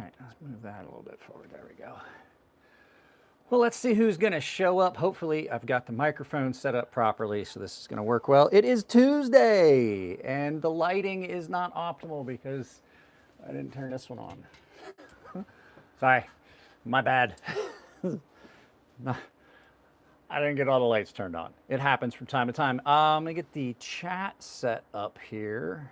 right, let's move that a little bit forward. There we go. Well, let's see who's going to show up. Hopefully, I've got the microphone set up properly, so this is going to work well. It is Tuesday, and the lighting is not optimal because I didn't turn this one on. Sorry, my bad. I didn't get all the lights turned on. It happens from time to time. Let me get the chat set up here.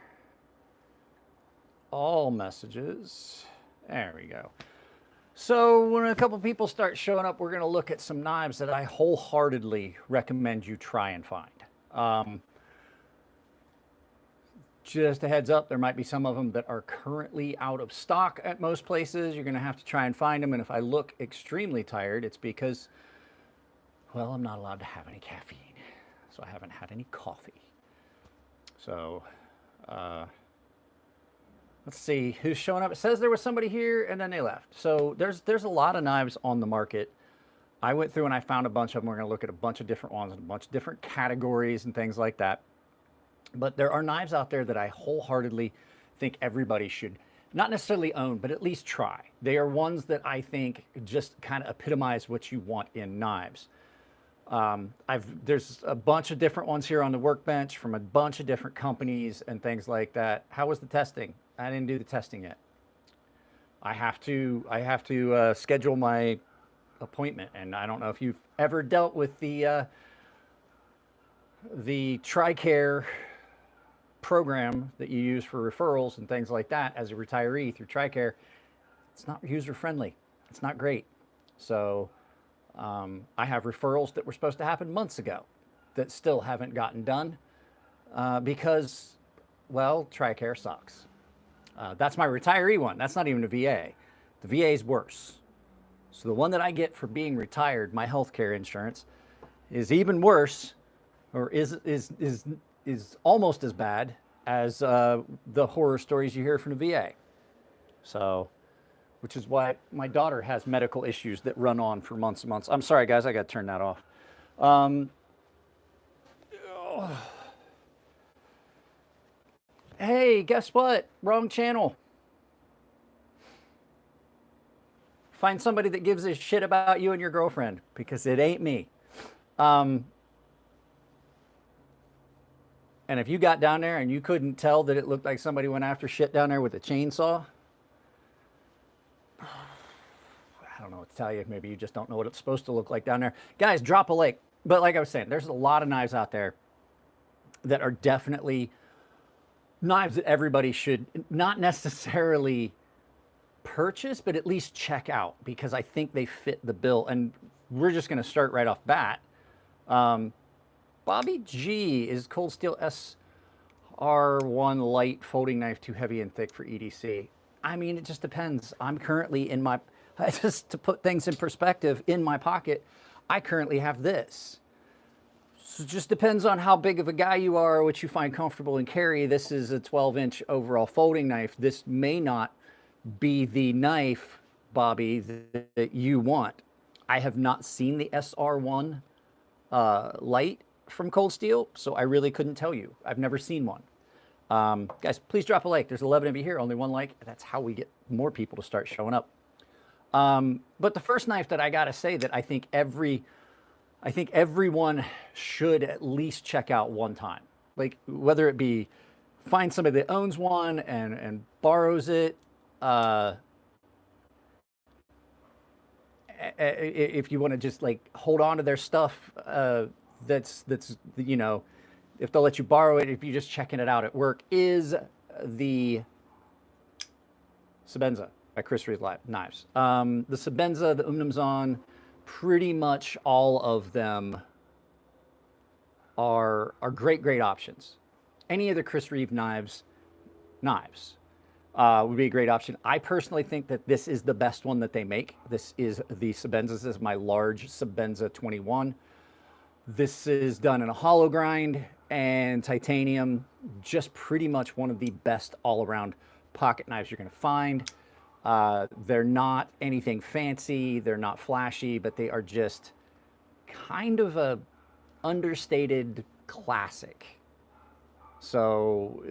All messages. There we go. So when a couple people start showing up, we're going to look at some knives that I wholeheartedly recommend you try and find. Just a heads up, there might be some of them that are currently out of stock at most places. You're going to have to try and find them. And if I look extremely tired, it's because, well, I'm not allowed to have any caffeine. So I haven't had any coffee. So, let's see who's showing up. It says there was somebody here and then they left. So there's a lot of knives on the market. I went through and I found a bunch of them. We're going to look at a bunch of different ones and a bunch of different categories and things like that. But there are knives out there that I wholeheartedly think everybody should not necessarily own, but at least try. They are ones that I think just kind of epitomize what you want in knives. There's a bunch of different ones here on the workbench from a bunch of different companies and things like that. How was the testing? I didn't do the testing yet. I have to schedule my appointment, and I don't know if you've ever dealt with the TRICARE program that you use for referrals and things like that as a retiree through TRICARE. It's not user friendly. It's not great. So I have referrals that were supposed to happen months ago that still haven't gotten done because, well, TRICARE sucks. That's my retiree one. That's not even a VA. The VA is worse. So the one that I get for being retired, my healthcare insurance, is even worse, or is almost as bad as the horror stories you hear from the VA. So, which is why my daughter has medical issues that run on for months and months. I'm sorry, guys, I got to turn that off. Hey, guess what? Wrong channel. Find somebody that gives a shit about you and your girlfriend, because it ain't me. And if you got down there and you couldn't tell that it looked like somebody went after shit down there with a chainsaw, I don't know what to tell you. Maybe you just don't know what it's supposed to look like down there. Guys, drop a like. But like I was saying, there's a lot of knives out there that are definitely knives that everybody should not necessarily purchase, but at least check out, because I think they fit the bill. And we're just going to start right off bat. Bobby G, is Cold Steel SR1 light folding knife too heavy and thick for EDC? I mean, it just depends. I'm currently in my, just to put things in perspective, in my pocket, I currently have this. So it just depends on how big of a guy you are, what you find comfortable and carry. This is a 12-inch overall folding knife. This may not be the knife, Bobby, that you want. I have not seen the SR1 light from Cold Steel, so I really couldn't tell you. I've never seen one. Guys, please drop a like. There's 11 of you here, only one like. That's how we get more people to start showing up. But the first knife that I gotta say that I think everyone should at least check out one time, like whether it be find somebody that owns one and borrows it. If you want to just like hold on to their stuff, that's you know, if they'll let you borrow it, if you're just checking it out at work, is the Sebenza by Chris Reeve Knives. The Sebenza, the Umnumzon, pretty much all of them are great options. Any of the Chris Reeve knives would be a great option. I personally think that this is the best one that they make. This is the Sebenza. This is my large Sebenza 21. This is done in a hollow grind and titanium. Just pretty much one of the best all-around pocket knives you're going to find. They're not anything fancy. They're not flashy, but they are just kind of a understated classic. So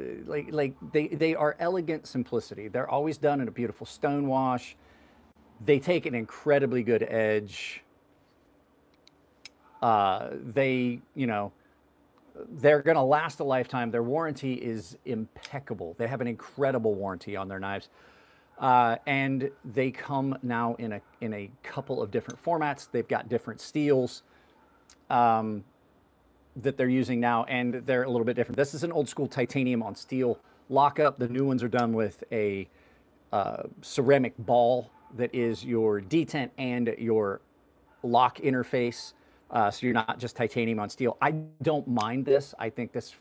they are elegant simplicity. They're always done in a beautiful stone wash. They take an incredibly good edge. They, you know, they're going to last a lifetime. Their warranty is impeccable. They have an incredible warranty on their knives. And they come now in a couple of different formats. They've got different steels that they're using now, and they're a little bit different. This is an old school titanium on steel lockup. The new ones are done with a ceramic ball that is your detent and your lock interface. So you're not just titanium on steel. I don't mind this. I think this,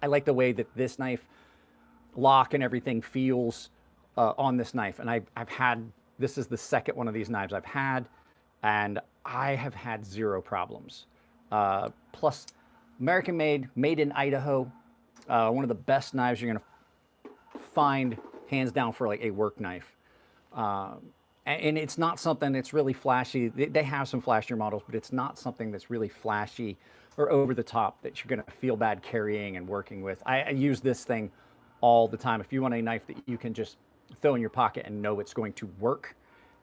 I like the way that this knife lock and everything feels on this knife. And I've had, this is the second one of these knives I've had, and I have had zero problems. Plus, American made, made in Idaho, one of the best knives you're gonna find, hands down, for like a work knife. And it's not something that's really flashy. They have some flashier models, but it's not something that's really flashy or over the top that you're gonna feel bad carrying and working with. I use this thing all the time. If you want a knife that you can just throw in your pocket and know it's going to work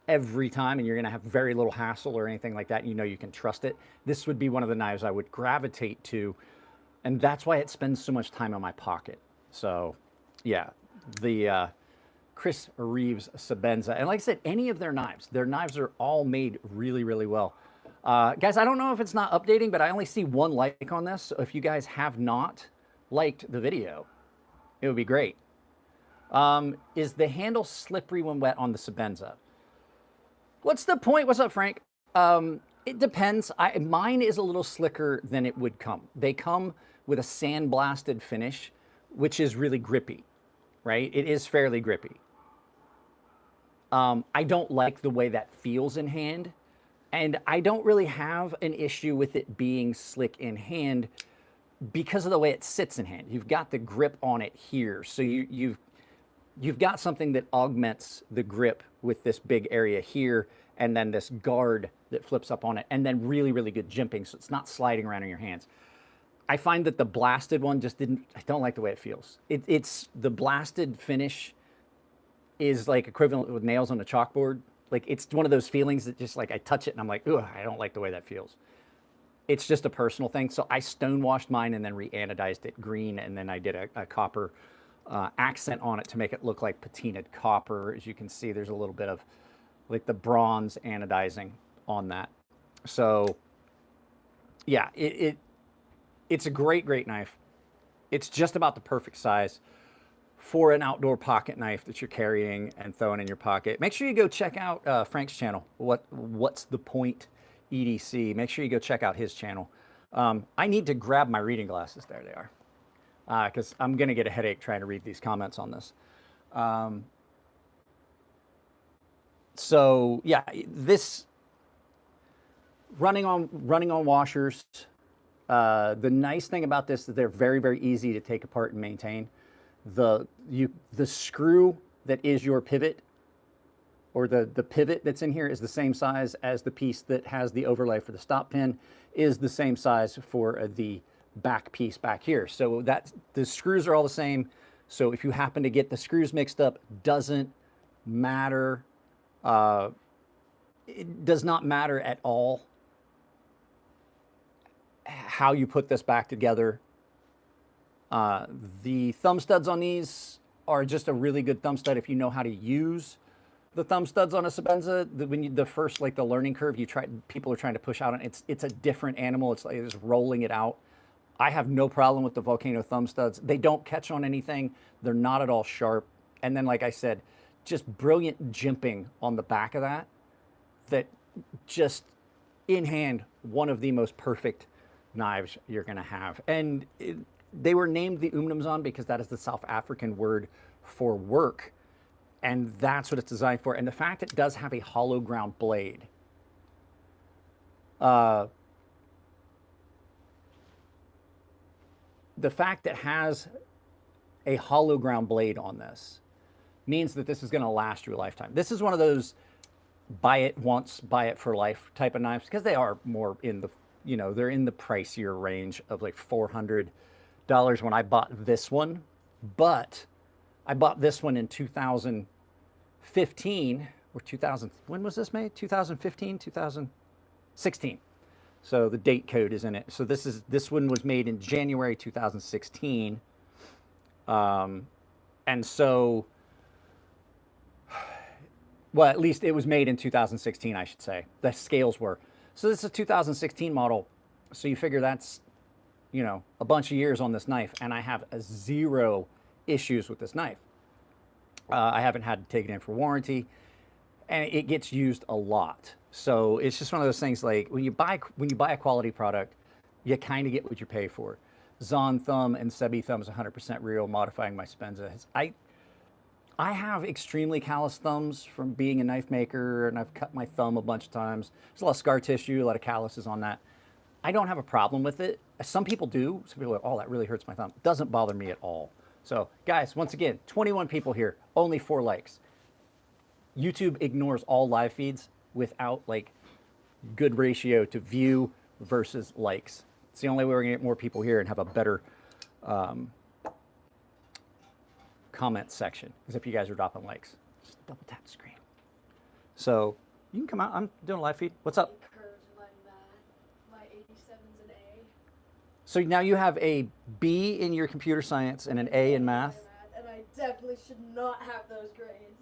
every time, and you're gonna have very little hassle or anything like that, you know you can trust it, this would be one of the knives I would gravitate to, and that's why it spends so much time in my pocket. So yeah, the Chris Reeve Sebenza. And like I said, any of their knives are all made really, really well. Guys, I don't know if it's not updating, but I only see one like on this. So if you guys have not liked the video, it would be great. Is the handle slippery when wet on the Sebenza? What's the point? What's up, Frank? It depends. Mine is a little slicker than it would come. They come with a sandblasted finish, which is really grippy, right? It is fairly grippy. I don't like the way that feels in hand, and I don't really have an issue with it being slick in hand because of the way it sits in hand. You've got the grip on it here, so you've got something that augments the grip with this big area here, and then this guard that flips up on it, and then really, really good jimping, so it's not sliding around in your hands. I find that the blasted one just didn't, I don't like the way it feels. It's the blasted finish is like equivalent with nails on a chalkboard. Like, it's one of those feelings that just, like, I touch it and I'm like, ugh, I don't like the way that feels. It's just a personal thing. So I stonewashed mine and then re-anodized it green, and then I did a copper accent on it to make it look like patinaed copper. As you can see, there's a little bit of like the bronze anodizing on that. So yeah, it's a great, great knife. It's just about the perfect size for an outdoor pocket knife that you're carrying and throwing in your pocket. Make sure you go check out Frank's channel. What's the point EDC? Make sure you go check out his channel. I need to grab my reading glasses. There they are. Because I'm going to get a headache trying to read these comments on this. So yeah, this running on washers. The nice thing about this is they're very, very easy to take apart and maintain. The screw that is your pivot, or the pivot that's in here, is the same size as the piece that has the overlay for the stop pin, is the same size for the back piece back here. So that the screws are all the same. So if you happen to get the screws mixed up, doesn't matter. It does not matter at all how you put this back together. The thumb studs on these are just a really good thumb stud if you know how to use the thumb studs on a Sebenza. The first, like the learning curve, people are trying to push out, and it's a different animal. It's like it's rolling it out. I have no problem with the Volcano thumb studs. They don't catch on anything. They're not at all sharp. And then, like I said, just brilliant jimping on the back of that. That just in hand, one of the most perfect knives you're going to have. And they were named the Umnumzan because that is the South African word for work. And that's what it's designed for. And the fact it does have a hollow ground blade. The fact that it has a hollow ground blade on this means that this is going to last you a lifetime. This is one of those buy it once, buy it for life type of knives, because they are more in the, you know, they're in the pricier range of like $400 when I bought this one, but I bought this one in 2015 or 2000. When was this made? 2015, 2016. So the date code is in it. So this one was made in January 2016, and so, well, at least it was made in 2016, I should say. The scales were. So this is a 2016 model. So you figure that's, you know, a bunch of years on this knife, and I have zero issues with this knife. I haven't had to take it in for warranty, and it gets used a lot. So it's just one of those things, like when you buy a quality product, you kind of get what you pay for. Zon thumb and Sebi thumb is 100% real. Modifying my Sebenza. I have extremely callous thumbs from being a knife maker, and I've cut my thumb a bunch of times. There's a lot of scar tissue, a lot of calluses on that. I don't have a problem with it. Some people do. Some people are like, oh, that really hurts my thumb. It doesn't bother me at all. So guys, once again, 21 people here, only 4 likes. YouTube ignores all live feeds without like good ratio to view versus likes. It's the only way we're gonna get more people here and have a better comment section, is if you guys are dropping likes. Just double tap the screen. So you can come out. I'm doing a live feed. What's up? My 87's an A. So now you have a B in your computer science and an A in math. And I definitely should not have those grades.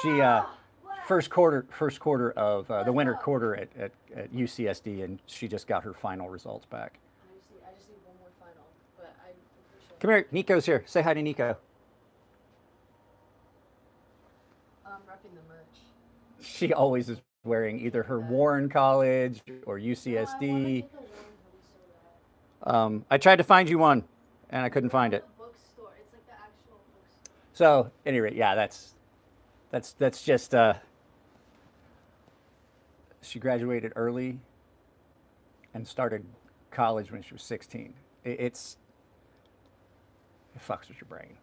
She first quarter of the winter quarter at UCSD, and she just got her final results back. I just need one more final, but I'm sure. Come here, Nico's here. Say hi to Nico. I'm repping the merch. She always is wearing either her Warren College or UCSD. I tried to find you one, and I couldn't find it. Bookstore. It's like the actual bookstore. So, at any rate, yeah, that's just. She graduated early and started college when she was 16. It fucks with your brain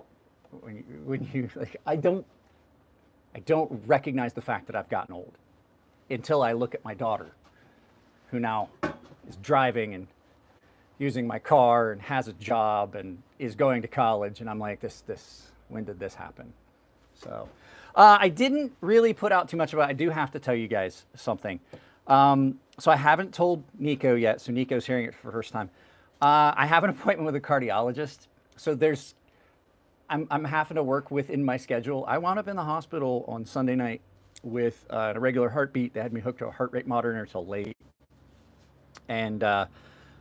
when you like. I don't recognize the fact that I've gotten old until I look at my daughter, who now is driving and using my car and has a job and is going to college, and I'm like, when did this happen? So I didn't really put out too much about it. I do have to tell you guys something. So I haven't told Nico yet, so Nico's hearing it for the first time. I have an appointment with a cardiologist, so I'm having to work within my schedule. I wound up in the hospital on Sunday night with an irregular heartbeat. They had me hooked to a heart rate monitor until late, and I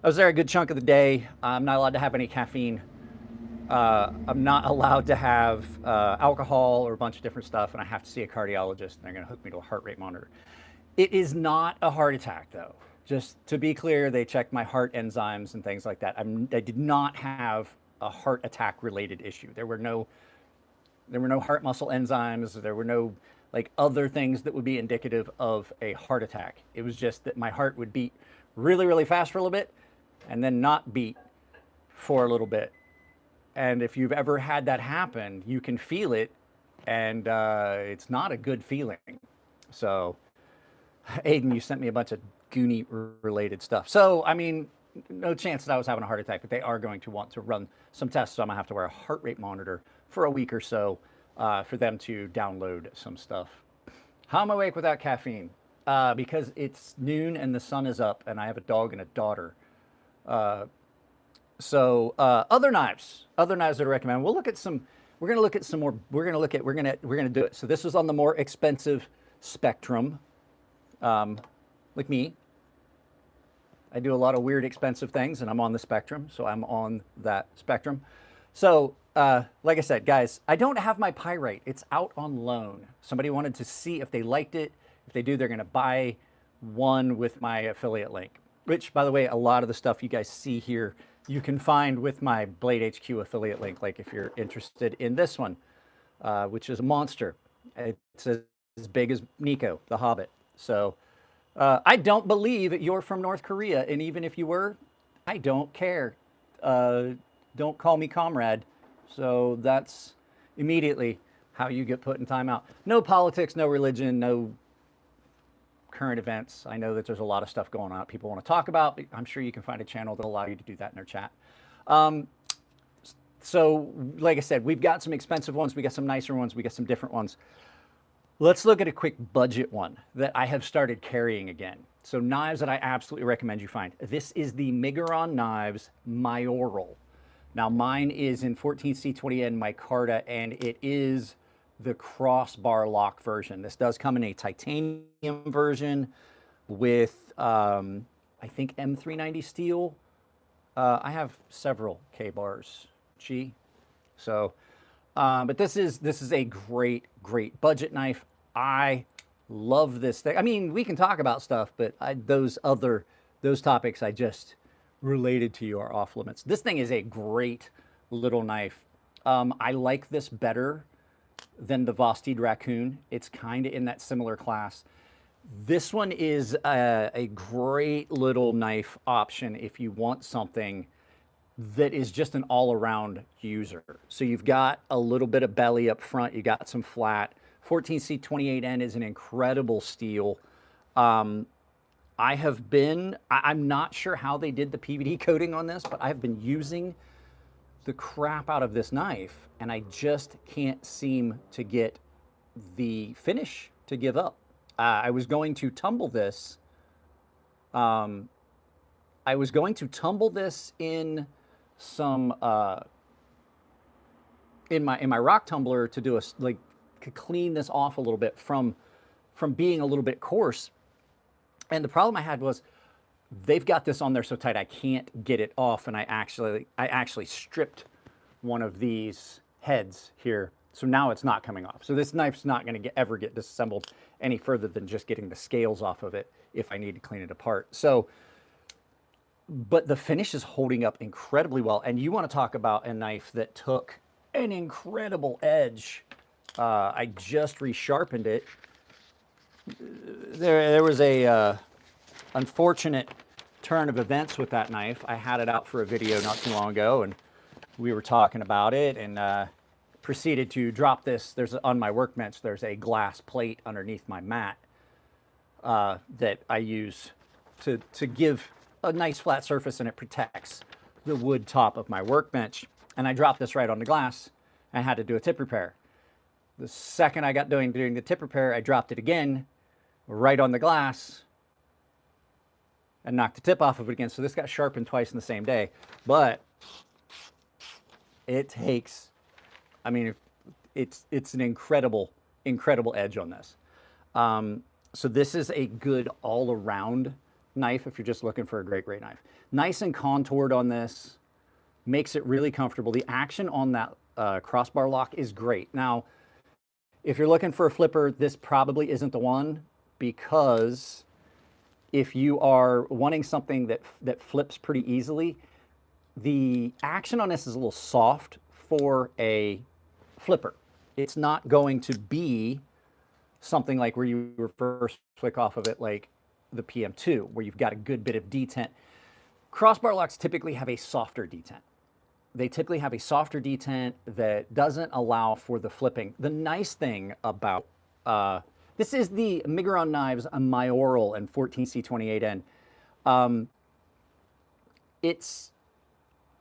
was there a good chunk of the day. I'm not allowed to have any caffeine. I'm not allowed to have alcohol or a bunch of different stuff, and I have to see a cardiologist, and they're going to hook me to a heart rate monitor. It is not a heart attack, though. Just to be clear, they checked my heart enzymes and things like that. I did not have a heart attack related issue. There were no heart muscle enzymes. There were no like other things that would be indicative of a heart attack. It was just that my heart would beat really, really fast for a little bit and then not beat for a little bit. And if you've ever had that happen, you can feel it, and it's not a good feeling. So, Aiden, you sent me a bunch of Goonie-related stuff. So, I mean, no chance that I was having a heart attack, but they are going to want to run some tests, so I'm going to have to wear a heart rate monitor for a week or so for them to download some stuff. How am I awake without caffeine? Because it's noon and the sun is up, and I have a dog and a daughter. So other knives that I recommend. We'll look at some. We're going to look at some more. We're going to do it. So this is on the more expensive spectrum. Like me, I do a lot of weird expensive things, and I'm on the spectrum. So I'm on that spectrum. So like I said, guys, I don't have my pyrite. It's out on loan. Somebody wanted to see if they liked it. If they do, they're going to buy one with my affiliate link. Which, by the way, a lot of the stuff you guys see here, you can find with my Blade HQ affiliate link, like if you're interested in this one, which is a monster. It's as big as Nico, the Hobbit. So I don't believe you're from North Korea, and even if you were, I don't care. Don't call me comrade. So that's immediately how you get put in timeout. No politics, no religion, no current events. I know that there's a lot of stuff going on people want to talk about. I'm sure you can find a channel that'll allow you to do that in their chat. So, like I said, we've got some expensive ones, we got some nicer ones, we got some different ones. Let's look at a quick budget one that I have started carrying again. So knives that I absolutely recommend you find. This is the Migon Knives Mayoral. Now mine is in 14C20N Micarta, and it is the crossbar lock version. This does come in a titanium version with, I think, M390 steel. I have several K-bars, so, but this is a great budget knife. I love this thing. I mean, we can talk about stuff, but those topics I just related to you are off limits. This thing is a great little knife. I like this better than the Vosteed Raccoon. It's kind of in that similar class. This one is a great little knife option if you want something that is just an all-around user. So you've got a little bit of belly up front, you got some flat. 14C28N is an incredible steel. I'm not sure how they did the PVD coating on this, but I've been using the crap out of this knife, and I just can't seem to get the finish to give up. I was going to tumble this. I was going to tumble this in some in my rock tumbler to do to clean this off a little bit from being a little bit coarse. And the problem I had was they've got this on there so tight I can't get it off, and I actually stripped one of these heads here. So now it's not coming off. So this knife's not going to ever get disassembled any further than just getting the scales off of it if I need to clean it apart. So, but the finish is holding up incredibly well. And you want to talk about a knife that took an incredible edge. I just resharpened it. There was a unfortunate turn of events with that knife. I had it out for a video not too long ago, and we were talking about it, and proceeded to drop this. On my workbench, there's a glass plate underneath my mat that I use to give a nice flat surface, and it protects the wood top of my workbench. And I dropped this right on the glass, and I had to do a tip repair. The second I got doing the tip repair, I dropped it again, right on the glass, and knocked the tip off of it again. So this got sharpened twice in the same day. But it takes, I mean, it's an incredible edge on this. So this is a good all-around knife if you're just looking for a great knife. Nice and contoured on this, makes it really comfortable. The action on that crossbar lock is great. Now, if you're looking for a flipper, this probably isn't the one, because if you are wanting something that flips pretty easily, the action on this is a little soft for a flipper. It's not going to be something like where you reverse flick off of it like the PM2, where you've got a good bit of detent. Crossbar locks typically have a softer detent. They typically have a softer detent that doesn't allow for the flipping. The nice thing about, this is the Migon Knives Mayoral and 14C28N.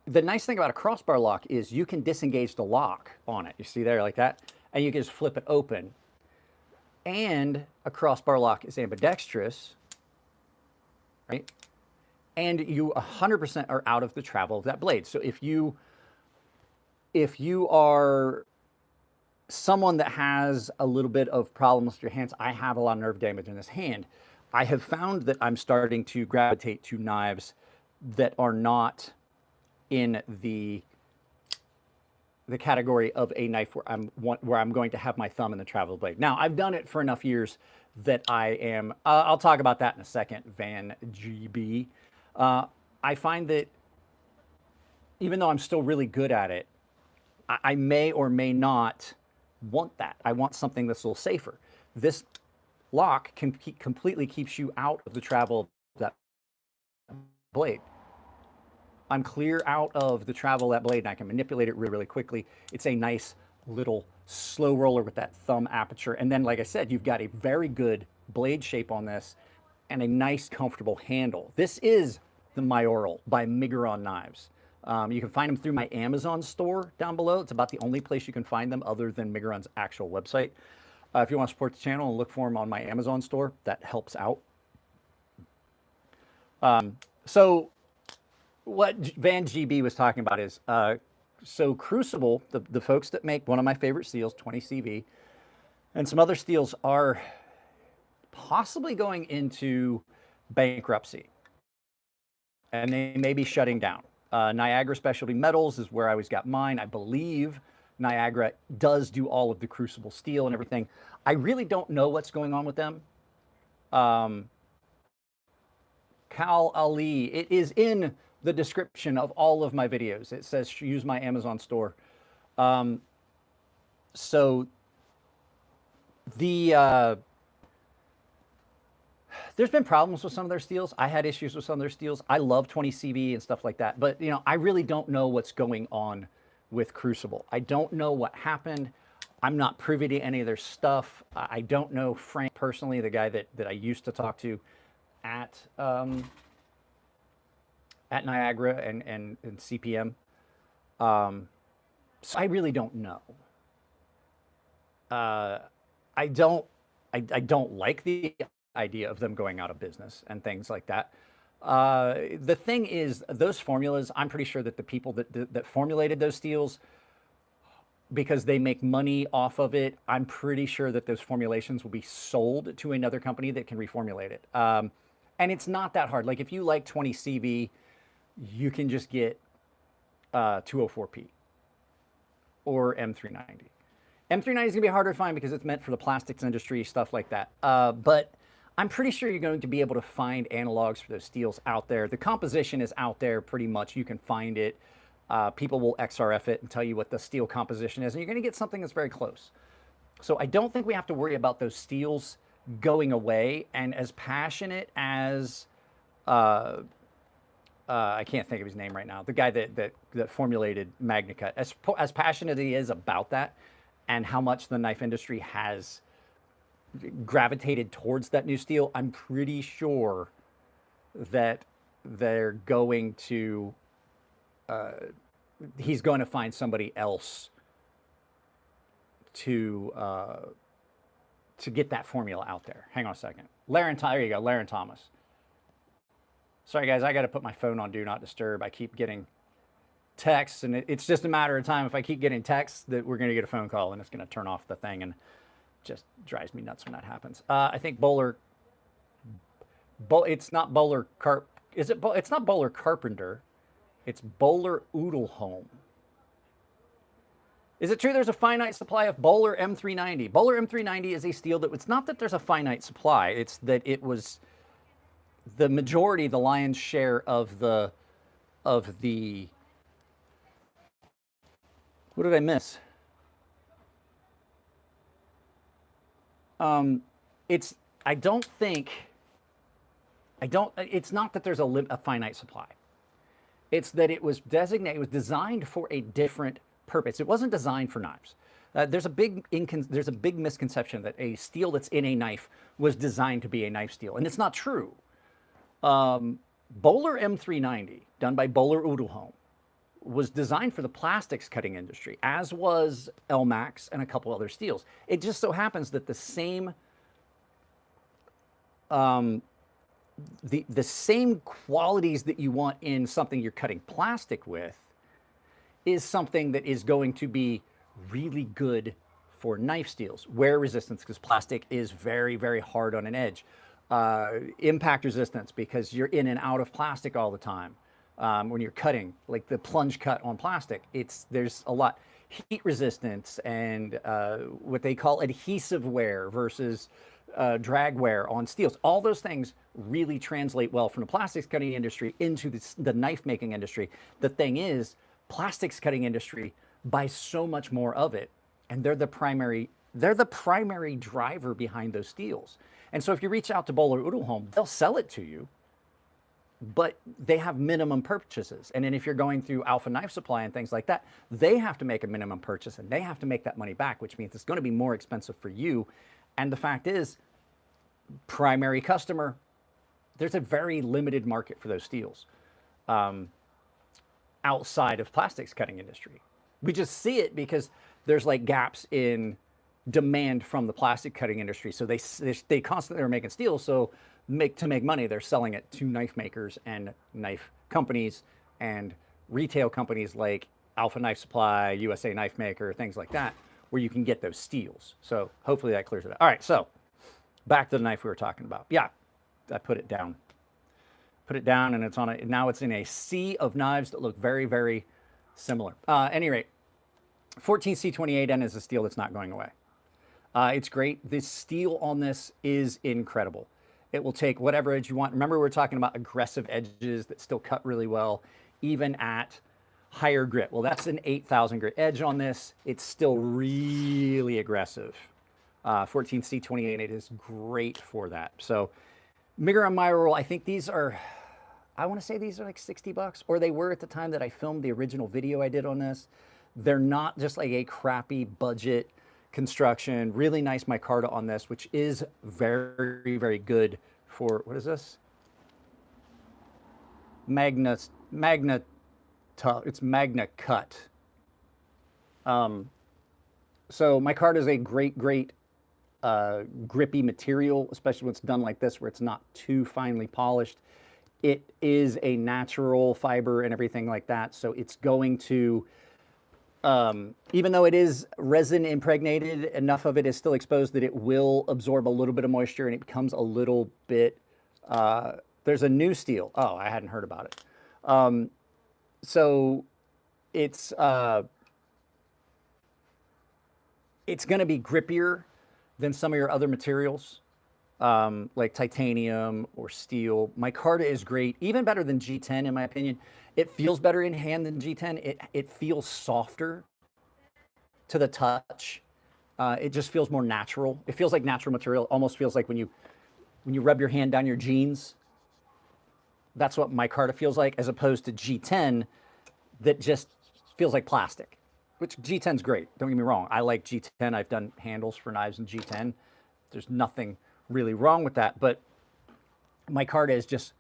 The nice thing about a crossbar lock is you can disengage the lock on it. You see there like that? And you can just flip it open. And a crossbar lock is ambidextrous, right? And you 100% are out of the travel of that blade. So if you are someone that has a little bit of problems with your hands, I have a lot of nerve damage in this hand. I have found that I'm starting to gravitate to knives that are not in the category of a knife where I'm going to have my thumb in the travel blade. Now, I've done it for enough years that I am, I'll talk about that in a second, Van GB. I find that even though I'm still really good at it, I may or may not want that. I want something that's a little safer. This lock completely keeps you out of the travel of that blade. I'm clear out of the travel of that blade, and I can manipulate it really, really quickly. It's a nice little slow roller with that thumb aperture. And then, like I said, you've got a very good blade shape on this and a nice, comfortable handle. This is the Mayoral by Migon Knives. You can find them through my Amazon store down below. It's about the only place you can find them other than Migoron's actual website. If you want to support the channel and look for them on my Amazon store, that helps out. So what Van GB was talking about is, so Crucible, the folks that make one of my favorite steels, 20 CV, and some other steels are possibly going into bankruptcy. And they may be shutting down. Niagara Specialty Metals is where I always got mine. I believe Niagara does do all of the Crucible steel and everything. I really don't know what's going on with them. Cal Ali, it is in the description of all of my videos. It says use my Amazon store. So the there's been problems with some of their steels. I had issues with some of their steels. I love 20 CV and stuff like that, but you know, I really don't know what's going on with Crucible. I don't know what happened. I'm not privy to any of their stuff. I don't know Frank personally, the guy that I used to talk to at Niagara and CPM. So I really don't know. I don't like the idea of them going out of business and things like that. The thing is, those formulas, I'm pretty sure that the people that formulated those steels, because they make money off of it, I'm pretty sure that those formulations will be sold to another company that can reformulate it. And it's not that hard. Like if you like 20 CV, you can just get 204P or M390. M390 is gonna be harder to find because it's meant for the plastics industry, stuff like that. But I'm pretty sure you're going to be able to find analogs for those steels out there. The composition is out there pretty much. You can find it. People will XRF it and tell you what the steel composition is, and you're gonna get something that's very close. So I don't think we have to worry about those steels going away. And as passionate as, I can't think of his name right now, the guy that formulated MagnaCut, as passionate as he is about that and how much the knife industry has gravitated towards that new steel, I'm pretty sure that they're going to, he's going to find somebody else to get that formula out there. Hang on a second. There you go, Laren Thomas. Sorry guys, I got to put my phone on Do Not Disturb. I keep getting texts, and it's just a matter of time. If I keep getting texts, that we're going to get a phone call, and it's going to turn off the thing, and just drives me nuts when that happens. I think it's not Bowler Carp. Is it? It's not Bowler Carpenter. It's Bowler Oodleholm. Is it true there's a finite supply of Bowler M390? Bowler M390 is a steel that, it's not that there's a finite supply, it's that it was the majority, the lion's share of the, what did I miss? It's not that there's a finite supply. It's that it was designated, it was designed for a different purpose. It wasn't designed for knives. There's a big misconception that a steel that's in a knife was designed to be a knife steel, and it's not true. Bowler M390, done by Bowler Oodleholm, was designed for the plastics cutting industry, as was Elmax and a couple other steels. It just so happens that the same the same qualities that you want in something you're cutting plastic with is something that is going to be really good for knife steels. Wear resistance, because plastic is very, very hard on an edge. Impact resistance, because you're in and out of plastic all the time. When you're cutting, like the plunge cut on plastic, there's a lot. Heat resistance and what they call adhesive wear versus drag wear on steels. All those things really translate well from the plastics cutting industry into the knife making industry. The thing is, plastics cutting industry buys so much more of it, and they're the primary driver behind those steels. And so if you reach out to Bowler Oodleholm, they'll sell it to you, but they have minimum purchases. And then if you're going through Alpha Knife Supply and things like that, they have to make a minimum purchase, and they have to make that money back, which means it's going to be more expensive for you. And the fact is, primary customer, there's a very limited market for those steels. outside of plastics cutting industry. We just see it because there's like gaps in demand from the plastic cutting industry. So they constantly are making steel. So to make money, they're selling it to knife makers and knife companies and retail companies like Alpha Knife Supply, USA Knife Maker, things like that, where you can get those steels. So hopefully that clears it up. All right, so back to the knife we were talking about. Yeah, I put it down. Put it down, and it's on a, now it's in a sea of knives that look very, very similar. Any rate, 14C28N is a steel that's not going away. It's great. The steel on this is incredible. It will take whatever edge you want. Remember, we're talking about aggressive edges that still cut really well, even at higher grit. Well, that's an 8,000 grit edge on this. It's still really aggressive. 14C28, it is great for that. So Migon mayoral, I think these are, I want to say these are like 60 bucks, or they were at the time that I filmed the original video I did on this. They're not just like a crappy budget construction. Really nice micarta on this, which is very, very good for, what is this? It's Magna Cut. So micarta is a great, great grippy material, especially when it's done like this, where it's not too finely polished. It is a natural fiber and everything like that, so it's going to, even though it is resin impregnated, enough of it is still exposed that it will absorb a little bit of moisture and it becomes a little bit, there's a new steel. Oh, I hadn't heard about it. So it's going to be grippier than some of your other materials, like titanium or steel. Micarta is great, even better than G10 in my opinion. It feels better in hand than G10. It feels softer to the touch. It just feels more natural. It feels like natural material. Almost feels like when you rub your hand down your jeans. That's what micarta feels like, as opposed to G10 that just feels like plastic, which G10's great. Don't get me wrong. I like G10. I've done handles for knives in G10. There's nothing really wrong with that, but micarta is just,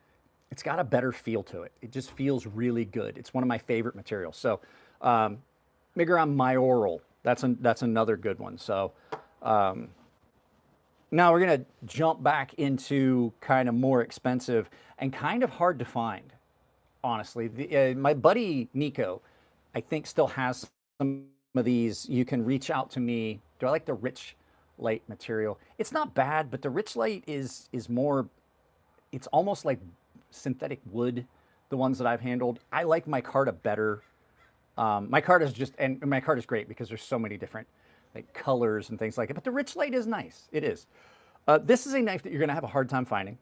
it's got a better feel to it. It just feels really good. It's one of my favorite materials. So Migon mayoral, that's another good one. So now we're gonna jump back into kind of more expensive and kind of hard to find, honestly. My buddy Nico, I think, still has some of these. You can reach out to me. Do I like the rich light material? It's not bad, but the rich light is more, it's almost like synthetic wood, the ones that I've handled. I like micarta better. Micarta is just, and micarta is great because there's so many different like colors and things like it, but the rich light is nice. It is. This is a knife that you're gonna have a hard time finding.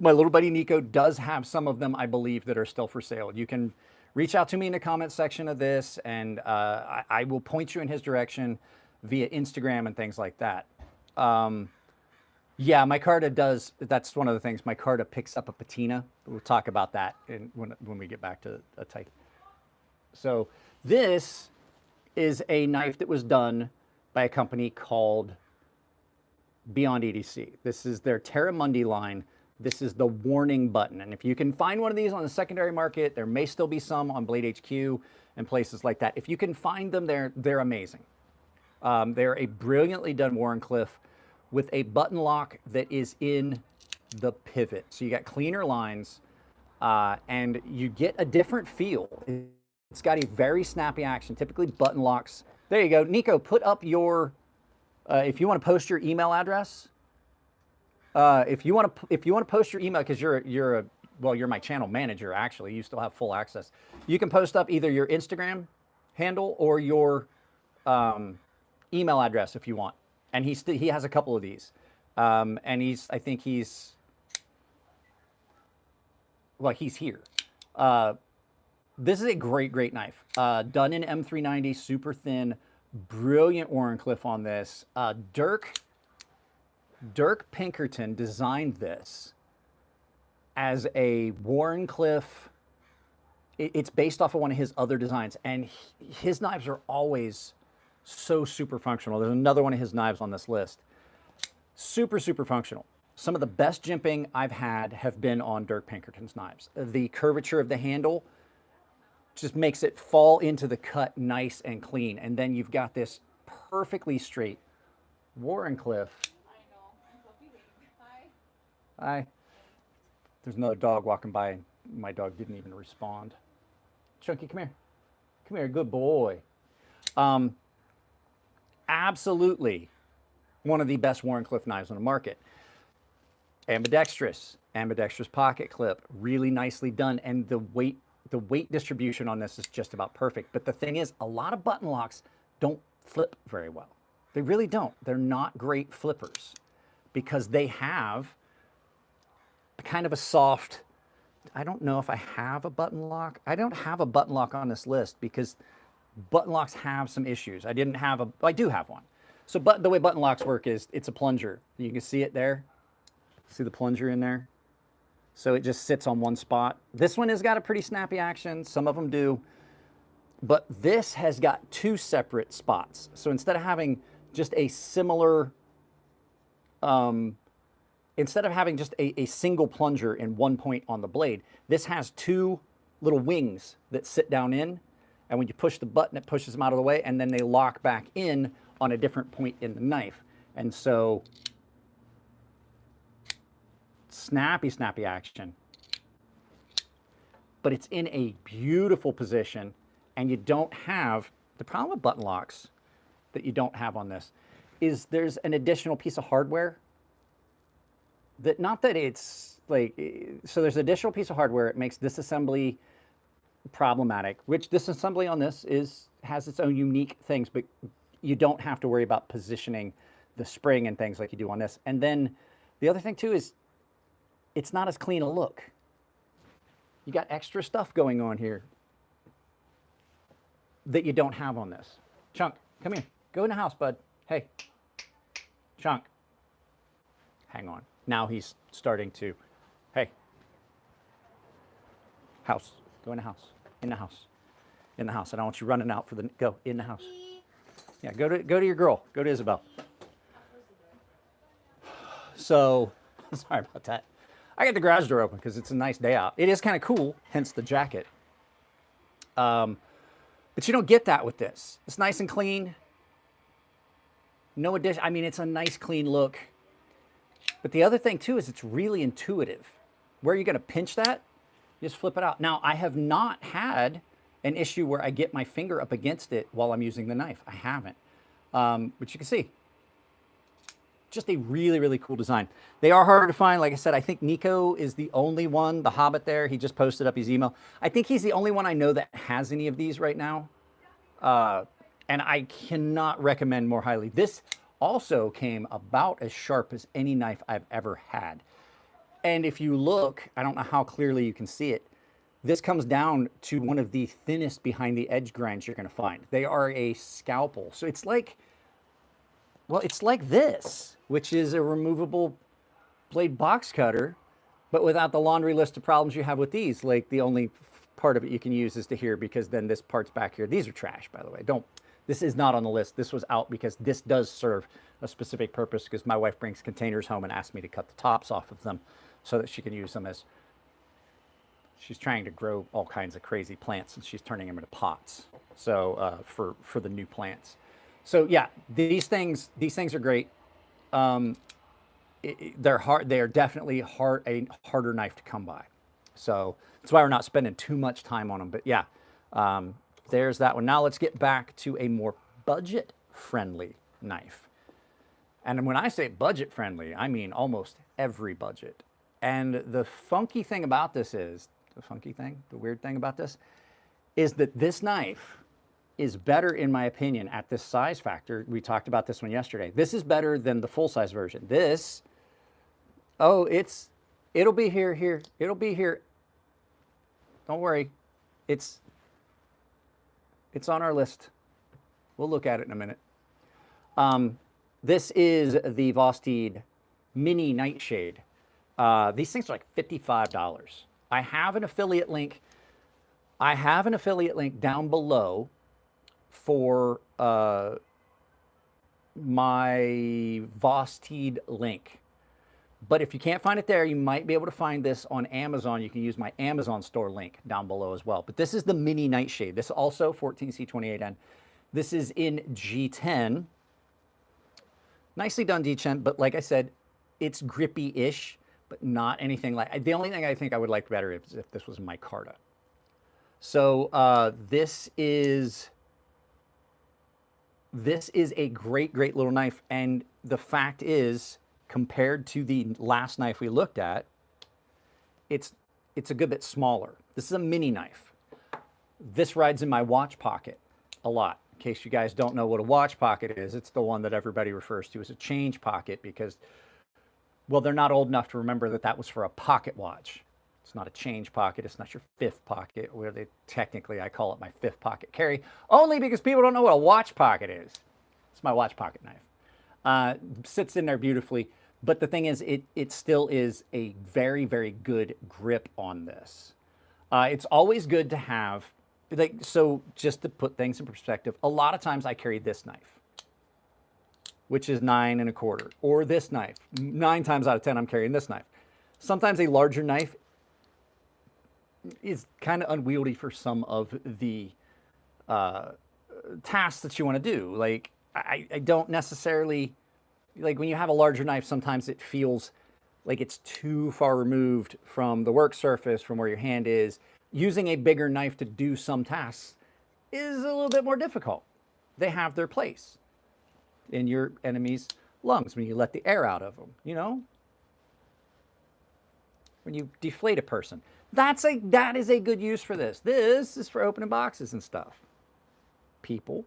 My little buddy Nico does have some of them, I believe, that are still for sale. You can reach out to me in the comment section of this, and I will point you in his direction via Instagram and things like that. Yeah, micarta does, that's one of the things, micarta picks up a patina. We'll talk about that when we get back to a type. So this is a knife that was done by a company called Beyond EDC. This is their Terra Mundy line. This is the warning button. And if you can find one of these on the secondary market, there may still be some on Blade HQ and places like that. If you can find them, they're amazing. They're a brilliantly done Wharncliffe with a button lock that is in the pivot. So you got cleaner lines and you get a different feel. It's got a very snappy action, typically button locks. There you go. Nico, put up your, if you want to post your email address, if you want to post your email, because you're my channel manager, actually, you still have full access. You can post up either your Instagram handle or your email address if you want. And he has a couple of these, and I think he's here. This is a great, great knife. Done in M390, super thin, brilliant Wharncliffe on this. Dirk Pinkerton designed this as a Wharncliffe. It's based off of one of his other designs, and his knives are always so super functional. There's another one of his knives on this list. Super, super functional. Some of the best jimping I've had have been on Dirk Pinkerton's knives. The curvature of the handle just makes it fall into the cut nice and clean. And then you've got this perfectly straight Wharncliffe. I know. I'm so behaving. Hi. Hi. There's another dog walking by, and my dog didn't even respond. Chunky, come here. Come here, good boy. Absolutely one of the best Wharncliffe knives on the market. Ambidextrous pocket clip, really nicely done, and the weight distribution on this is just about perfect. But the thing is, a lot of button locks don't flip very well. They really don't. They're not great flippers because they have kind of a soft, I don't know if I have a button lock. I don't have a button lock on this list because button locks have some issues. I do have one. So the way button locks work is it's a plunger. You can see it there. See the plunger in there? So it just sits on one spot. This one has got a pretty snappy action. Some of them do. But this has got two separate spots. So instead of having just a similar, instead of having just a single plunger in one point on the blade, this has two little wings that sit down in. And when you push the button, it pushes them out of the way, and then they lock back in on a different point in the knife. And so snappy action. But it's in a beautiful position, and you don't have, the problem with button locks that you don't have on this is there's an additional piece of hardware that, not that it's like, so there's an additional piece of hardware. It makes disassembly problematic, which disassembly on this has its own unique things, but you don't have to worry about positioning the spring and things like you do on this. And then the other thing too is it's not as clean a look. You got extra stuff going on here that you don't have on this. Chunk, come here. Go in the house, bud. Hey, Chunk. Hang on. Now he's starting to, hey. House. Go in the house. In the house. In the house. I don't want you running out for the, go in the house. Yeah, go to your girl. Go to Isabel. So, sorry about that. I got the garage door open because it's a nice day out. It is kind of cool, hence the jacket. But you don't get that with this. It's nice and clean. No addition. I mean, it's a nice, clean look. But the other thing too is it's really intuitive. Where are you going to pinch that? You just flip it out. Now, I have not had an issue where I get my finger up against it while I'm using the knife. I haven't. But you can see, just a really, really cool design. They are harder to find. Like I said, I think Nico is the only one, the Hobbit there. He just posted up his email. I think he's the only one I know that has any of these right now. And I cannot recommend more highly. This also came about as sharp as any knife I've ever had. And if you look, I don't know how clearly you can see it, this comes down to one of the thinnest behind the edge grinds you're going to find. They are a scalpel. So it's like, well, it's like this, which is a removable blade box cutter, but without the laundry list of problems you have with these. Like the only part of it you can use is to here, because then this part's back here. These are trash, by the way. This is not on the list. This was out because this does serve a specific purpose, because my wife brings containers home and asks me to cut the tops off of them so that she can use them as, she's trying to grow all kinds of crazy plants and she's turning them into pots. So for the new plants. So yeah, these things are great. They're hard. They are definitely a harder knife to come by. So that's why we're not spending too much time on them. But yeah, there's that one. Now let's get back to a more budget-friendly knife. And when I say budget-friendly, I mean almost every budget. And the funky thing about this is, the weird thing about this, is that this knife is better, in my opinion, at this size factor. We talked about this one yesterday. This is better than the full-size version. This, oh, it'll be here. It'll be here. Don't worry. It's on our list. We'll look at it in a minute. This is the Vosteed Mini Nightshade. These things are like $55. I have an affiliate link. Down below for my Vosteed link. But if you can't find it there, you might be able to find this on Amazon. You can use my Amazon store link down below as well. But this is the mini Nightshade. This is also 14C28N. This is in G10. Nicely done G10, but like I said, it's grippy-ish, but not anything like... The only thing I think I would like better is if this was Micarta. So this is a great, great little knife. And the fact is, compared to the last knife we looked at, it's a good bit smaller. This is a mini knife. This rides in my watch pocket a lot. In case you guys don't know what a watch pocket is, it's the one that everybody refers to as a change pocket because, well, they're not old enough to remember that that was for a pocket watch. It's not a change pocket. It's not your fifth pocket, where they technically, I call it my fifth pocket carry, only because people don't know what a watch pocket is. It's my watch pocket knife. Sits in there beautifully. But the thing is, it still is a very, very good grip on this. It's always good to have, like, so just to put things in perspective, a lot of times I carry this knife, which is 9 1/4, or this knife. 9 times out of 10, I'm carrying this knife. Sometimes a larger knife is kind of unwieldy for some of the tasks that you want to do. Like, I don't necessarily, like when you have a larger knife, sometimes it feels like it's too far removed from the work surface, from where your hand is. Using a bigger knife to do some tasks is a little bit more difficult. They have their place in your enemy's lungs when you let the air out of them, you know? When you deflate a person. That is a good use for this. This is for opening boxes and stuff. People,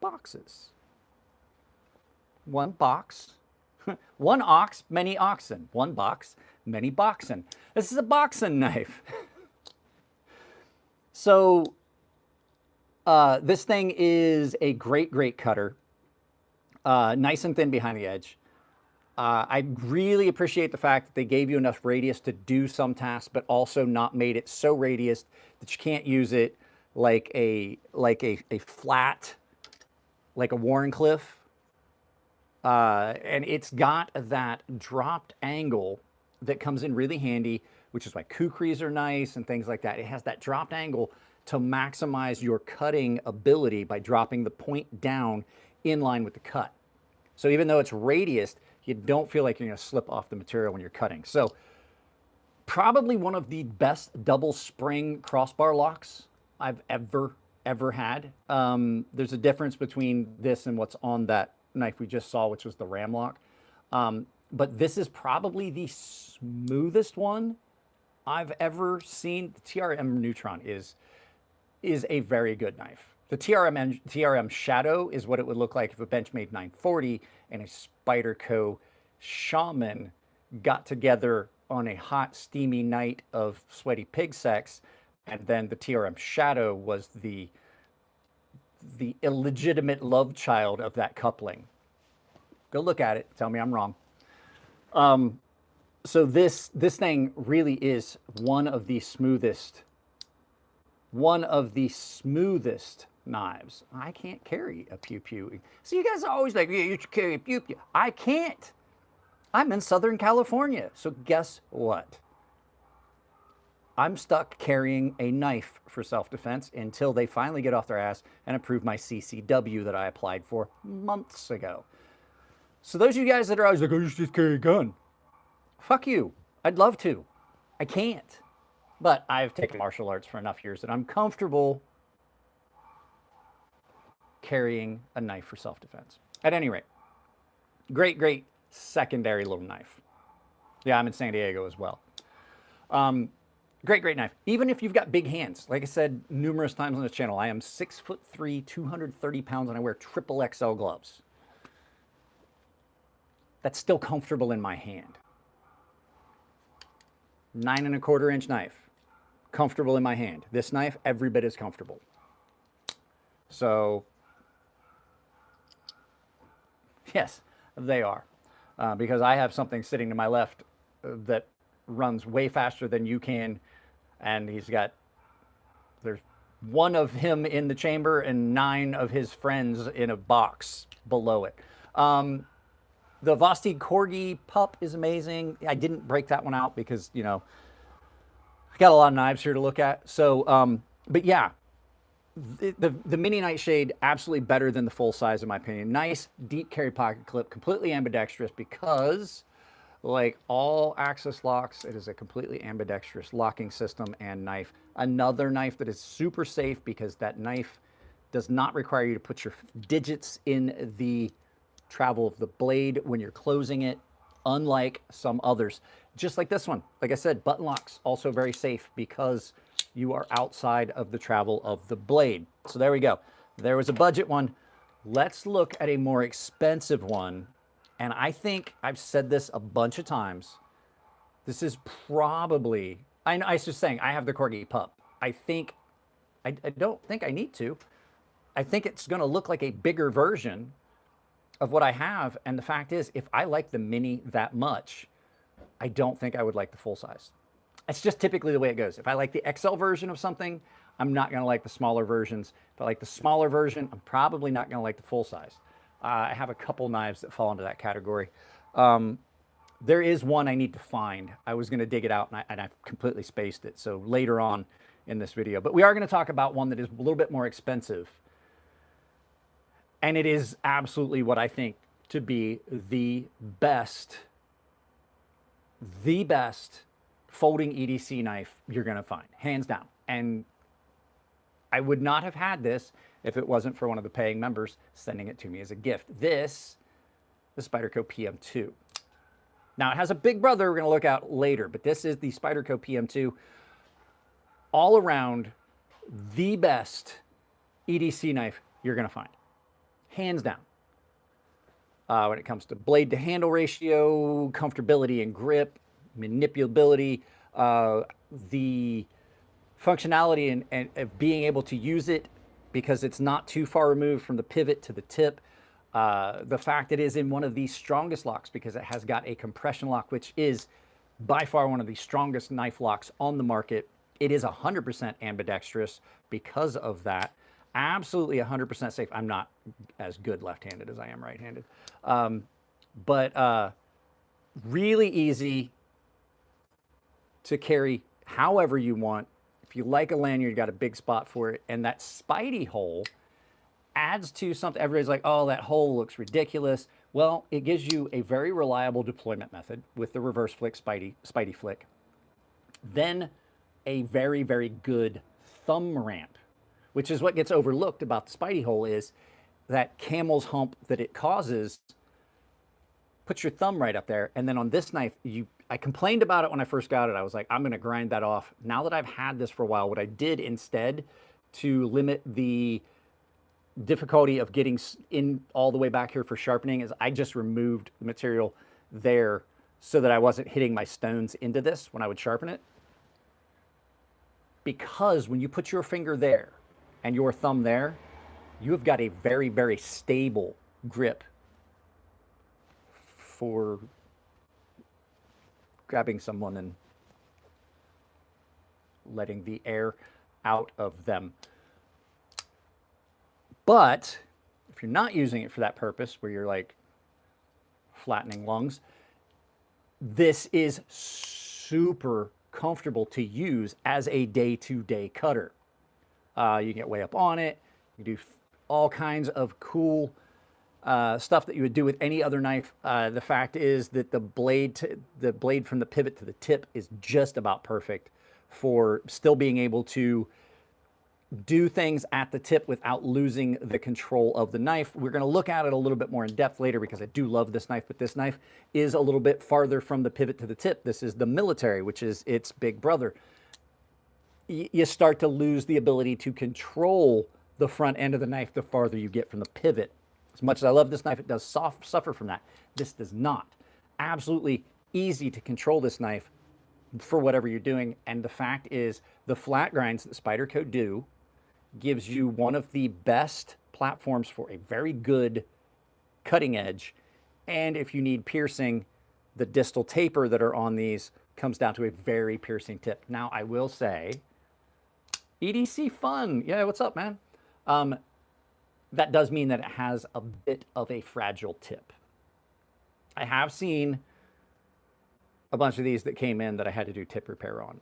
boxes. One box, one ox, many oxen. One box, many boxen. This is a boxen knife. So this thing is a great, great cutter. Nice and thin behind the edge. I really appreciate the fact that they gave you enough radius to do some tasks, but also not made it so radius that you can't use it like a flat, like a Warrenclyffe. And it's got that dropped angle that comes in really handy, which is why kukris are nice and things like that. It has that dropped angle to maximize your cutting ability by dropping the point down in line with the cut. So even though it's radiused, you don't feel like you're going to slip off the material when you're cutting. So probably one of the best double spring crossbar locks I've ever had. There's a difference between this and what's on that knife we just saw, which was the ram lock. But this is probably the smoothest one I've ever seen. The TRM Neutron is a very good knife. The TRM Shadow is what it would look like if a Benchmade 940 and a Spyderco Shaman got together on a hot, steamy night of sweaty pig sex, and then the TRM Shadow was the illegitimate love child of that coupling. Go look at it. Tell me I'm wrong. So this thing really is one of the smoothest knives. I can't carry a pew pew. So you guys are always like, yeah, you should carry a pew pew. I can't. I'm in Southern California. So guess what? I'm stuck carrying a knife for self-defense until they finally get off their ass and approve my CCW that I applied for months ago. So those of you guys that are always like, oh, you should just carry a gun. Fuck you. I'd love to. I can't. But I've taken martial arts for enough years that I'm comfortable carrying a knife for self-defense. At any rate, great, great secondary little knife. Yeah, I'm in San Diego as well. Great, great knife. Even if you've got big hands, like I said numerous times on this channel, I am 6'3", 230 pounds, and I wear triple XL gloves. That's still comfortable in my hand. 9 1/4 inch knife, comfortable in my hand. This knife, every bit as comfortable. So, yes, they are. Because I have something sitting to my left that runs way faster than you can, and there's one of him in the chamber and 9 of his friends in a box below it. The Vosteed Corgi pup is amazing. I didn't break that one out because, you know, I got a lot of knives here to look at. So, but yeah, the mini Nightshade, absolutely better than the full size in my opinion. Nice, deep carry pocket clip, completely ambidextrous because like all Axis locks, it is a completely ambidextrous locking system and knife. Another knife that is super safe because that knife does not require you to put your digits in the travel of the blade when you're closing it, unlike some others. Just like this one, like I said, button locks, also very safe because you are outside of the travel of the blade. So there we go. There was a budget one. Let's look at a more expensive one. And I think I've said this a bunch of times. This is probably, I was just saying, I have the Corgi pup. I don't think I need to. I think it's going to look like a bigger version of what I have. And the fact is, if I like the mini that much, I don't think I would like the full size. It's just typically the way it goes. If I like the XL version of something, I'm not going to like the smaller versions. If I like the smaller version, I'm probably not going to like the full size. I have a couple knives that fall into that category. There is one I need to find. I was going to dig it out, and I've completely spaced it. So later on in this video. But we are going to talk about one that is a little bit more expensive. And it is absolutely what I think to be the best folding EDC knife you're going to find, hands down. And I would not have had this if it wasn't for one of the paying members sending it to me as a gift. This, the Spyderco PM2. Now, it has a big brother we're going to look at later, but this is the Spyderco PM2. All around, the best EDC knife you're going to find. Hands down. When it comes to blade to handle ratio, comfortability and grip, manipulability, the functionality and of being able to use it because it's not too far removed from the pivot to the tip. The fact it is in one of the strongest locks because it has got a compression lock, which is by far one of the strongest knife locks on the market. It is 100% ambidextrous because of that. Absolutely 100% safe. I'm not as good left-handed as I am right-handed. But really easy to carry however you want. If you like a lanyard, you got a big spot for it. And that Spidey hole adds to something. Everybody's like, oh, that hole looks ridiculous. Well, it gives you a very reliable deployment method with the reverse flick Spidey flick. Then a very, very good thumb ramp, which is what gets overlooked about the Spidey hole is that camel's hump that it causes. Put your thumb right up there. And then on this knife, I complained about it when I first got it. I was like, I'm going to grind that off. Now that I've had this for a while, what I did instead to limit the difficulty of getting in all the way back here for sharpening is I just removed the material there so that I wasn't hitting my stones into this when I would sharpen it. Because when you put your finger there and your thumb there, you have got a very, very stable grip for grabbing someone and letting the air out of them. But if you're not using it for that purpose, where you're like flattening lungs, this is super comfortable to use as a day-to-day cutter. You can get way up on it. You can do all kinds of cool stuff that you would do with any other knife. The fact is that the blade from the pivot to the tip is just about perfect for still being able to do things at the tip without losing the control of the knife. We're going to look at it a little bit more in depth later because I do love this knife, but this knife is a little bit farther from the pivot to the tip. This is the Military, which is its big brother. You start to lose the ability to control the front end of the knife the farther you get from the pivot. As much as I love this knife, it does suffer from that. This does not. Absolutely easy to control this knife for whatever you're doing. And the fact is, the flat grinds that Spyderco do gives you one of the best platforms for a very good cutting edge. And if you need piercing, the distal taper that are on these comes down to a very piercing tip. Now, I will say, EDC fun. Yeah, what's up, man? That does mean that it has a bit of a fragile tip. I have seen a bunch of these that came in that I had to do tip repair on.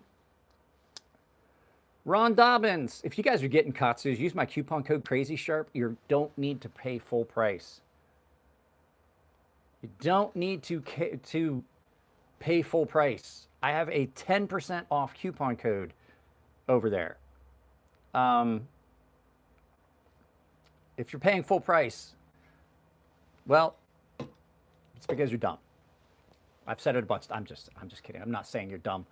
Ron Dobbins, if you guys are getting KATSUs, use my coupon code crazysharp. You don't need to pay full price. You don't need to pay full price. I have a 10% off coupon code over there. If you're paying full price, well, it's because you're dumb. I've said it a bunch. I'm just kidding. I'm not saying you're dumb.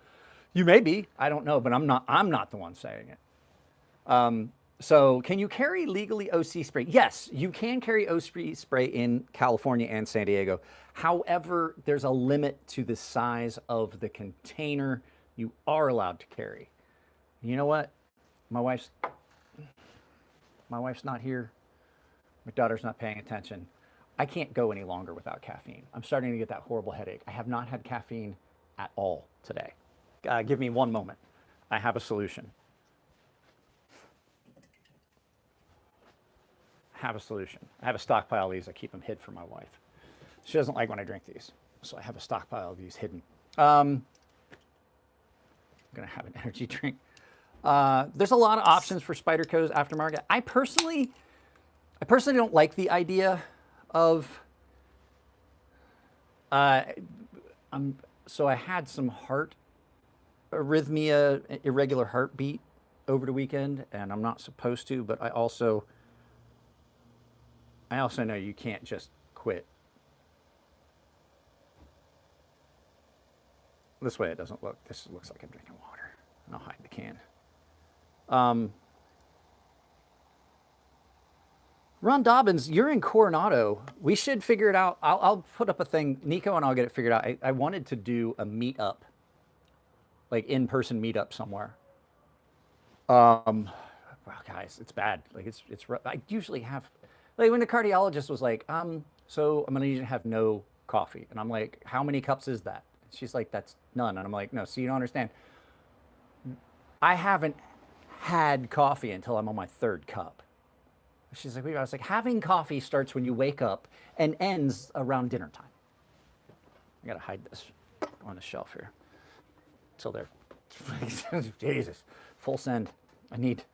You may be. I don't know, but I'm not the one saying it. So can you carry legally OC spray? Yes, you can carry OC spray in California and San Diego. However, there's a limit to the size of the container you are allowed to carry. You know what? My wife's not here. My daughter's not paying attention. I can't go any longer without caffeine. I'm starting to get that horrible headache. I have not had caffeine at all today. Give me one moment. I have a solution. I have a stockpile of these. I keep them hid from my wife. She doesn't like when I drink these, so I have a stockpile of these hidden. I'm gonna have an energy drink. There's a lot of options for Spyderco's aftermarket. I personally don't like the idea of. So I had some heart arrhythmia, irregular heartbeat over the weekend, and I'm not supposed to, but I also know you can't just quit. This way it doesn't look. This looks like I'm drinking water. And I'll hide the can. Ron Dobbins, you're in Coronado. We should figure it out. I'll put up a thing, Nico, and I'll get it figured out. I wanted to do a meetup, like in-person meetup somewhere. Wow, guys, it's bad. Like it's I usually have, like when the cardiologist was like, so I'm gonna need you to have no coffee, and I'm like, how many cups is that? She's like, that's none, and I'm like, no, so you don't understand. I haven't had coffee until I'm on my third cup. She's like, I was like, having coffee starts when you wake up and ends around dinner time. I gotta hide this on the shelf here till they're, Jesus, full send. I need.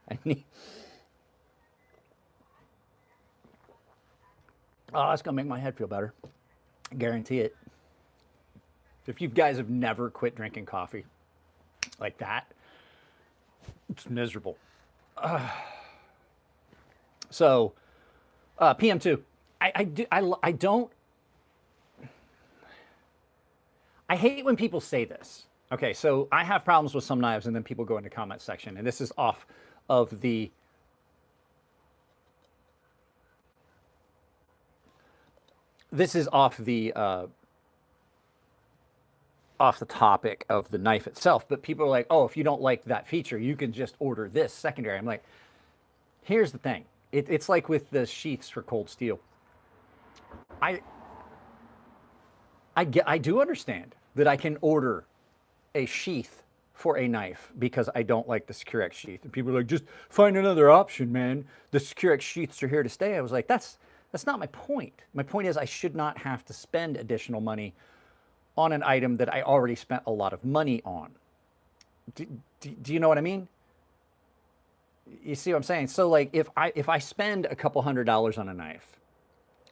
Oh, that's gonna make my head feel better. I guarantee it. If you guys have never quit drinking coffee like that, it's miserable. So, PM2. I don't. I hate when people say this. Okay, so I have problems with some knives, and then people go into comment section, and this is off of the. This is off the topic of the knife itself, but people are like, oh, if you don't like that feature, you can just order this secondary. I'm like, here's the thing. It's like with the sheaths for cold steel. I do understand that I can order a sheath for a knife because I don't like the Securex sheath. And people are like, just find another option, man. The Securex sheaths are here to stay. I was like, that's not my point. My point is I should not have to spend additional money on an item that I already spent a lot of money on. Do you know what I mean? You see what I'm saying? So like if I spend a couple $100s on a knife,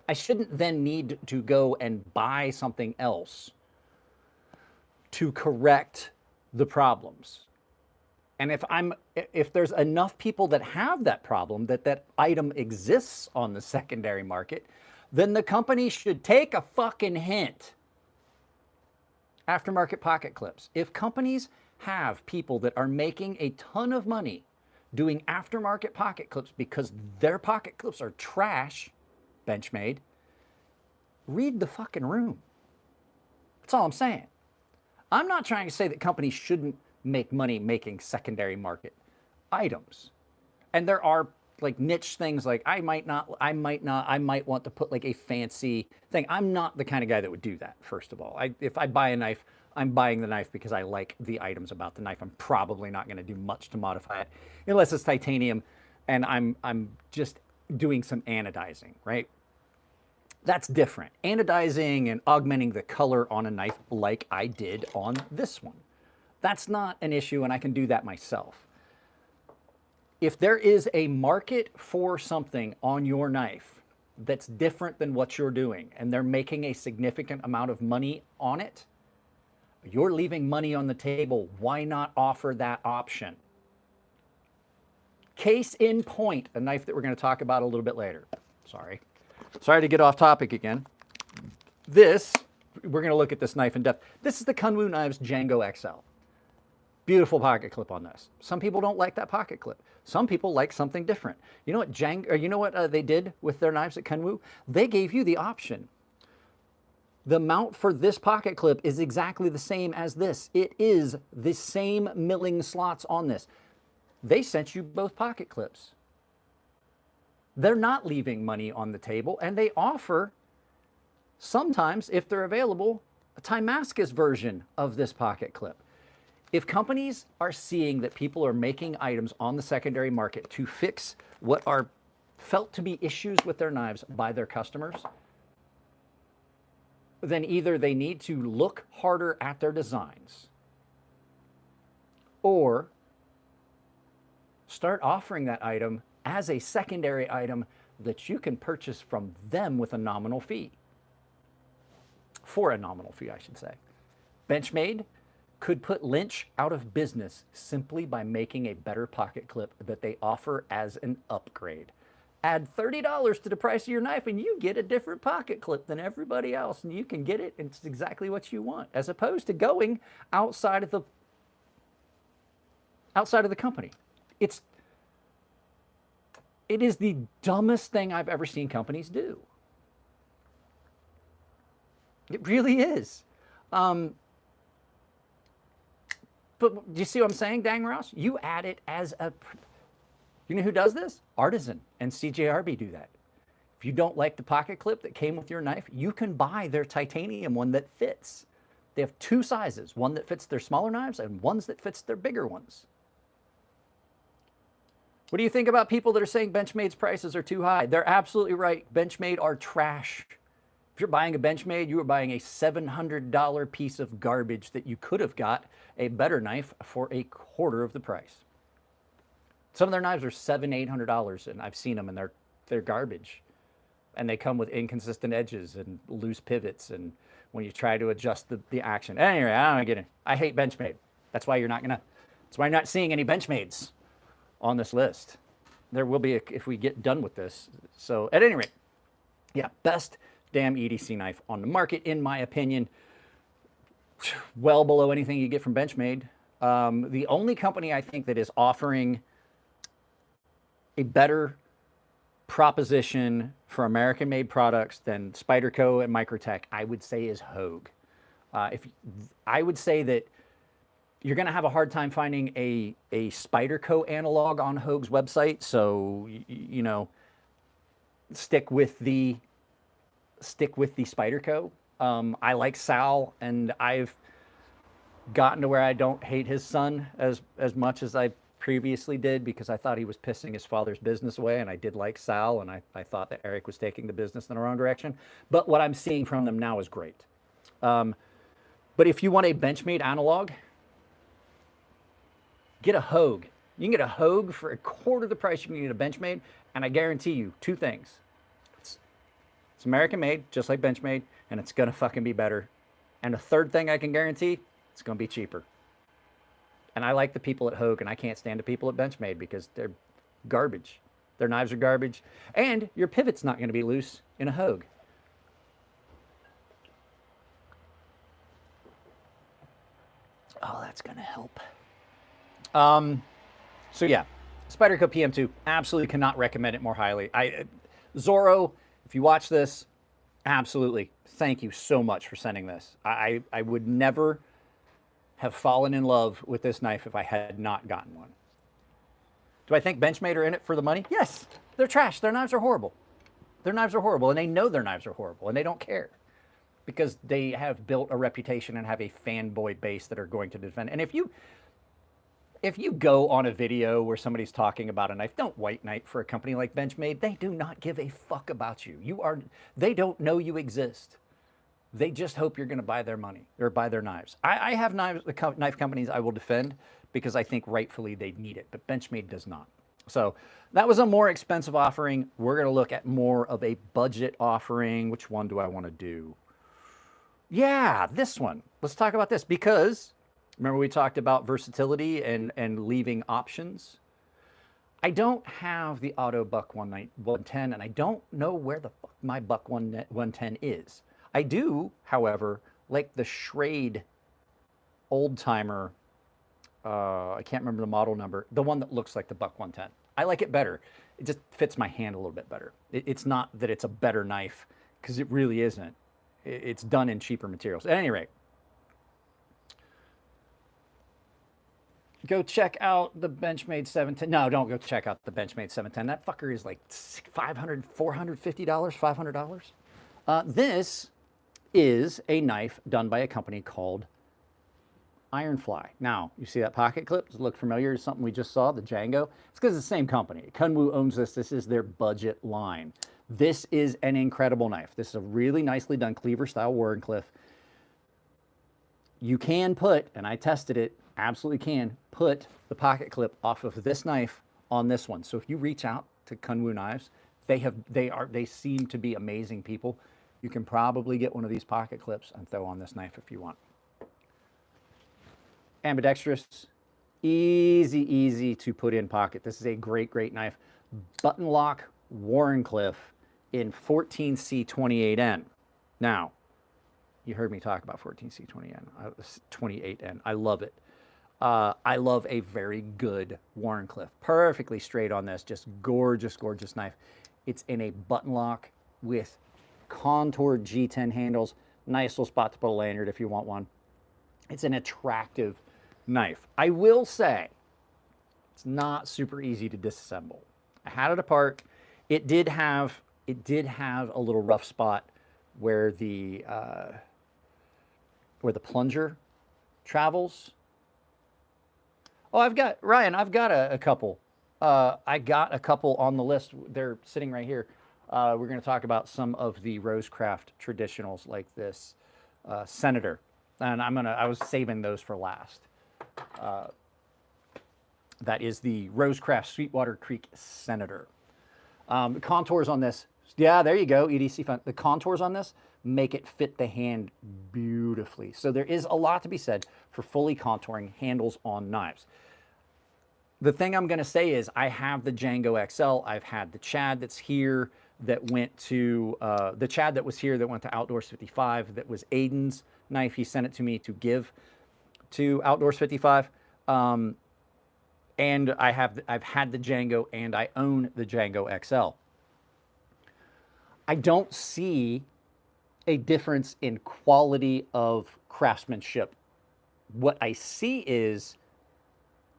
I shouldn't then need to go and buy something else to correct the problems. And if there's enough people that have that problem, that item exists on the secondary market, then the company should take a fucking hint. Aftermarket pocket clips. If companies have people that are making a ton of money doing aftermarket pocket clips because their pocket clips are trash, Benchmade, read the fucking room. That's all I'm saying. I'm not trying to say that companies shouldn't make money making secondary market items. And there are like niche things like I might want to put like a fancy thing. I'm not the kind of guy that would do that, first of all. If I buy a knife, I'm buying the knife because I like the items about the knife. I'm probably not going to do much to modify it unless it's titanium and I'm just doing some anodizing, right? That's different. Anodizing and augmenting the color on a knife like I did on this one. That's not an issue, and I can do that myself. If there is a market for something on your knife that's different than what you're doing, and they're making a significant amount of money on it, you're leaving money on the table. Why not offer that option? Case in point, a knife that we're going to talk about a little bit later. Sorry to get off topic again. This, we're going to look at this knife in depth. This is the Kwo Knives Django XL. Beautiful pocket clip on this. Some people don't like that pocket clip. Some people like something different. You know what they did with their knives at Kwo? They gave you the option. The mount for this pocket clip is exactly the same as this. It is the same milling slots on this. They sent you both pocket clips. They're not leaving money on the table, and they offer, sometimes, if they're available, a Timascus version of this pocket clip. If companies are seeing that people are making items on the secondary market to fix what are felt to be issues with their knives by their customers, then either they need to look harder at their designs or start offering that item as a secondary item that you can purchase from them with a nominal fee. For a nominal fee, I should say. Benchmade could put Lynch out of business simply by making a better pocket clip that they offer as an upgrade. Add $30 to the price of your knife and you get a different pocket clip than everybody else, and you can get it, and it's exactly what you want, as opposed to going outside of the company. It is the dumbest thing I've ever seen companies do. It really is. But do you see what I'm saying, Dang Ross? You add it as a... You know who does this? Artisan and CJRB do that. If you don't like the pocket clip that came with your knife, you can buy their titanium one that fits. They have two sizes, one that fits their smaller knives and ones that fits their bigger ones. What do you think about people that are saying Benchmade's prices are too high? They're absolutely right. Benchmade are trash. If you're buying a Benchmade, you are buying a $700 piece of garbage that you could have got a better knife for a quarter of the price. Some of their knives are $700, $800, and I've seen them, and they're garbage. And they come with inconsistent edges and loose pivots, and when you try to adjust the action. Anyway, I don't get it. I hate Benchmade. That's why that's why you're not seeing any Benchmades on this list. There will be if we get done with this. So at any rate, yeah, best damn EDC knife on the market, in my opinion. Well below anything you get from Benchmade. The only company I think that is offering a better proposition for American-made products than Spyderco and Microtech, I would say, is Hogue. I would say that you're going to have a hard time finding a Spyderco analog on Hogue's website, so you know, stick with the Spyderco. I like Sal, and I've gotten to where I don't hate his son as much as I previously did, because I thought he was pissing his father's business away, and I did like Sal, and I thought that Eric was taking the business in the wrong direction. But what I'm seeing from them now is great. But if you want a Benchmade analog, get a Hogue. You can get a Hogue for a quarter the price you can get a Benchmade, and I guarantee you two things. It's American made, just like Benchmade, and it's gonna fucking be better. And a third thing I can guarantee, it's gonna be cheaper. And I like the people at Hogue, and I can't stand the people at Benchmade because they're garbage. Their knives are garbage, and your pivot's not gonna be loose in a Hogue. Oh, that's gonna help. So yeah, Spyderco PM2, absolutely cannot recommend it more highly. Zorro, if you watch this, absolutely, thank you so much for sending this. I would never have fallen in love with this knife if I had not gotten one. Do I think Benchmade are in it for the money? Yes, they're trash. Their knives are horrible. Their knives are horrible, and they know their knives are horrible, and they don't care because they have built a reputation and have a fanboy base that are going to defend. And if you if you go on a video where somebody's talking about a knife, don't white knight for a company like Benchmade. They do not give a fuck about you. They don't know you exist. They just hope you're going to buy their money or buy their knives. I have knife companies I will defend because I think rightfully they need it, but Benchmade does not. So that was a more expensive offering. We're going to look at more of a budget offering. Which one do I want to do? Yeah, this one. Let's talk about this because remember we talked about versatility and leaving options. I don't have the Auto Buck 110, and I don't know where the fuck my Buck 110 is. I do, however, like the Schrade old timer. I can't remember the model number. The one that looks like the Buck 110. I like it better. It just fits my hand a little bit better. It's not that it's a better knife, because it really isn't. It's done in cheaper materials. At any rate, go check out the Benchmade 710. No, don't go check out the Benchmade 710. That fucker is like $500, $450, $500. This is a knife done by a company called Ironfly. Now, you see that pocket clip? Does it look familiar to something we just saw, the Django? It's because it's the same company. Kunwu owns this. This is their budget line. This is an incredible knife. This is a really nicely done cleaver-style Wharncliffe. You can put, and I tested it, absolutely can, put the pocket clip off of this knife on this one. So if you reach out to Kunwu Knives, they seem to be amazing people. You can probably get one of these pocket clips and throw on this knife if you want. Ambidextrous, easy to put in pocket. This is a great knife. Button lock Wharncliffe in 14C28N. Now, you heard me talk about 14C28N. I love it. I love a very good Wharncliffe. Perfectly straight on this, just gorgeous knife. It's in a button lock with contoured G10 handles. Nice little spot to put a lanyard if you want one. It's an attractive knife. I will say, it's not super easy to disassemble. I had it apart. It did have a little rough spot where the plunger travels. Oh, I've got a couple. I got a couple on the list. They're sitting right here. We're going to talk about some of the Rosecraft traditionals like this Senator, and I was saving those for last. That is the Rosecraft Sweetwater Creek Senator. The contours on this, yeah, there you go, EDC fun. The contours on this make it fit the hand beautifully. So there is a lot to be said for fully contouring handles on knives. The thing I'm going to say is I have the Django XL. I've had the Chad that's here that went to, the Chad that was here that went to Outdoors 55, that was Aiden's knife. He sent it to me to give to Outdoors 55. And I've had the Django and I own the Django XL. I don't see a difference in quality of craftsmanship. What I see is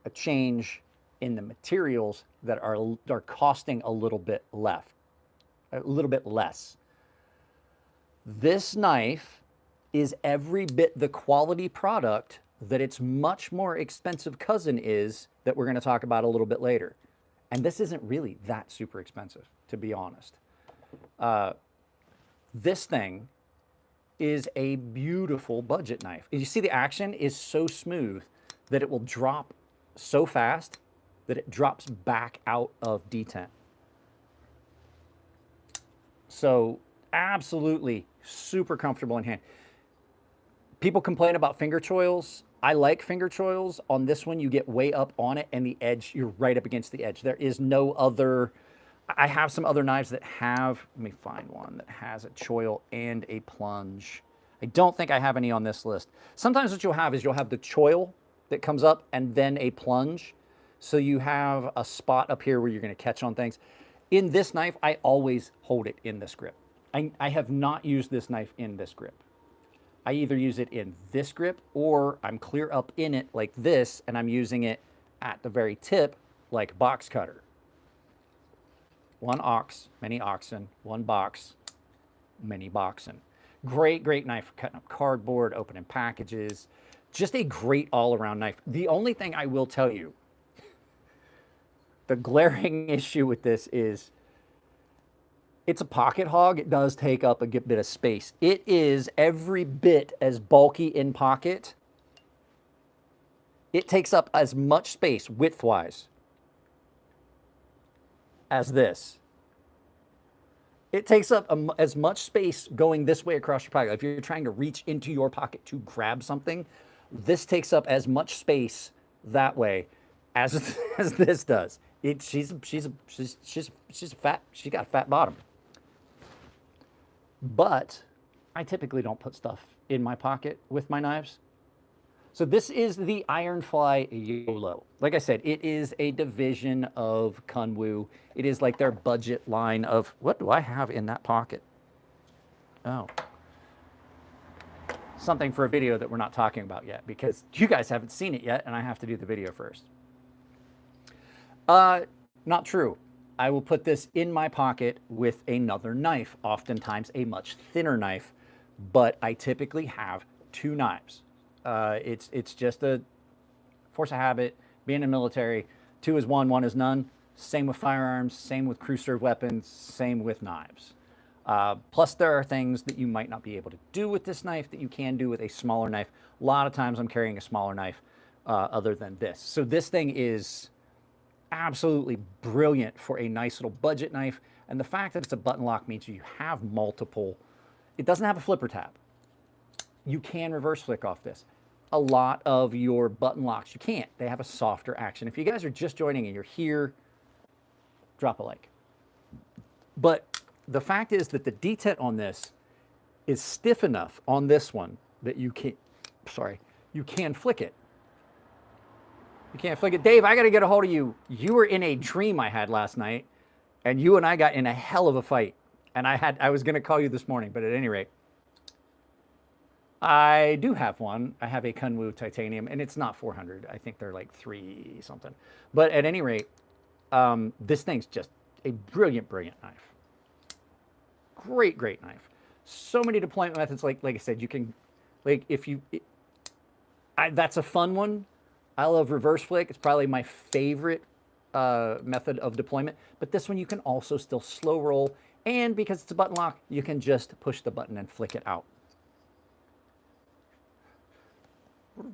a change in the materials that are costing a little bit less. This knife is every bit the quality product that its much more expensive cousin is that we're going to talk about a little bit later. And this isn't really that super expensive, to be honest. This thing is a beautiful budget knife. You see the action is so smooth that it will drop so fast that it drops back out of detent. So absolutely super comfortable in hand. People complain about finger choils. I like finger choils. On this one, you get way up on it and the edge, you're right up against the edge. There is no other, I have some other knives that have, let me find one that has a choil and a plunge. I don't think I have any on this list. Sometimes what you'll have is you'll have the choil that comes up and then a plunge. So you have a spot up here where you're going to catch on things. In this knife, I always hold it in this grip. I have not used this knife in this grip. I either use it in this grip or I'm clear up in it like this and I'm using it at the very tip like box cutter. One ox, many oxen, one box, many boxen. Great, great knife for cutting up cardboard, opening packages. Just a great all-around knife. The only thing I will tell you, the glaring issue with this is it's a pocket hog. It does take up a good bit of space. It is every bit as bulky in pocket. It takes up as much space width-wise as this. It takes up as much space going this way across your pocket. If you're trying to reach into your pocket to grab something, this takes up as much space that way as this does. She's got a fat bottom. But I typically don't put stuff in my pocket with my knives. So this is the Ironfly YOLO. Like I said, it is a division of Kunwu. It is like their budget line of, what do I have in that pocket? Oh. Something for a video that we're not talking about yet because you guys haven't seen it yet and I have to do the video first. Not true. I will put this in my pocket with another knife, oftentimes a much thinner knife, but I typically have two knives. It's just a force of habit, being in the military. 2 is 1, 1 is none. Same with firearms, same with crew served weapons, same with knives. Plus there are things that you might not be able to do with this knife that you can do with a smaller knife. A lot of times I'm carrying a smaller knife other than this. So this thing is absolutely brilliant for a nice little budget knife. And the fact that it's a button lock means you have multiple. It doesn't have a flipper tab. You can reverse flick off this. A lot of your button locks, you can't. They have a softer action. If you guys are just joining and you're here, drop a like. But the fact is that the detent on this is stiff enough on this one that you can, you can flick it. You can't flick it. Dave, I got to get a hold of you. You were in a dream I had last night, and you and I got in a hell of a fight. And I was going to call you this morning, but at any rate, I do have one. I have a Kunwu titanium, and it's not 400. I think they're like 3 something. But at any rate, this thing's just a brilliant, brilliant knife. Great, great knife. So many deployment methods. Like I said, you can, like if you, that's a fun one. I love reverse flick. It's probably my favorite method of deployment. But this one you can also still slow roll. And because it's a button lock, you can just push the button and flick it out.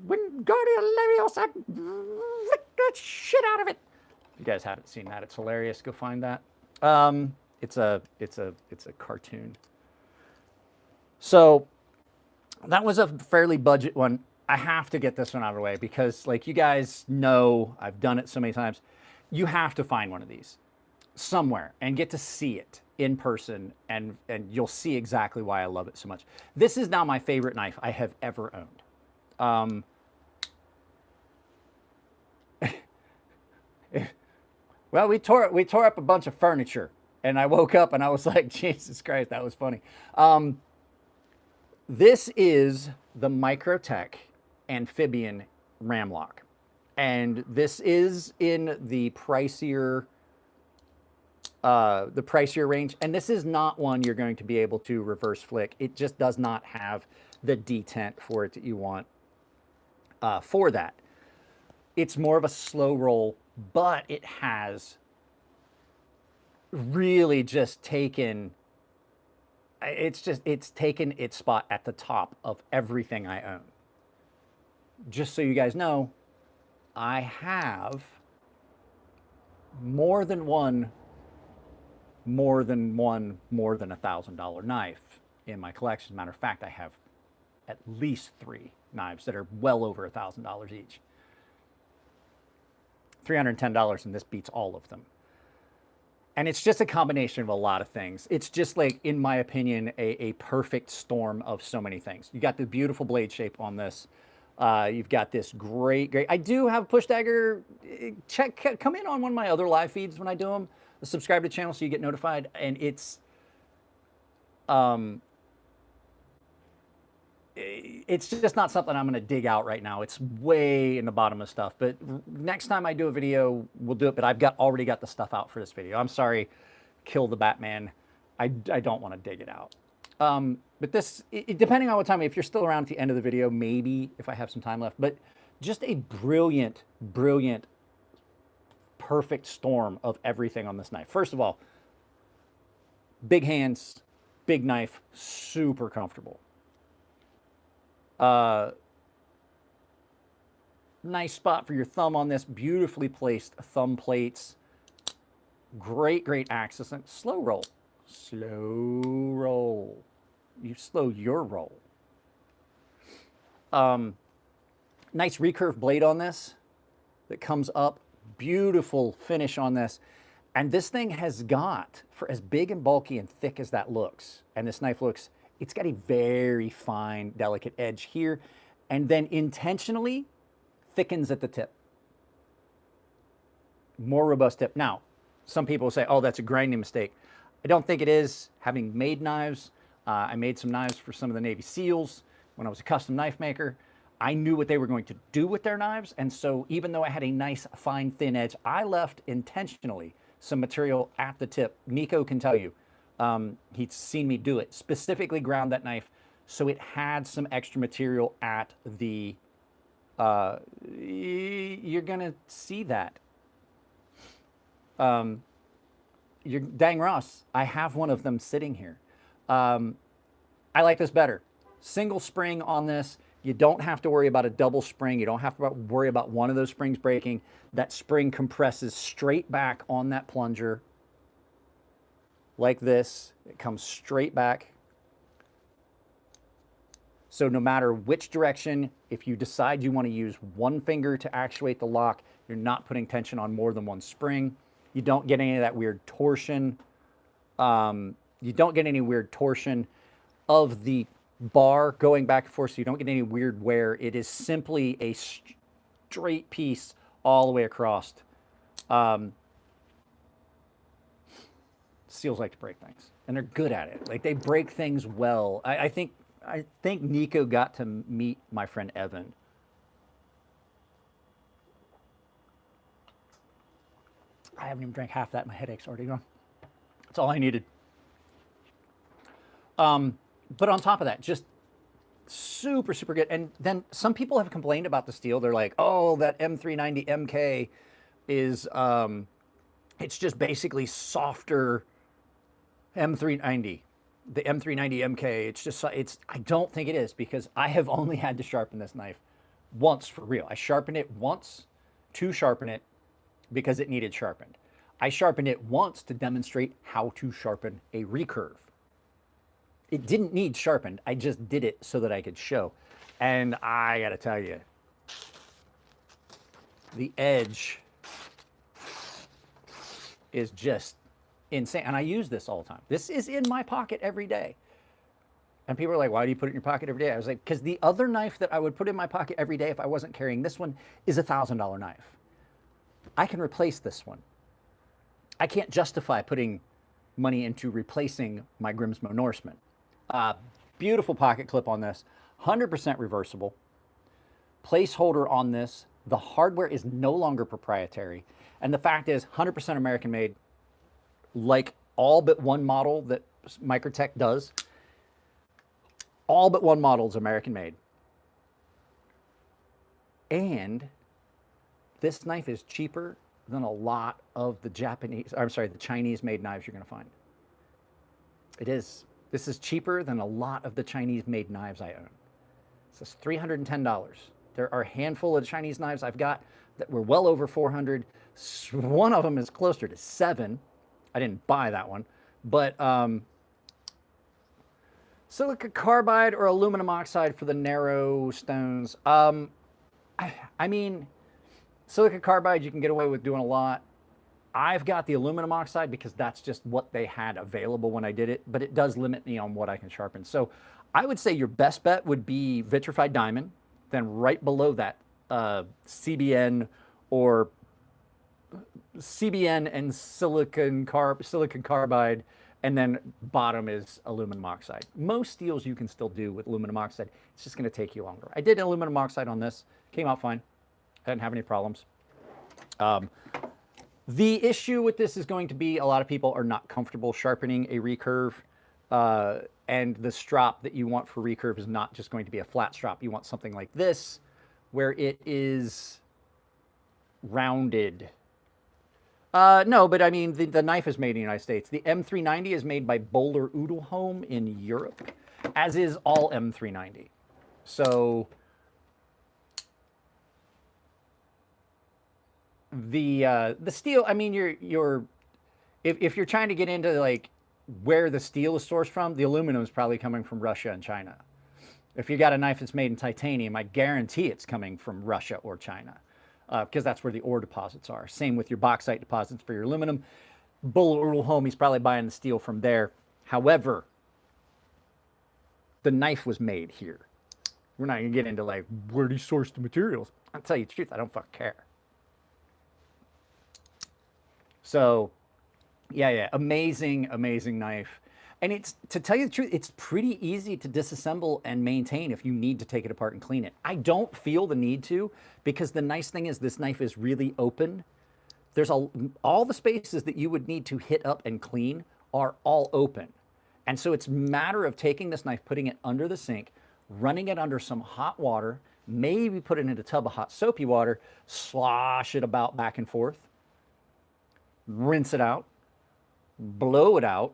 Wingardium Leviosa, flick the shit out of it. If you guys haven't seen that, it's hilarious. Go find that. It's a cartoon. So that was a fairly budget one. I have to get this one out of the way because, like you guys know, I've done it so many times. You have to find one of these somewhere and get to see it in person, and you'll see exactly why I love it so much. This is now my favorite knife I have ever owned. Well, we tore up a bunch of furniture, and I woke up and I was like, Jesus Christ, that was funny. This is the Microtech Amphibian ram lock, and this is in the pricier range. And this is not one you're going to be able to reverse flick. It just does not have the detent for it that you want for that. It's more of a slow roll, but it has really just taken, it's taken its spot at the top of everything I own. Just so you guys know, I have more than $1,000 knife in my collection. As a matter of fact, I have at least 3 knives that are well over $1,000 each. $310, and this beats all of them. And it's just a combination of a lot of things. It's just like, in my opinion, a perfect storm of so many things. You got the beautiful blade shape on this. You've got this great. I do have push dagger. Come in on one of my other live feeds when I do them. Subscribe to the channel so you get notified. And it's just not something I'm going to dig out right now. It's way in the bottom of stuff. But next time I do a video, we'll do it. But I've already got the stuff out for this video. I'm sorry, kill the Batman. I don't want to dig it out. But this, depending on what time, if you're still around at the end of the video, maybe if I have some time left, but just a brilliant, brilliant, perfect storm of everything on this knife. First of all, big hands, big knife, super comfortable. Nice spot for your thumb on this, beautifully placed thumb plates. Great, great axis. And slow roll. Slow roll. You slow your roll. Nice recurve blade on this that comes up. Beautiful finish on this. And this thing has got, for as big and bulky and thick as that looks, and this knife looks, it's got a very fine, delicate edge here, and then intentionally thickens at the tip. More robust tip. Now, some people say, oh, that's a grinding mistake. I don't think it is. Having made knives, I made some knives for some of the Navy SEALs when I was a custom knife maker. I knew what they were going to do with their knives, and so even though I had a nice, fine, thin edge, I left intentionally some material at the tip. Nico can tell you. He'd seen me do it. Specifically ground that knife so it had some extra material at the... you're going to see that. You're dang Ross, I have one of them sitting here. I like this better. Single spring on this. You don't have to worry about a double spring. You don't have to worry about one of those springs breaking. That spring compresses straight back on that plunger like this. It comes straight back. So no matter which direction, if you decide you want to use one finger to actuate the lock, you're not putting tension on more than one spring. You don't get any of that weird torsion. You don't get any weird torsion of the bar going back and forth, so you don't get any weird wear. It is simply a straight piece all the way across. SEALs like to break things, and they're good at it. Like, they break things well. I think Nico got to meet my friend Evan. I haven't even drank half that. My headache's already gone. That's all I needed. But on top of that, just super, super good. And then some people have complained about the steel. They're like, oh, that M390 MK is, it's just basically softer M390. The M390 MK, it's just, I don't think it is, because I have only had to sharpen this knife once for real. I sharpened it once to sharpen it because it needed sharpened. I sharpened it once to demonstrate how to sharpen a recurve. It didn't need sharpened. I just did it so that I could show. And I gotta tell you, the edge is just insane. And I use this all the time. This is in my pocket every day. And people are like, why do you put it in your pocket every day? I was like, because the other knife that I would put in my pocket every day if I wasn't carrying this one is a $1,000 knife. I can replace this one. I can't justify putting money into replacing my Grimsmo Norseman. Beautiful pocket clip on this, 100% reversible. Placeholder on this. The hardware is no longer proprietary. And the fact is 100% American made, like all but one model that Microtech does. All but one model is American made. And this knife is cheaper than a lot of the the Chinese made knives you're going to find. It is. This is cheaper than a lot of the Chinese made knives I own. This is $310. There are a handful of Chinese knives I've got that were well over $400. One of them is closer to $700. I didn't buy that one, but silica carbide or aluminum oxide for the narrow stones. I mean, silica carbide you can get away with doing a lot. I've got the aluminum oxide because that's just what they had available when I did it, but it does limit me on what I can sharpen. So I would say your best bet would be vitrified diamond, then right below that, CBN or CBN and silicon carbide, and then bottom is aluminum oxide. Most steels you can still do with aluminum oxide. It's just going to take you longer. I did aluminum oxide on this. Came out fine. I didn't have any problems. The issue with this is going to be a lot of people are not comfortable sharpening a recurve. And the strop that you want for recurve is not just going to be a flat strop. You want something like this, where it is rounded. No, but I mean, the knife is made in the United States. The M390 is made by Bowler Udelholm in Europe, as is all M390. So the steel, I mean, if you're trying to get into like where the steel is sourced from, the aluminum is probably coming from Russia and China. If you got a knife that's made in titanium, I guarantee it's coming from Russia or China, because that's where the ore deposits are. Same with your bauxite deposits for your aluminum. Bowler Udelholm, he's probably buying the steel from there. However, the knife was made here. We're not gonna get into like where do you source the materials. I'll tell you the truth, I don't fucking care. So, yeah, amazing, amazing knife. And it's, to tell you the truth, it's pretty easy to disassemble and maintain if you need to take it apart and clean it. I don't feel the need to, because the nice thing is this knife is really open. There's all the spaces that you would need to hit up and clean are all open. And so it's a matter of taking this knife, putting it under the sink, running it under some hot water, maybe put it in a tub of hot soapy water, slosh it about back and forth, rinse it out, blow it out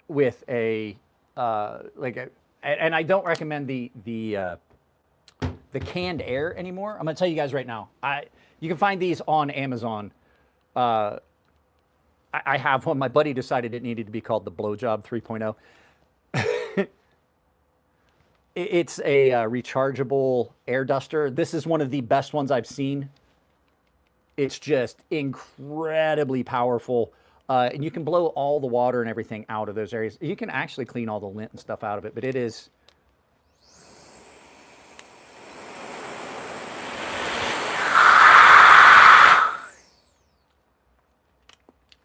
with a and I don't recommend the canned air anymore. I'm going to tell you guys right now. You can find these on Amazon. I have one. My buddy decided it needed to be called the Blowjob 3.0. It's a rechargeable air duster. This is one of the best ones I've seen. It's just incredibly powerful. And you can blow all the water and everything out of those areas. You can actually clean all the lint and stuff out of it, but it is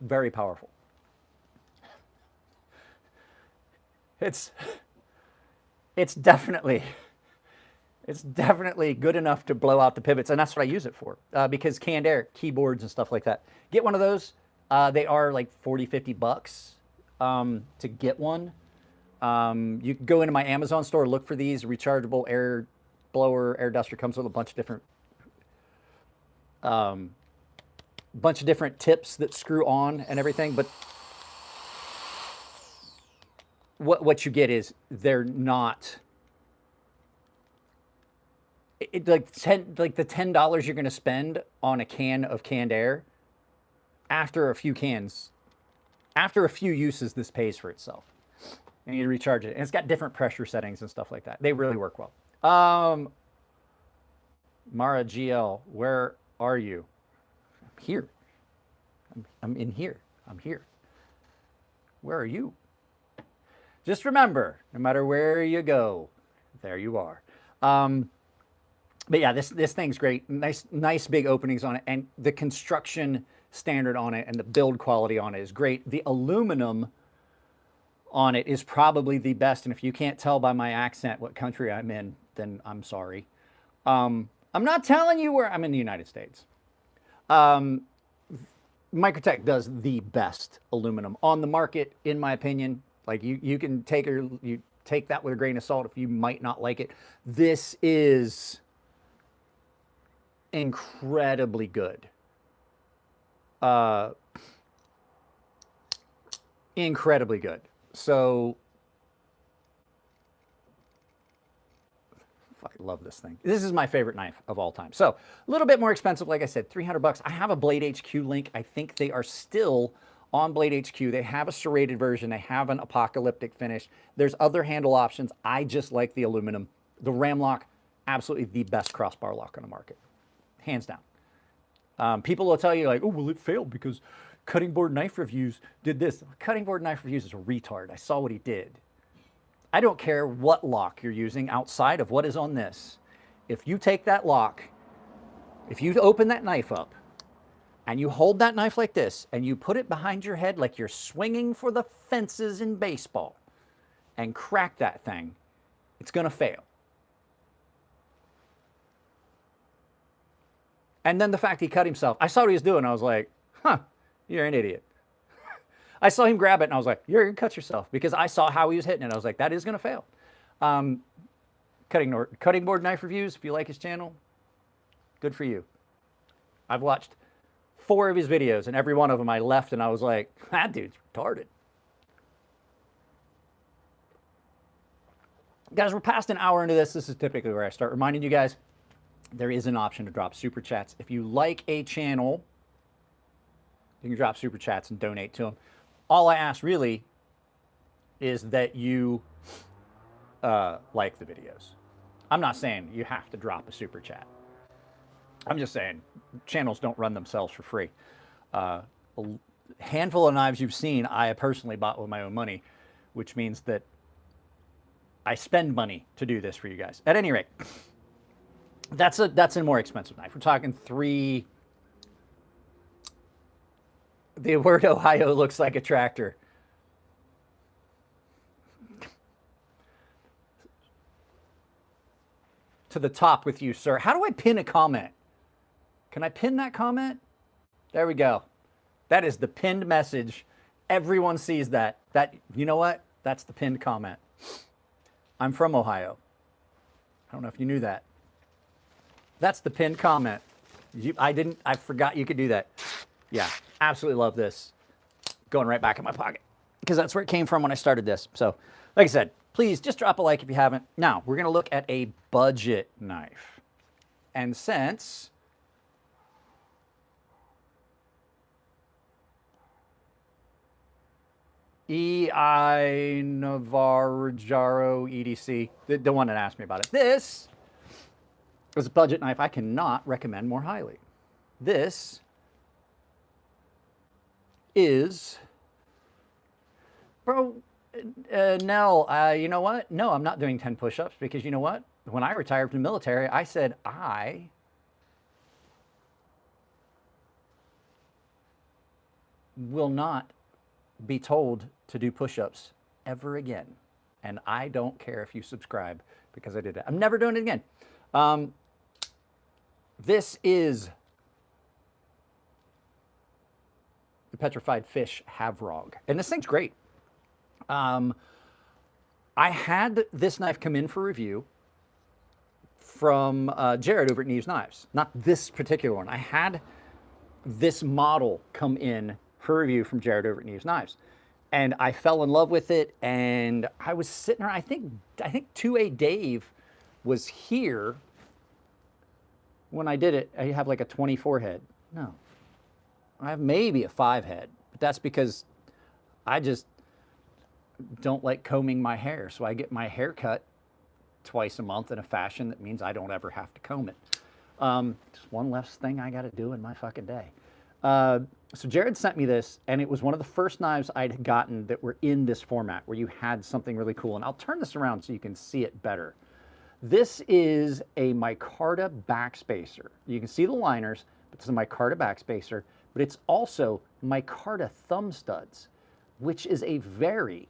very powerful. It's definitely good enough to blow out the pivots, and that's what I use it for, because canned air, keyboards and stuff like that. Get one of those. They are like 40, 50 bucks to get one. You can go into my Amazon store, look for these. Rechargeable air blower, air duster, comes with a bunch of different tips that screw on and everything. But what you get is they're not like the $10 you're going to spend on a can of canned air. After a few uses, this pays for itself. And you recharge it. And it's got different pressure settings and stuff like that. They really work well. Mara GL, where are you? I'm here. I'm in here. I'm here. Where are you? Just remember, no matter where you go, there you are. But yeah, this thing's great. Nice big openings on it. And the construction standard on it and the build quality on it is great. The aluminum on it is probably the best. And if you can't tell by my accent what country I'm in, then I'm sorry. I'm not telling you where I'm in the United States. Microtech does the best aluminum on the market, in my opinion. Like you can take that with a grain of salt if you might not like it. This is incredibly good. Incredibly good. So I love this thing. This is my favorite knife of all time. So a little bit more expensive, like I said, 300 bucks. I have a Blade HQ link. I think they are still on Blade HQ. They have a serrated version. They have an apocalyptic finish. There's other handle options. I just like the aluminum. The ram lock, absolutely the best crossbar lock on the market. Hands down. People will tell you like, oh, well, it failed because Cutting Board Knife Reviews did this. Cutting Board Knife Reviews is a retard. I saw what he did. I don't care what lock you're using outside of what is on this. If you take that lock, if you open that knife up and you hold that knife like this and you put it behind your head like you're swinging for the fences in baseball and crack that thing, it's going to fail. And then the fact he cut himself, I saw what he was doing. I was like, huh, you're an idiot. I saw him grab it, and I was like, you're going to cut yourself, because I saw how he was hitting it. I was like, that is going to fail. Cutting board knife reviews, if you like his channel, good for you. I've watched 4 of his videos, and every one of them I left, and I was like, that dude's retarded. Guys, we're past an hour into this. This is typically where I start reminding you guys, there is an option to drop super chats. If you like a channel, you can drop super chats and donate to them. All I ask really is that you like the videos. I'm not saying you have to drop a super chat. I'm just saying channels don't run themselves for free. A handful of knives you've seen, I personally bought with my own money, which means that I spend money to do this for you guys. At any rate, that's a more expensive knife. We're talking 3. The word Ohio looks like a tractor. To the top with you, sir. How do I pin a comment? Can I pin that comment? There we go. That is the pinned message. Everyone sees that. You know what? That's the pinned comment. I'm from Ohio. I don't know if you knew that. That's the pinned comment. I forgot you could do that. Yeah, absolutely love this. Going right back in my pocket, because that's where it came from when I started this. So, like I said, please just drop a like if you haven't. Now, we're going to look at a budget knife. And since EI Navarro EDC, the one that asked me about it. This is a budget knife I cannot recommend more highly. This is, bro, Nell, you know what? No, I'm not doing 10 push-ups, because you know what? When I retired from the military, I said I will not be told to do push-ups ever again. And I don't care if you subscribe, because I did it. I'm never doing it again. This is the Petrified Fish Havrog. And this thing's great. I had this knife come in for review from Jared over at Neves Knives. Not this particular one. I had this model come in for review from Jared over at Neves Knives. And I fell in love with it, and I was sitting around, I think 2A Dave was here when I did it. I have like a 24 head. No, I have maybe a 5 head, but that's because I just don't like combing my hair. So I get my hair cut twice a month in a fashion that means I don't ever have to comb it. Just one less thing I got to do in my fucking day. So Jared sent me this, and it was one of the first knives I'd gotten that were in this format, where you had something really cool. And I'll turn this around so you can see it better. This is a Micarta backspacer. You can see the liners, but it's a Micarta backspacer, but it's also Micarta thumb studs, which is a very,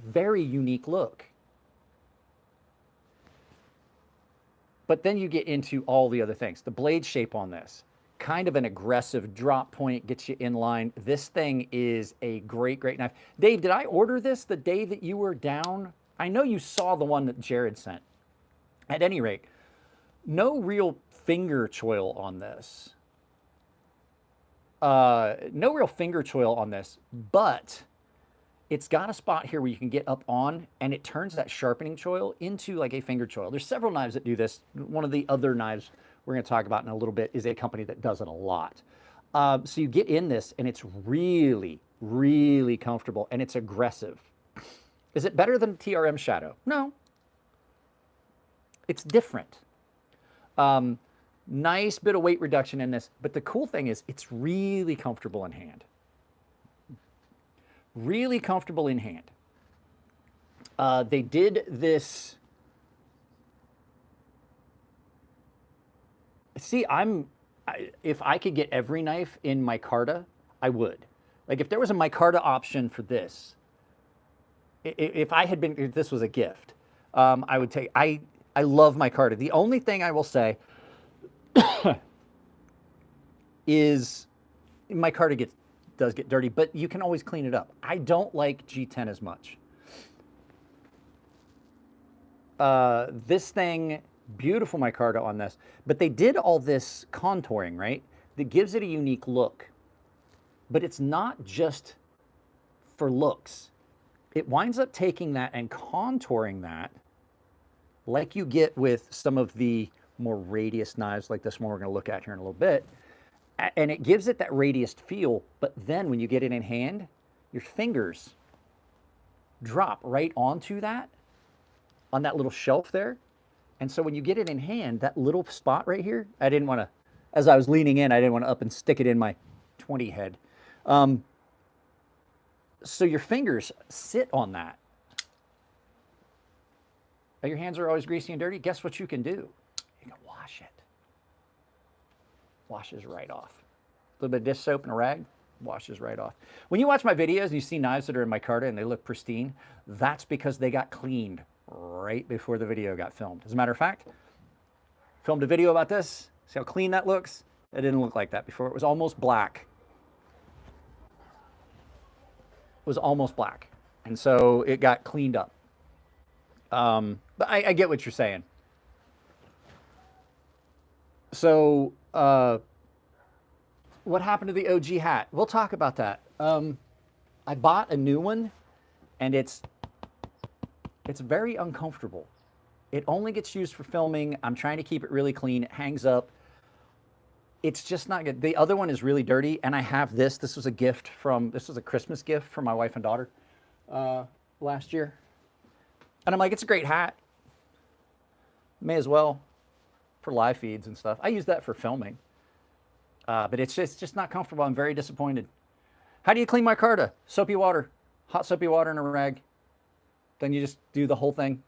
very unique look. But then you get into all the other things. The blade shape on this, kind of an aggressive drop point, gets you in line. This thing is a great, great knife. Dave, did I order this the day that you were down? I know you saw the one that Jared sent. At any rate, no real finger choil on this. No real finger choil on this, but it's got a spot here where you can get up on, and it turns that sharpening choil into like a finger choil. There's several knives that do this. One of the other knives we're going to talk about in a little bit is a company that does it a lot. So you get in this, and it's really, really comfortable, and it's aggressive. Is it better than TRM Shadow? No. It's different. Nice bit of weight reduction in this, but the cool thing is it's really comfortable in hand. Really comfortable in hand. They did this. See, if I could get every knife in Micarta, I would. Like if there was a Micarta option for this, if this was a gift, I would take. I love Micarta. The only thing I will say is Micarta gets does get dirty, but you can always clean it up. I don't like G10 as much. This thing, beautiful micarta on this, but they did all this contouring, right? That gives it a unique look. But it's not just for looks. It winds up taking that and contouring that like you get with some of the more radius knives like this one we're going to look at here in a little bit. And it gives it that radiused feel, but then when you get it in hand, your fingers drop right onto that, on that little shelf there. And so when you get it in hand, that little spot right here, I didn't want to, as I was leaning in, I didn't want to up and stick it in my 20 head. So your fingers sit on that. Now your hands are always greasy and dirty. Guess what you can do? You can wash it. Washes right off. A little bit of dish soap and a rag, washes right off. When you watch my videos and you see knives that are in micarta and they look pristine, that's because they got cleaned right before the video got filmed. As a matter of fact, filmed a video about this. See how clean that looks? It didn't look like that before. It was almost black. It was almost black. And so it got cleaned up. But I get what you're saying. So, what happened to the OG hat? We'll talk about that. I bought a new one, and it's very uncomfortable. It only gets used for filming. I'm trying to keep it really clean. It hangs up. It's just not good. The other one is really dirty, and I have this. This was a gift from, this was a Christmas gift from my wife and daughter last year. And I'm like, it's a great hat. May as well for live feeds and stuff. I use that for filming. But it's just not comfortable. I'm very disappointed. How do you clean micarta? Soapy water. Hot soapy water in a rag. Then you just do the whole thing.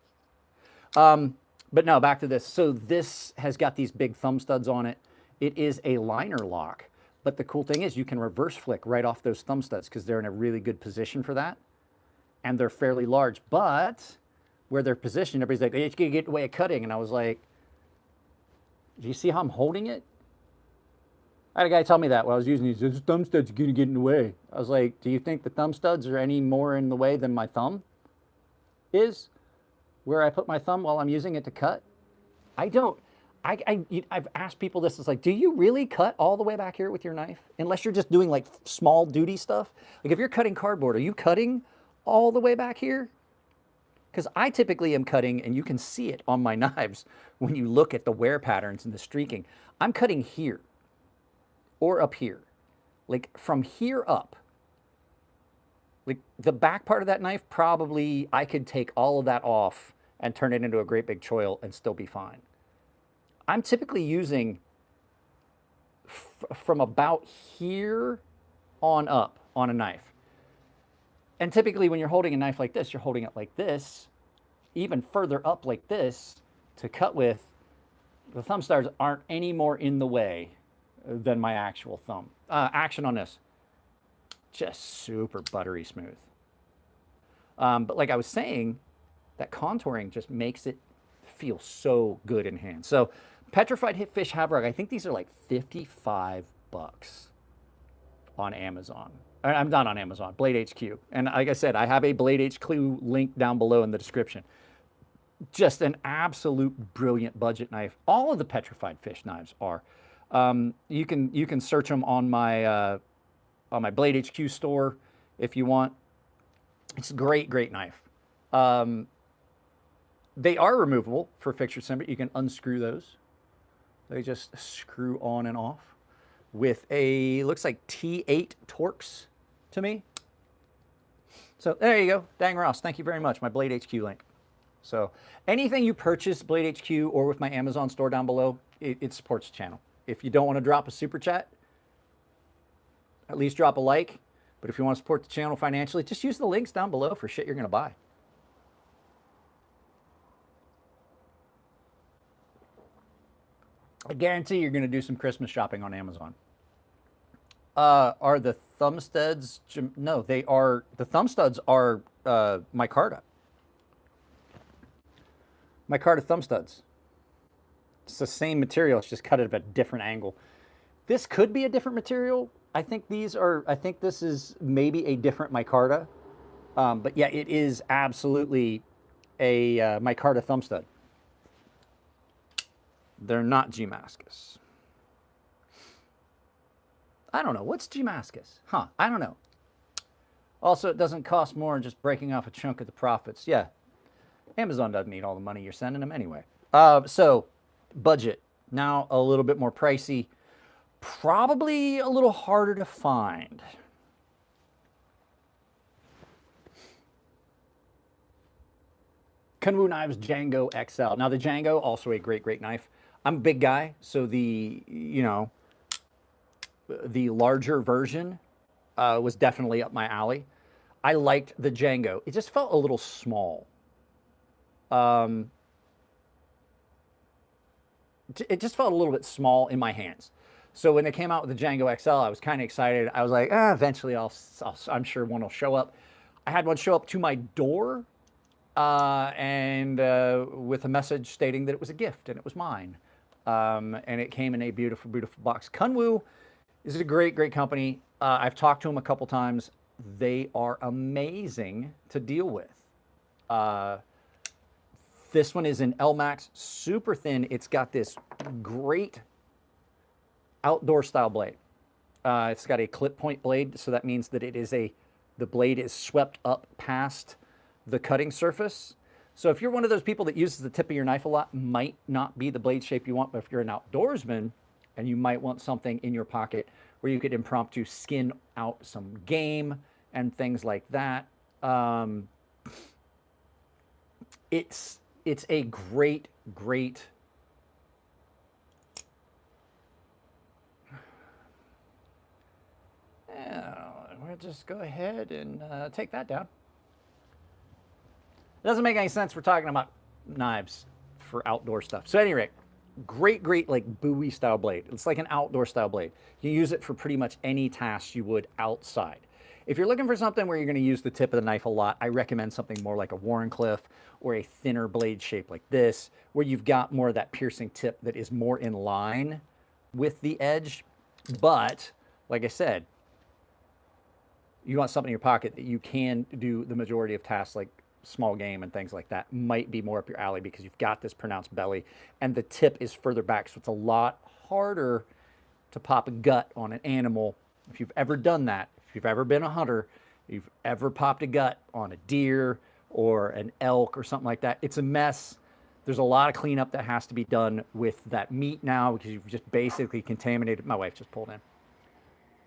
But no, back to this. So this has got these big thumb studs on it. It is a liner lock. But the cool thing is you can reverse flick right off those thumb studs because they're in a really good position for that. And they're fairly large. But where they're positioned, everybody's like, hey, it's going to get in the way of cutting. And I was like, do you see how I'm holding it? I had a guy tell me that while I was using these. Those thumb studs are going to get in the way. I was like, do you think the thumb studs are any more in the way than my thumb is? Where I put my thumb while I'm using it to cut? I don't. I've asked people this. It's like, do you really cut all the way back here with your knife? Unless you're just doing like small duty stuff. Like if you're cutting cardboard, are you cutting all the way back here? Because I typically am cutting, and you can see it on my knives when you look at the wear patterns and the streaking. I'm cutting here or up here. Like from here up. Like the back part of that knife, probably I could take all of that off and turn it into a great big choil and still be fine. I'm typically using from about here on up on a knife. And typically when you're holding a knife like this, you're holding it like this, even further up like this to cut with. The thumb stars aren't any more in the way than my actual thumb. Action on this. Just super buttery smooth. But like I was saying, that contouring just makes it feel so good in hand. So Petrified Fish Havrug, I think these are like 55 bucks on Amazon. I'm not on Amazon, Blade HQ. And like I said, I have a Blade HQ link down below in the description. Just an absolute brilliant budget knife. All of the Petrified Fish knives are. You can search them on my Blade HQ store if you want. It's a great, great knife. They are removable for fixture assembly. You can unscrew those. They just screw on and off with a, looks like T8 Torx to me. So there you go. Dang Ross, thank you very much. My Blade HQ link. So anything you purchase Blade HQ or with my Amazon store down below, it supports the channel. If you don't want to drop a super chat, at least drop a like. But if you want to support the channel financially, just use the links down below for shit you're going to buy. I guarantee you're going to do some Christmas shopping on Amazon. Are the thumb studs? No, they are. The thumb studs are micarta. Micarta thumb studs. It's the same material. It's just cut at a different angle. This could be a different material. I think this is maybe a different micarta. But yeah, it is absolutely a micarta thumb stud. They're not Damascus. I don't know. What's Damascus? Huh, I don't know. Also, it doesn't cost more than just breaking off a chunk of the profits. Yeah, Amazon doesn't need all the money you're sending them anyway. So, budget. Now a little bit more pricey. Probably a little harder to find. Kwo Knives Django XL. Now the Django, also a great, great knife. I'm a big guy, so the larger version was definitely up my alley. I liked the Django. It just felt a little small. It just felt a little bit small in my hands. So when they came out with the Django XL, I was kind of excited. I was like, eventually I'm sure one will show up. I had one show up to my door and with a message stating that it was a gift and it was mine. And it came in a beautiful, beautiful box. Kwo is a great, great company. I've talked to them a couple times. They are amazing to deal with. This one is an LMAX, super thin. It's got this great outdoor style blade. It's got a clip point blade, so that means that the blade is swept up past the cutting surface. So if you're one of those people that uses the tip of your knife a lot, might not be the blade shape you want, but if you're an outdoorsman and you might want something in your pocket where you could impromptu skin out some game and things like that, it's a great, great we'll just go ahead and take that down. It doesn't make any sense. We're talking about knives for outdoor stuff. So at any rate, great, great like buoy style blade. It's like an outdoor style blade. You use it for pretty much any task you would outside. If you're looking for something where you're going to use the tip of the knife a lot, I recommend something more like a Wharncliffe or a thinner blade shape like this, where you've got more of that piercing tip that is more in line with the edge. But like I said, you want something in your pocket that you can do the majority of tasks like small game and things like that. Might be more up your alley because you've got this pronounced belly and the tip is further back, so it's a lot harder to pop a gut on an animal. If you've ever done that, if you've ever been a hunter, you've ever popped a gut on a deer or an elk or something like that, it's a mess. There's a lot of cleanup that has to be done with that meat now because you've just basically contaminated. My wife just pulled in.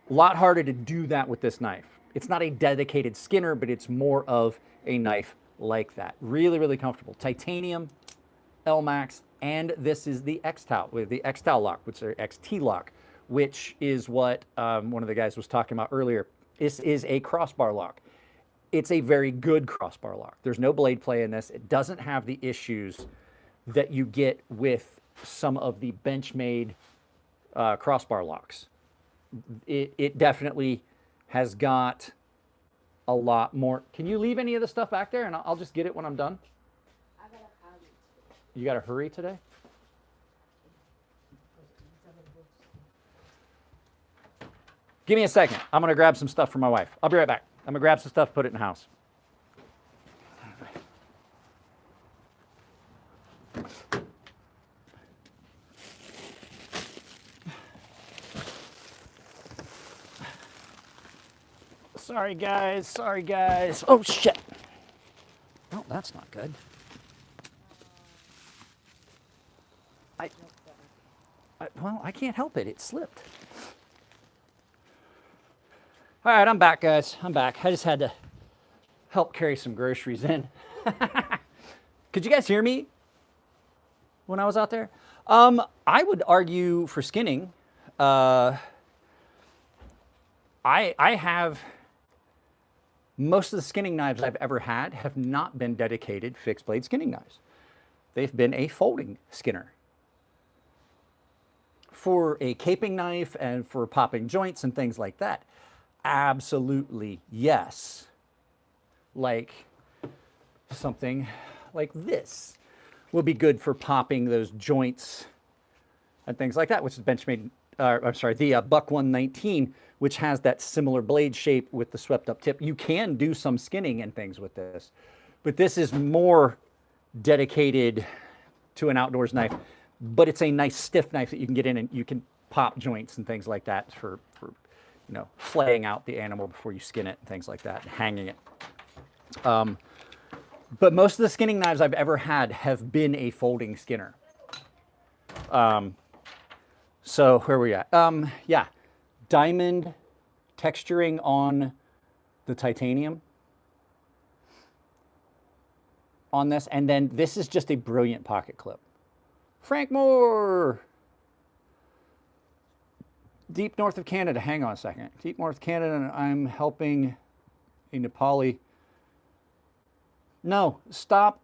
A lot harder to do that with this knife. It's not a dedicated skinner, but it's more of a knife like that. Really, really comfortable. Titanium, LMAX, and this is the X-Tau with the X-Tau lock, which is XT lock, which is what one of the guys was talking about earlier. This is a crossbar lock. It's a very good crossbar lock. There's no blade play in this. It doesn't have the issues that you get with some of the Benchmade crossbar locks. It definitely has got a lot more. Can you leave any of the stuff back there and I'll just get it when I'm done? I gotta hurry today. You got to hurry today? Give me a second. I'm going to grab some stuff for my wife. I'll be right back. I'm going to grab some stuff, put it in the house. Sorry, guys. Sorry, guys. Oh, shit. Oh, that's not good. Well, I can't help it. It slipped. All right, I'm back, guys. I'm back. I just had to help carry some groceries in. Could you guys hear me when I was out there? I would argue for skinning. I have... Most of the skinning knives I've ever had have not been dedicated fixed blade skinning knives. They've been a folding skinner. For a caping knife and for popping joints and things like that, absolutely yes. Like something like this will be good for popping those joints and things like that, which is Benchmade I'm sorry, the Buck 119, which has that similar blade shape with the swept up tip. You can do some skinning and things with this, but this is more dedicated to an outdoors knife, but it's a nice stiff knife that you can get in and you can pop joints and things like that for you know, flaying out the animal before you skin it and things like that, and hanging it. But most of the skinning knives I've ever had have been a folding skinner. So where are we at? Yeah, diamond texturing on the titanium on this. And then this is just a brilliant pocket clip. Frank Moore. Deep north of Canada. Hang on a second. Deep north of Canada, and I'm helping a Nepali. No, stop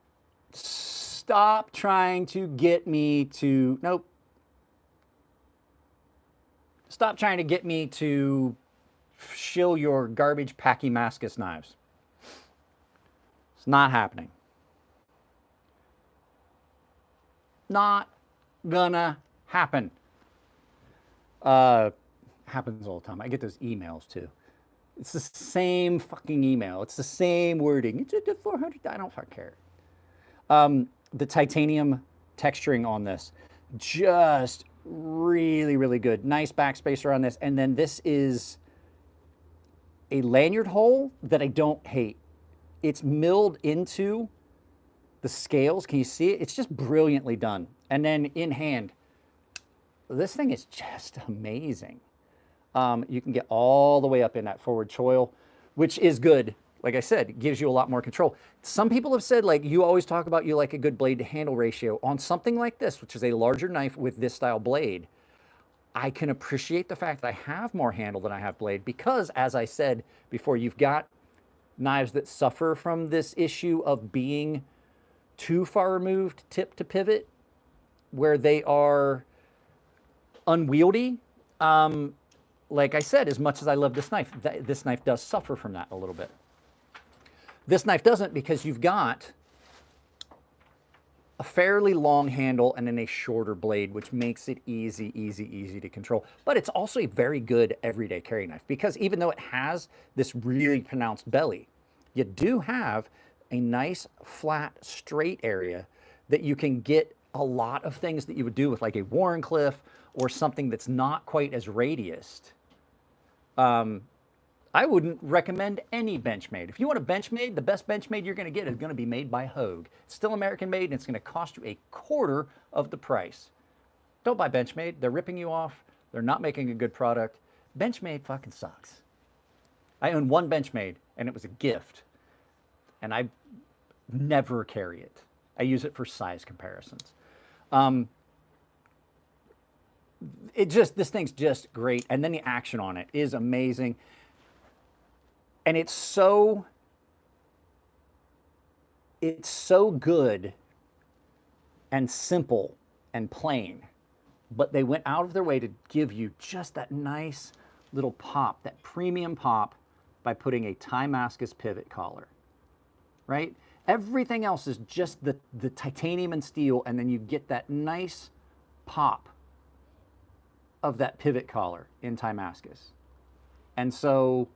trying to get me to, nope. Stop trying to get me to shill your garbage Pachymascus knives. It's not happening. Not gonna happen. Happens all the time. I get those emails too. It's the same fucking email. It's the same wording. It's a 400. I don't fucking care. The titanium texturing on this, just really, really good. Nice backspacer on this. And then this is a lanyard hole that I don't hate. It's milled into the scales. Can you see it? It's just brilliantly done. And then in hand, this thing is just amazing. You can get all the way up in that forward choil, which is good. Like I said, it gives you a lot more control. Some people have said, like, you always talk about you like a good blade to handle ratio. On something like this, which is a larger knife with this style blade, I can appreciate the fact that I have more handle than I have blade because, as I said before, you've got knives that suffer from this issue of being too far removed tip to pivot, where they are unwieldy. Like I said, as much as I love this knife does suffer from that a little bit. This knife doesn't because you've got a fairly long handle and then a shorter blade, which makes it easy to control. But it's also a very good everyday carry knife because even though it has this really pronounced belly, you do have a nice flat straight area that you can get a lot of things that you would do with like a Wharncliffe or something that's not quite as radiused. I wouldn't recommend any Benchmade. If you want a Benchmade, the best Benchmade you're going to get is going to be made by Hogue. It's still American made, and it's going to cost you a quarter of the price. Don't buy Benchmade. They're ripping you off. They're not making a good product. Benchmade fucking sucks. I own one Benchmade, and it was a gift, and I never carry it. I use it for size comparisons. This thing's just great, and then the action on it is amazing. And it's so good and simple and plain, but they went out of their way to give you just that nice little pop, that premium pop, by putting a Timascus pivot collar, right? Everything else is just the titanium and steel, and then you get that nice pop of that pivot collar in Timascus. And so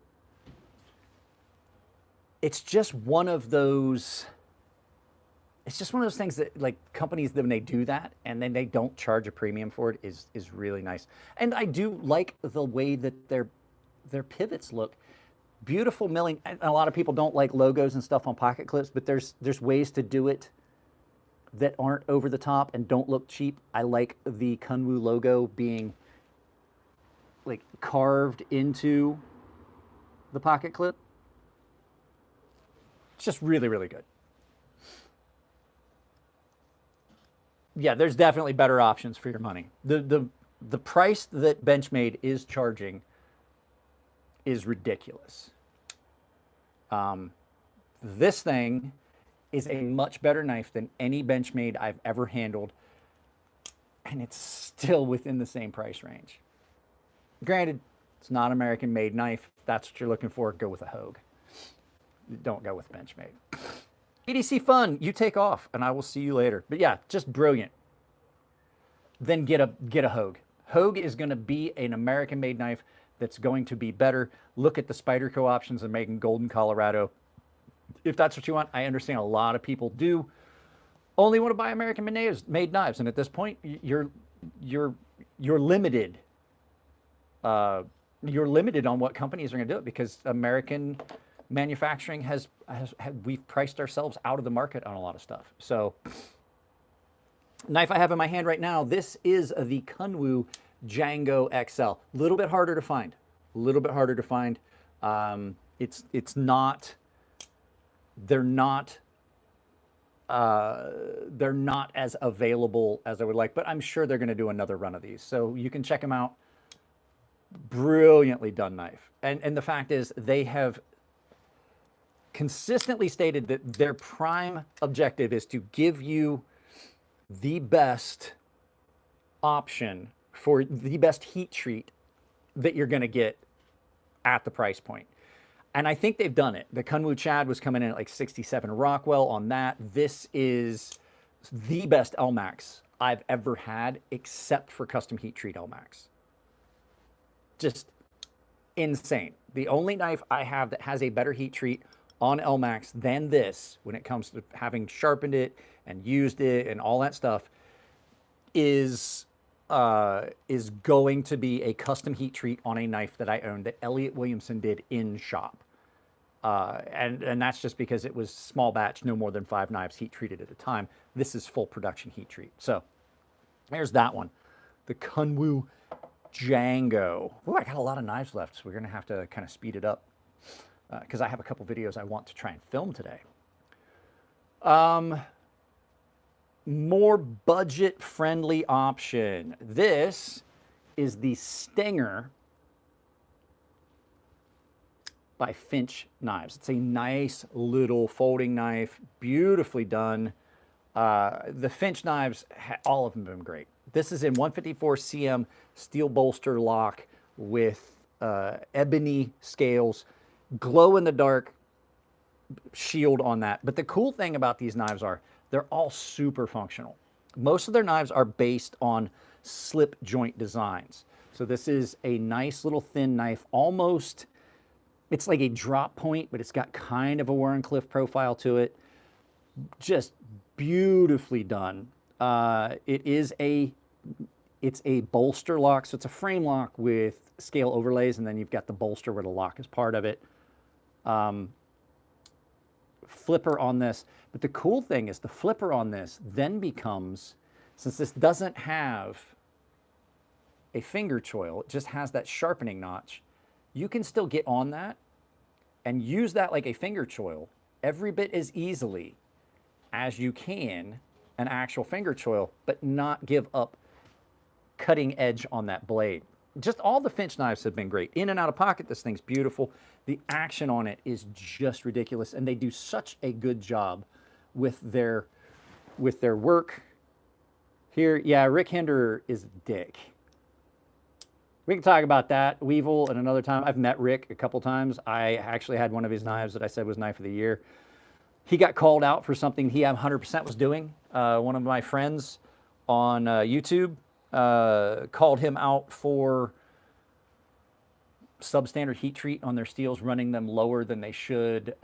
it's just one of those things that, like, companies, when they do that and then they don't charge a premium for it, is really nice. And I do like the way that their pivots look. Beautiful milling. And a lot of people don't like logos and stuff on pocket clips, but there's ways to do it that aren't over the top and don't look cheap. I like the Kunwu logo being like carved into the pocket clip. It's just really, really good. Yeah, there's definitely better options for your money. The price that Benchmade is charging is ridiculous. This thing is a much better knife than any Benchmade I've ever handled, and it's still within the same price range. Granted, it's not an American-made knife. If that's what you're looking for, go with a Hogue. Don't go with Benchmade. EDC fun, you take off, and I will see you later. But yeah, just brilliant. Then get a Hogue. Hogue is going to be an American-made knife that's going to be better. Look at the Spyderco options and making Golden, Colorado. If that's what you want, I understand a lot of people do only want to buy American-made knives, and at this point, you're limited. You're limited on what companies are going to do it because American manufacturing we've priced ourselves out of the market on a lot of stuff. So, knife I have in my hand right now, this is the Kwo Django XL. A little bit harder to find. A little bit harder to find. It's not. They're not as available as I would like, but I'm sure they're going to do another run of these. So you can check them out. Brilliantly done knife. And the fact is, they have consistently stated that their prime objective is to give you the best option for the best heat treat that you're going to get at the price point. And I think they've done it. The Kwo Chad was coming in at like 67 Rockwell on that. This is the best LMAX I've ever had, except for custom heat treat LMAX. Just insane. The only knife I have that has a better heat treat on LMAX than this, when it comes to having sharpened it and used it and all that stuff, is going to be a custom heat treat on a knife that I own that Elliot Williamson did in shop. And that's just because it was small batch, no more than 5 knives heat treated at a time. This is full production heat treat. So there's that one. The Kwo Django. Oh, I got a lot of knives left, so we're going to have to kind of speed it up because I have a couple videos I want to try and film today. More budget-friendly option. This is the Stinger by Finch Knives. It's a nice little folding knife, beautifully done. The Finch knives, all of them have been great. This is in 154 cm steel bolster lock with ebony scales, glow-in-the-dark shield on that. But the cool thing about these knives are they're all super functional. Most of their knives are based on slip joint designs. So this is a nice little thin knife, almost, it's like a drop point, but it's got kind of a Warrenclyffe profile to it. Just beautifully done. It's a bolster lock, so it's a frame lock with scale overlays, and then you've got the bolster where the lock is part of it. Flipper on this, but the cool thing is the flipper on this then becomes, since this doesn't have a finger choil, it just has that sharpening notch, you can still get on that and use that like a finger choil every bit as easily as you can an actual finger choil, but not give up cutting edge on that blade. Just all the Finch knives have been great. In and out of pocket, this thing's beautiful. The action on it is just ridiculous, and they do such a good job with their work. Here, yeah, Rick Hinder is a dick. We can talk about that, Weevil, at another time. I've met Rick a couple times. I actually had one of his knives that I said was knife of the year. He got called out for something he 100% was doing. One of my friends on YouTube called him out for substandard heat treat on their steels, running them lower than they should,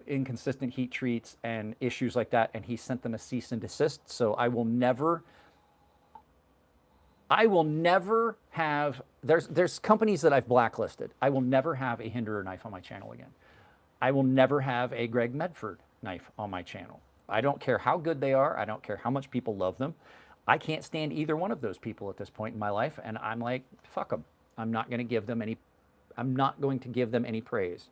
inconsistent heat treats, and issues like that, and he sent them a cease and desist. So I will never have, there's companies that I've blacklisted. I will never have a Hinderer knife on my channel again. I will never have a Greg Medford knife on my channel. I don't care how good they are. I don't care how much people love them. I can't stand either one of those people at this point in my life, and I'm like, fuck them. I'm not going to give them any praise.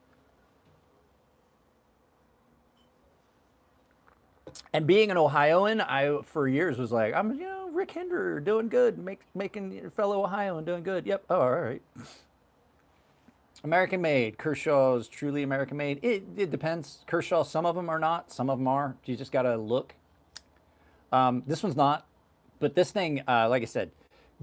And being an Ohioan, I for years was like, I'm, Rick Hinder doing good, making your fellow Ohioan doing good. Yep. Oh, all right. American made. Kershaw's truly American made. It depends. Kershaw, some of them are not, some of them are. You just got to look. This one's not. But this thing, like I said,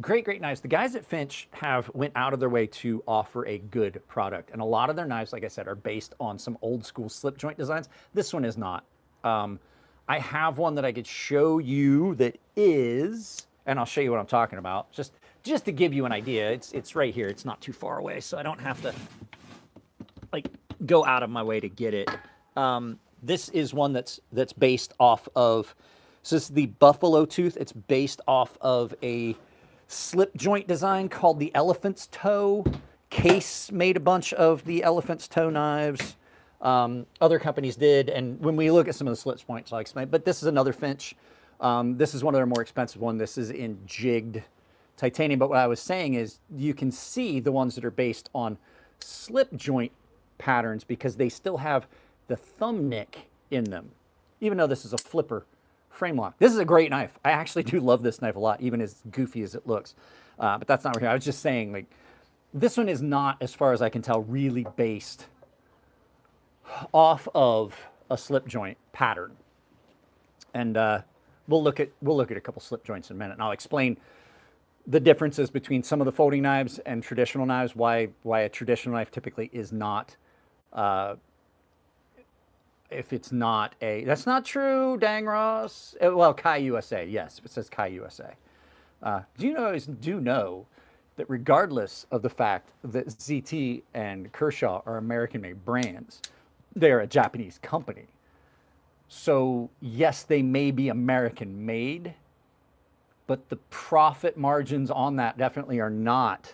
great knives. The guys at Finch went out of their way to offer a good product. And a lot of their knives, like I said, are based on some old school slip joint designs. This one is not. I have one that I could show you that is and I'll show you what I'm talking about. Just to give you an idea, it's right here. It's not too far away, so I don't have to like go out of my way to get it. This is one that's based off of, so this is the buffalo tooth. It's based off of a slip joint design called the elephant's toe. Case made a bunch of the elephant's toe knives. Other companies did, and when we look at some of the slip joints, I'll explain. But this is another Finch. This is one of their more expensive ones. This is in jigged titanium. But what I was saying is you can see the ones that are based on slip joint patterns because they still have the thumb nick in them, even though this is a flipper frame lock. This is a great knife. I actually do love this knife a lot, even as goofy as it looks. But that's not what I was just saying, like, this one is not, as far as I can tell, really based off of a slip joint pattern. And we'll look at a couple slip joints in a minute, and I'll explain the differences between some of the folding knives and traditional knives, why a traditional knife typically is not, if it's not a, that's not true, dang Ross. Well, Kai USA, yes, it says Kai USA. Do know that regardless of the fact that ZT and Kershaw are American-made brands, they are a Japanese company. So yes, they may be American-made, but the profit margins on that definitely are not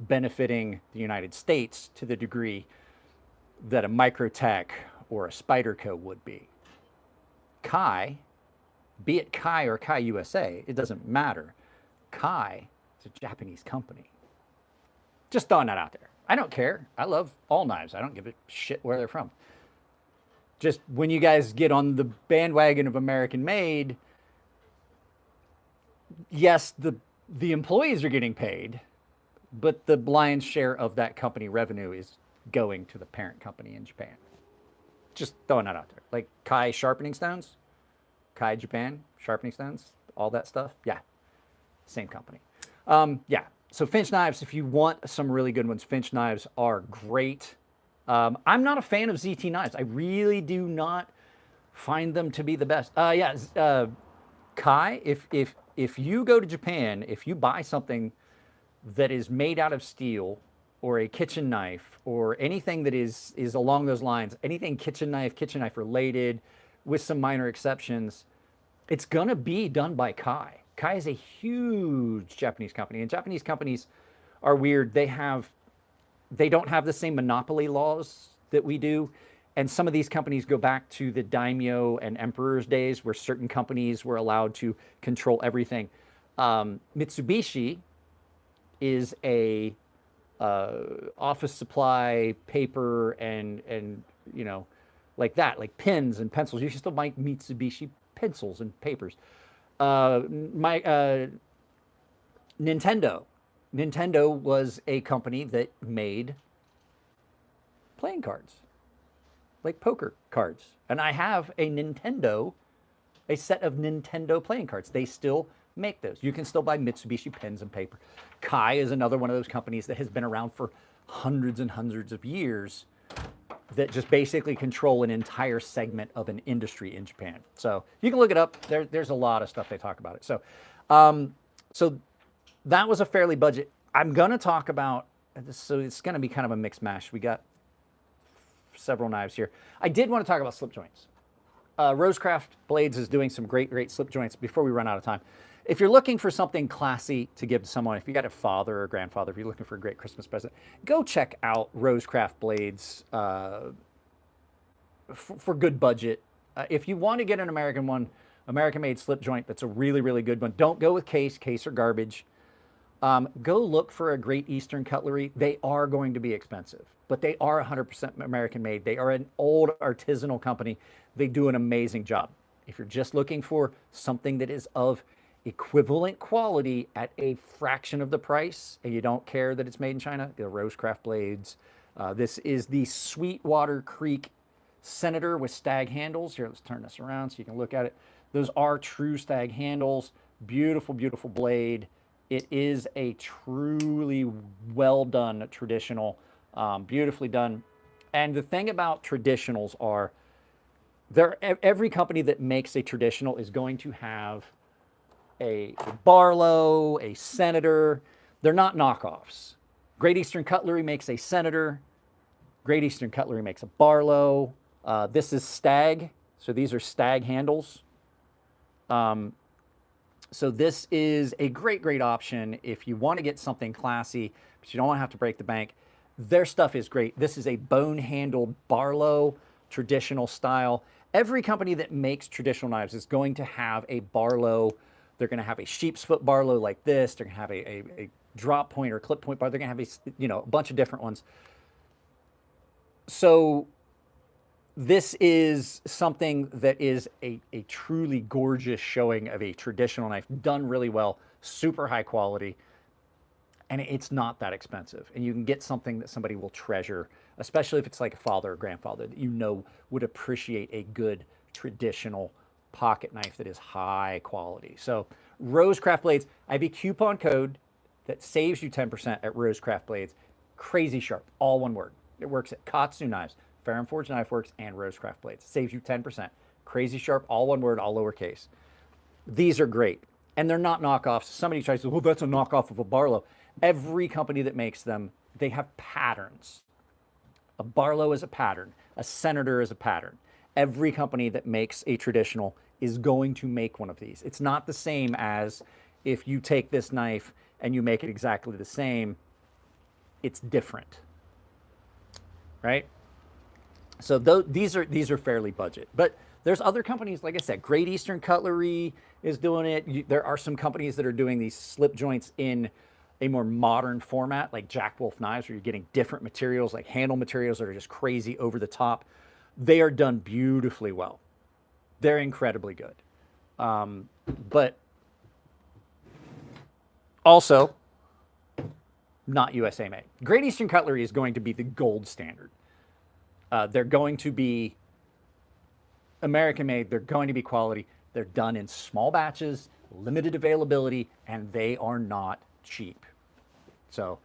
benefiting the United States to the degree that a Microtech or a Spyderco would be. Kai, be it Kai or Kai USA, it doesn't matter. Kai is a Japanese company. Just throwing that out there. I don't care. I love all knives. I don't give a shit where they're from. Just when you guys get on the bandwagon of American made, yes, the employees are getting paid, but the lion's share of that company revenue is going to the parent company in Japan. Just throwing that out there. Like Kai sharpening stones, Kai Japan sharpening stones, all that stuff. Yeah, same company. Yeah, so Finch knives, if you want some really good ones, Finch knives are great. I'm not a fan of ZT knives. I really do not find them to be the best. Kai, if you go to Japan, if you buy something that is made out of steel or a kitchen knife or anything that is along those lines, anything kitchen knife related with some minor exceptions, it's gonna be done by Kai. Kai is a huge Japanese company, and Japanese companies are weird. They don't have the same monopoly laws that we do. And some of these companies go back to the daimyo and emperor's days where certain companies were allowed to control everything. Mitsubishi is a office supply, paper, and you know, like that, like pens and pencils. You should still buy Mitsubishi pencils and papers. Nintendo. Nintendo was a company that made playing cards, like poker cards. And I have a set of Nintendo playing cards. They still make those. You can still buy Mitsubishi pens and paper. Kai is another one of those companies that has been around for hundreds and hundreds of years that just basically control an entire segment of an industry in Japan. So you can look it up. There's a lot of stuff they talk about it. So, so that was a fairly budget. I'm going to talk about, so it's going to be kind of a mixed mash. We got several knives here. I did want to talk about slip joints. Rosecraft Blades is doing some great slip joints before we run out of time. If you're looking for something classy to give to someone, if you got a father or grandfather, if you're looking for a great Christmas present, go check out Rosecraft Blades for good budget. If you want to get an American one, American-made slip joint, that's a really good one. Don't go with case. Case are garbage. Go look for a Great Eastern Cutlery. They are going to be expensive, but they are 100% American-made. They are an old artisanal company. They do an amazing job. If you're just looking for something that is of equivalent quality at a fraction of the price, and you don't care that it's made in China, the Rosecraft Blades. This is the Sweetwater Creek Senator with stag handles. Here, let's turn this around so you can look at it. Those are true stag handles. Beautiful blade. It is a truly well done traditional, beautifully done. And the thing about traditionals are, every company that makes a traditional is going to have a Barlow, a Senator. They're not knockoffs. Great Eastern Cutlery makes a Senator. Great Eastern Cutlery makes a Barlow. This is Stag, so these are Stag handles. So this is a great, great option if you want to get something classy, but you don't want to have to break the bank. Their stuff is great. This is a bone-handled Barlow, traditional style. Every company that makes traditional knives is going to have a Barlow. They're going to have a sheep's foot Barlow like this. They're going to have a drop point or clip point bar. They're going to have a bunch of different ones. So this is something that is a truly gorgeous showing of a traditional knife, done really well, super high quality, and it's not that expensive. And you can get something that somebody will treasure, especially if it's like a father or grandfather that you know would appreciate a good traditional pocket knife that is high quality. So Rosecraft blades, I have a coupon code that saves you 10% at Rosecraft blades. Crazy Sharp, all one word. It works at KATSU Knives, Fair and Forged Knife Works, and Rosecraft blades. Saves you 10%. Crazy Sharp, all one word, all lowercase. These are great, and they're not knockoffs. Somebody tries to say, well, that's a knockoff of a Barlow. Every company that makes them, they have patterns. A Barlow is a pattern. A Senator is a pattern. Every company that makes a traditional is going to make one of these. It's not the same as if you take this knife and you make it exactly the same. It's different, right? So these are fairly budget, but there's other companies, like I said, Great Eastern Cutlery is doing it. There are some companies that are doing these slip joints in a more modern format, like Jack Wolf knives, where you're getting different materials, like handle materials that are just crazy over the top. They are done beautifully well. They're incredibly good. But also not USA made. Great Eastern Cutlery is going to be the gold standard. They're going to be American made. They're going to be quality. They're done in small batches, limited availability, and they are not cheap. So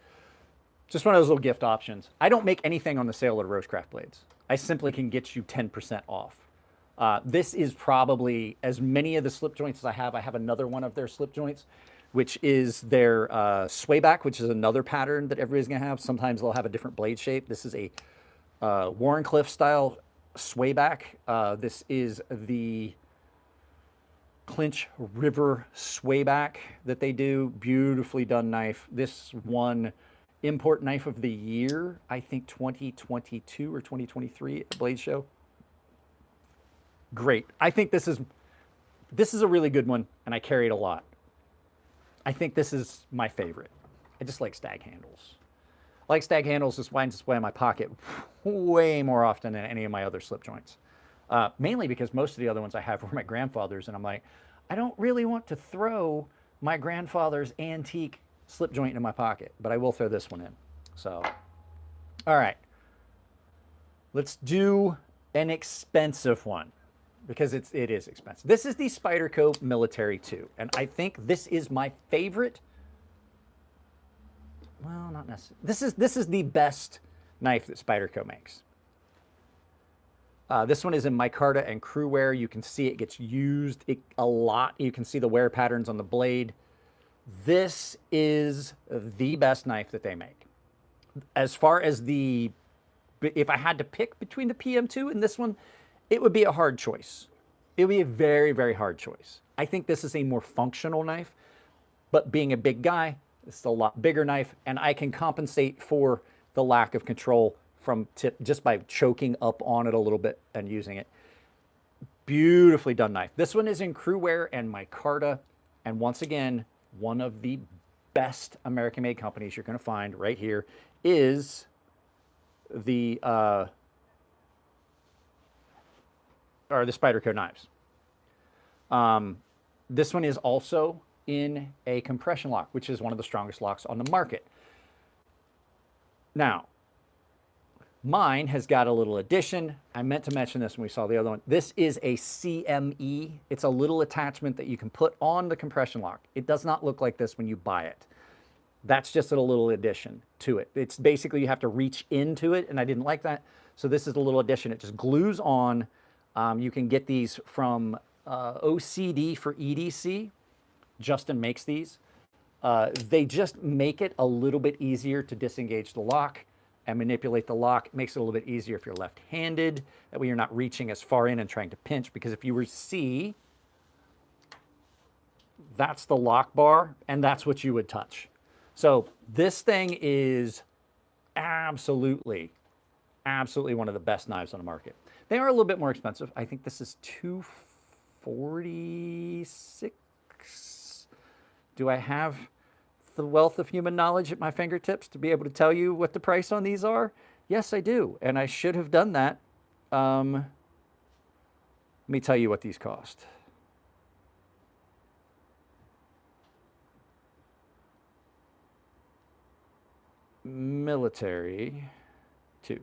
just one of those little gift options. I don't make anything on the sale at Rosecraft blades. I simply can get you 10% off. This is probably as many of the slip joints as I have. I have another one of their slip joints, which is their swayback, which is another pattern that everybody's going to have. Sometimes they'll have a different blade shape. This is a Warrenclyffe style swayback. This is the Clinch River swayback that they do. Beautifully done knife. This won Import Knife of the Year, I think 2022 or 2023 at the Blade Show. Great. I think this is a really good one, and I carry it a lot. I think this is my favorite. I just like stag handles. I like stag handles. This winds its way in my pocket way more often than any of my other slip joints. Mainly because most of the other ones I have were my grandfather's, and I'm like, I don't really want to throw my grandfather's antique slip joint in my pocket, but I will throw this one in. So, all right. Let's do an expensive one, because it is expensive. This is the Spyderco Military 2, and I think this is my favorite. Well, not necessarily. This is the best knife that Spyderco makes. This one is in micarta and crew wear. You can see it gets used a lot. You can see the wear patterns on the blade. This is the best knife that they make. As far as if I had to pick between the PM2 and this one, it would be a hard choice. It would be a very, very hard choice. I think this is a more functional knife, but being a big guy, it's a lot bigger knife, and I can compensate for the lack of control from tip just by choking up on it a little bit and using it. Beautifully done knife. This one is in crew wear and micarta, and once again, one of the best American-made companies you're going to find right here is the Spyderco knives. This one is also in a compression lock, which is one of the strongest locks on the market. Now, mine has got a little addition. I meant to mention this when we saw the other one. This is a CME. It's a little attachment that you can put on the compression lock. It does not look like this when you buy it. That's just a little addition to it. It's basically you have to reach into it, and I didn't like that. So this is a little addition. It just glues on. You can get these from OCD for EDC. Justin makes these. They just make it a little bit easier to disengage the lock and manipulate the lock. It makes it a little bit easier if you're left-handed. That way you're not reaching as far in and trying to pinch, because if you were to see, that's the lock bar, and that's what you would touch. So this thing is absolutely one of the best knives on the market. They are a little bit more expensive. I think this is $246. Do I have the wealth of human knowledge at my fingertips to be able to tell you what the price on these are? Yes, I do, and I should have done that. Let me tell you what these cost. Military 2.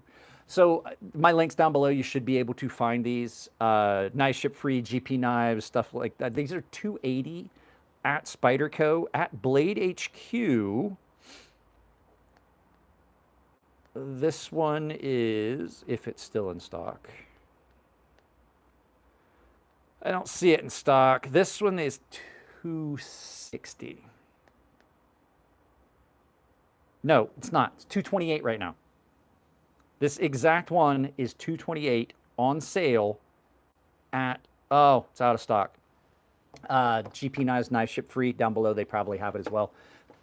So my links down below, you should be able to find these. Knives ship free, GP knives, stuff like that. These are $280 at Spyderco. At Blade HQ, this one is, if it's still in stock. I don't see it in stock. This one is $260. No, it's not. It's $228 right now. This exact one is $228 on sale at, oh, it's out of stock. GP Knives, knife ship free. Down below, they probably have it as well.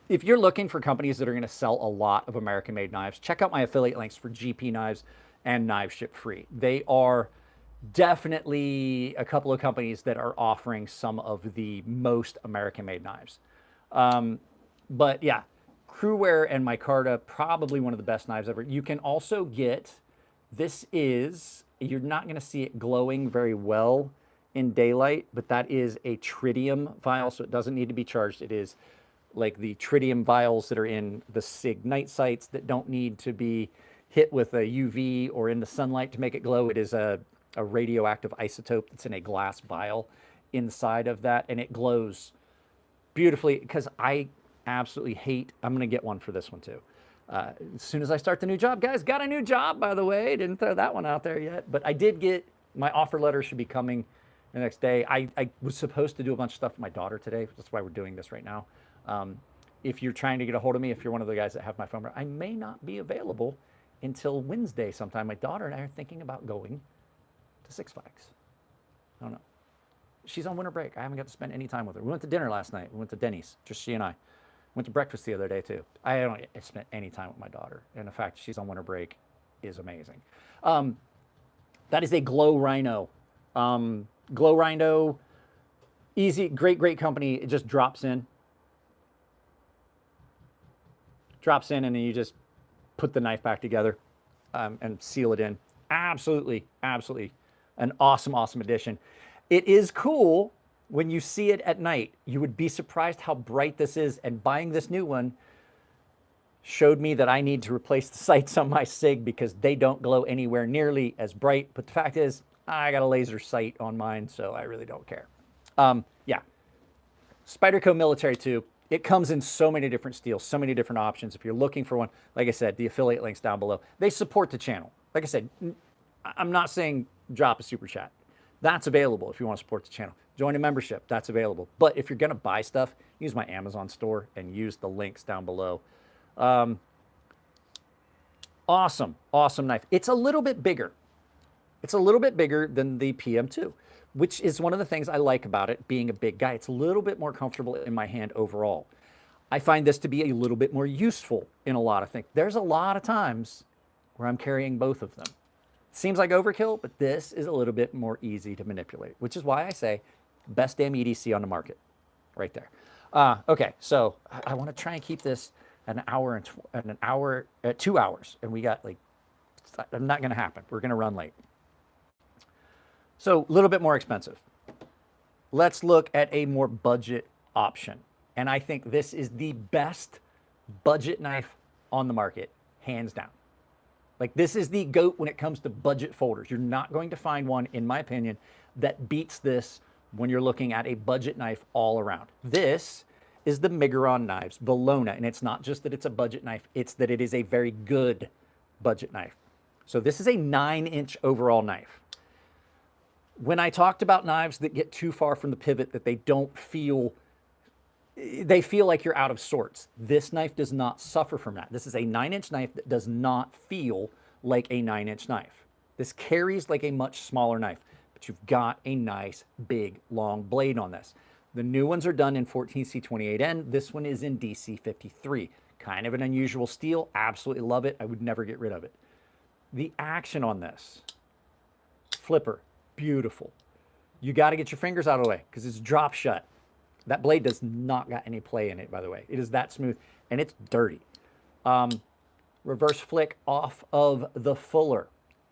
If you're looking for companies that are going to sell a lot of American-made knives, check out my affiliate links for GP Knives and knife ship free. They are definitely a couple of companies that are offering some of the most American-made knives. But yeah, Crewware and Micarta, probably one of the best knives ever. You can also get, this is, you're not going to see it glowing very well in daylight, but that is a tritium vial, so it doesn't need to be charged. It is like the tritium vials that are in the SIG night sights that don't need to be hit with a UV or in the sunlight to make it glow. It is a radioactive isotope that's in a glass vial inside of that, and it glows beautifully, because I absolutely hate, I'm going to get one for this one too. As soon as I start the new job, guys, got a new job, by the way. Didn't throw that one out there yet, but I did get, my offer letter should be coming the next day. I was supposed to do a bunch of stuff with my daughter today. That's why we're doing this right now. If you're trying to get a hold of me, if you're one of the guys that have my phone number, I may not be available until Wednesday sometime. My daughter and I are thinking about going to Six Flags. I don't know. She's on winter break. I haven't got to spend any time with her. We went to dinner last night. We went to Denny's, just she and I. Went to breakfast the other day too. I don't spend any time with my daughter. And the fact she's on winter break is amazing. That is a Glow Rhino. Glow Rhino, easy, great company. It just drops in. Drops in, and then you just put the knife back together and seal it in. Absolutely an awesome addition. It is cool when you see it at night. You would be surprised how bright this is, and buying this new one showed me that I need to replace the sights on my SIG because they don't glow anywhere nearly as bright. But the fact is, I got a laser sight on mine, so I really don't care. Yeah, Spyderco Military 2. It comes in so many different steels, so many different options. If you're looking for one, like I said, the affiliate links down below. They support the channel. Like I said, I'm not saying drop a super chat. That's available if you want to support the channel. Join a membership, that's available. But if you're going to buy stuff, use my Amazon store and use the links down below. Awesome knife. It's a little bit bigger. It's a little bit bigger than the PM2, which is one of the things I like about it, being a big guy. It's a little bit more comfortable in my hand overall. I find this to be a little bit more useful in a lot of things. There's a lot of times where I'm carrying both of them. Seems like overkill, but this is a little bit more easy to manipulate, which is why I say best damn EDC on the market right there. Okay, so I want to try and keep this an hour and 2 hours, and we got like, not going to happen. We're going to run late. So a little bit more expensive. Let's look at a more budget option. And I think this is the best budget knife on the market, hands down. Like, this is the GOAT when it comes to budget folders. You're not going to find one, in my opinion, that beats this when you're looking at a budget knife all around. This is the Migon knives, Valona. And it's not just that it's a budget knife, it's that it is a very good budget knife. So this is a 9-inch overall knife. When I talked about knives that get too far from the pivot, that they don't feel they feel like you're out of sorts. This knife does not suffer from that. This is a 9-inch knife that does not feel like a 9-inch knife. This carries like a much smaller knife, but you've got a nice, big, long blade on this. The new ones are done in 14C28N. This one is in DC53. Kind of an unusual steel. Absolutely love it. I would never get rid of it. The action on this, flipper, beautiful. You got to get your fingers out of the way because it's drop shut. That blade does not got any play in it, by the way. It is that smooth, and it's dirty. Reverse flick off of the fuller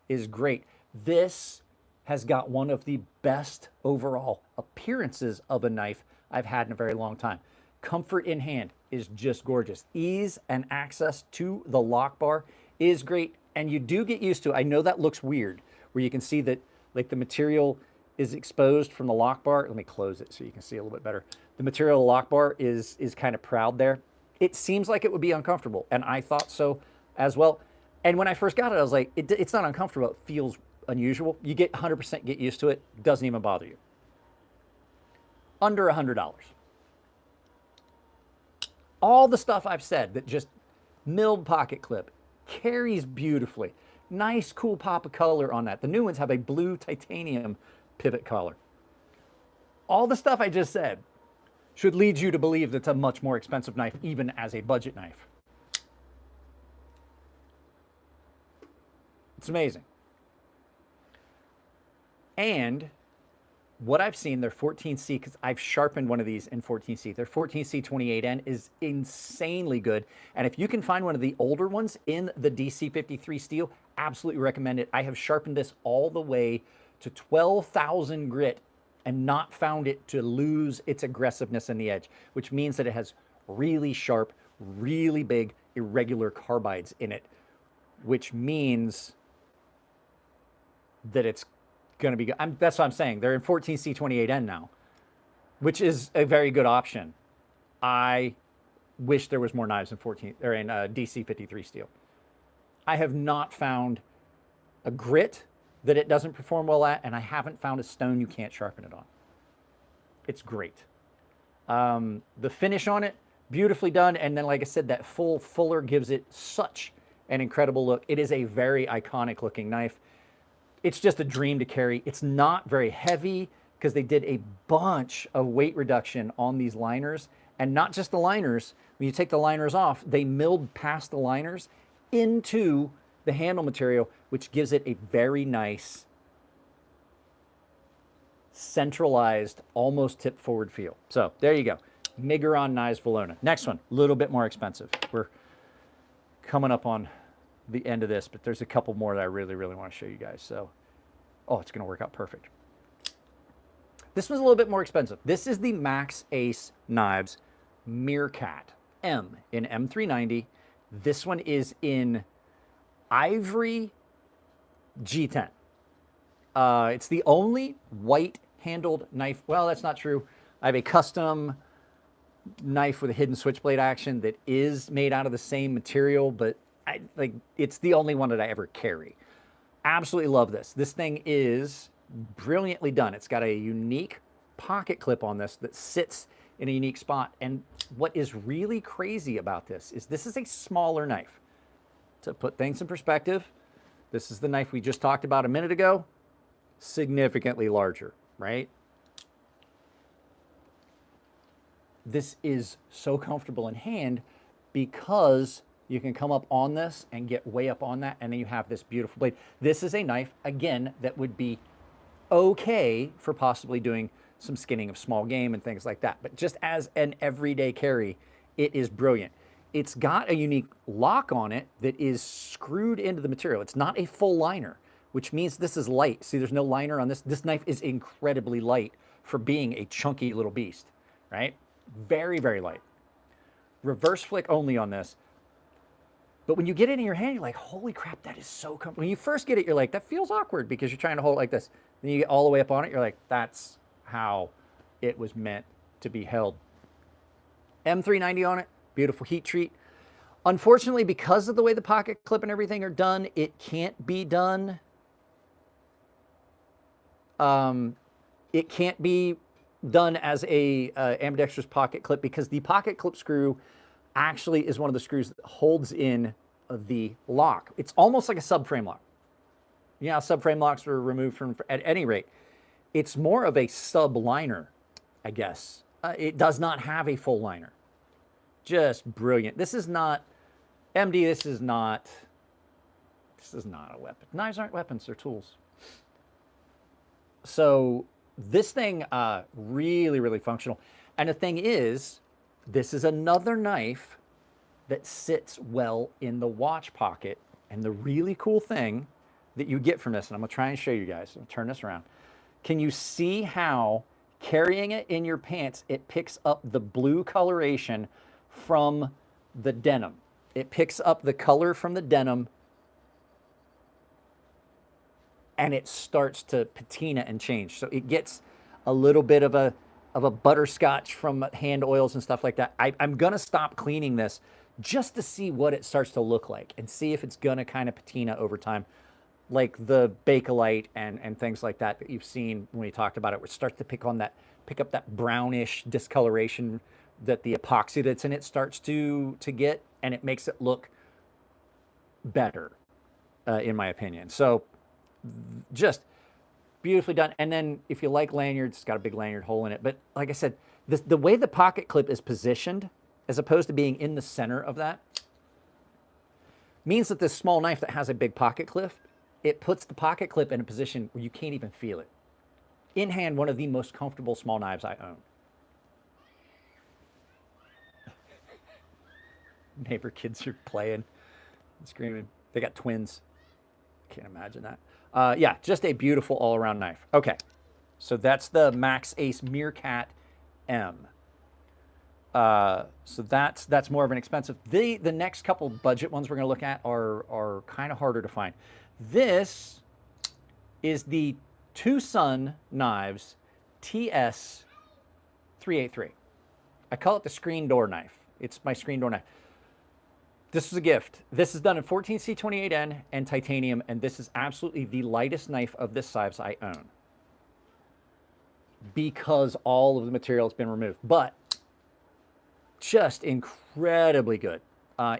is great. This has got one of the best overall appearances of a knife I've had in a very long time. Comfort in hand is just gorgeous. Ease and access to the lock bar is great, and you do get used to it. I know that looks weird, where you can see that like the material is exposed from the lock bar. Let me close it so you can see a little bit better. The material of the lock bar is kind of proud there. It seems like it would be uncomfortable, and I thought so as well. And when I first got it, I was like, it's not uncomfortable, it feels unusual. You get 100% get used to it, doesn't even bother you. Under $100. All the stuff I've said that just milled pocket clip, carries beautifully. Nice, cool pop of color on that. The new ones have a blue titanium pivot collar. All the stuff I just said should lead you to believe that it's a much more expensive knife, even as a budget knife. It's amazing. And what I've seen, their 14C, because I've sharpened one of these in 14C, their 14C28N is insanely good. And if you can find one of the older ones in the DC53 steel, absolutely recommend it. I have sharpened this all the way to 12,000 grit and not found it to lose its aggressiveness in the edge, which means that it has really sharp, really big, irregular carbides in it, which means that it's going to be good. That's what I'm saying. They're in 14C28N now, which is a very good option. I wish there was more knives in DC53 steel. I have not found a grit that it doesn't perform well at, and I haven't found a stone you can't sharpen it on. It's great. The finish on it, beautifully done, and then like I said, that fuller gives it such an incredible look. It is a very iconic looking knife. It's just a dream to carry. It's not very heavy because they did a bunch of weight reduction on these liners, and not just the liners. When you take the liners off, they milled past the liners into the handle material, which gives it a very nice, centralized, almost tip forward feel. So there you go. Migon Knives Valona. Next one, a little bit more expensive. We're coming up on the end of this, but there's a couple more that I really, really want to show you guys. So, oh, it's going to work out perfect. This one's a little bit more expensive. This is the Max Ace Knives Mircat M in M390. This one is in Ivory G10. It's the only white-handled knife. Well, that's not true. I have a custom knife with a hidden switchblade action that is made out of the same material, but it's the only one that I ever carry. Absolutely love this. This thing is brilliantly done. It's got a unique pocket clip on this that sits in a unique spot. And what is really crazy about this is a smaller knife. To put things in perspective, this is the knife we just talked about a minute ago, significantly larger, right? This is so comfortable in hand because you can come up on this and get way up on that, and then you have this beautiful blade. This is a knife, again, that would be okay for possibly doing some skinning of small game and things like that. But just as an everyday carry, it is brilliant. It's got a unique lock on it that is screwed into the material. It's not a full liner, which means this is light. See, there's no liner on this. This knife is incredibly light for being a chunky little beast, right? Very, very light. Reverse flick only on this. But when you get it in your hand, you're like, holy crap, that is so comfortable. When you first get it, you're like, that feels awkward because you're trying to hold it like this. Then you get all the way up on it, you're like, that's how it was meant to be held. M390 on it, beautiful heat treat. Unfortunately, because of the way the pocket clip and everything are done, it can't be done. It can't be done as a ambidextrous pocket clip because the pocket clip screw actually is one of the screws that holds in the lock. It's almost like a subframe lock. You know how subframe locks are removed from, at any rate, it's more of a subliner, I guess. It does not have a full liner. Just brilliant. This is not, MD, this is not a weapon. Knives aren't weapons, they're tools. So this thing, really, really functional. And the thing is, this is another knife that sits well in the watch pocket. And the really cool thing that you get from this, and I'm gonna try and show you guys, I'll turn this around. Can you see how carrying it in your pants, it picks up the blue coloration from the denim? It picks up the color from the denim and it starts to patina and change. So it gets a little bit of a butterscotch from hand oils and stuff like that. I'm gonna stop cleaning this just to see what it starts to look like and see if it's gonna kind of patina over time, like the Bakelite and things like that you've seen when we talked about it, where it starts to pick up that brownish discoloration that the epoxy that's in it starts to get, and it makes it look better, in my opinion. So just beautifully done. And then if you like lanyards, it's got a big lanyard hole in it. But like I said, the way the pocket clip is positioned, as opposed to being in the center of that, means that this small knife that has a big pocket clip, it puts the pocket clip in a position where you can't even feel it. In hand, one of the most comfortable small knives I own. Neighbor kids are playing and screaming. They got twins. Can't imagine that. Yeah, just a beautiful all-around knife. Okay, so that's the Max Ace Mircat M. So that's more of an expensive. The next couple budget ones we're going to look at are kind of harder to find. This is the Two Sun Knives TS301. I call it the screen door knife. It's my screen door knife. This is a gift. This is done in 14C28N and titanium, and this is absolutely the lightest knife of this size I own because all of the material has been removed. But just incredibly good.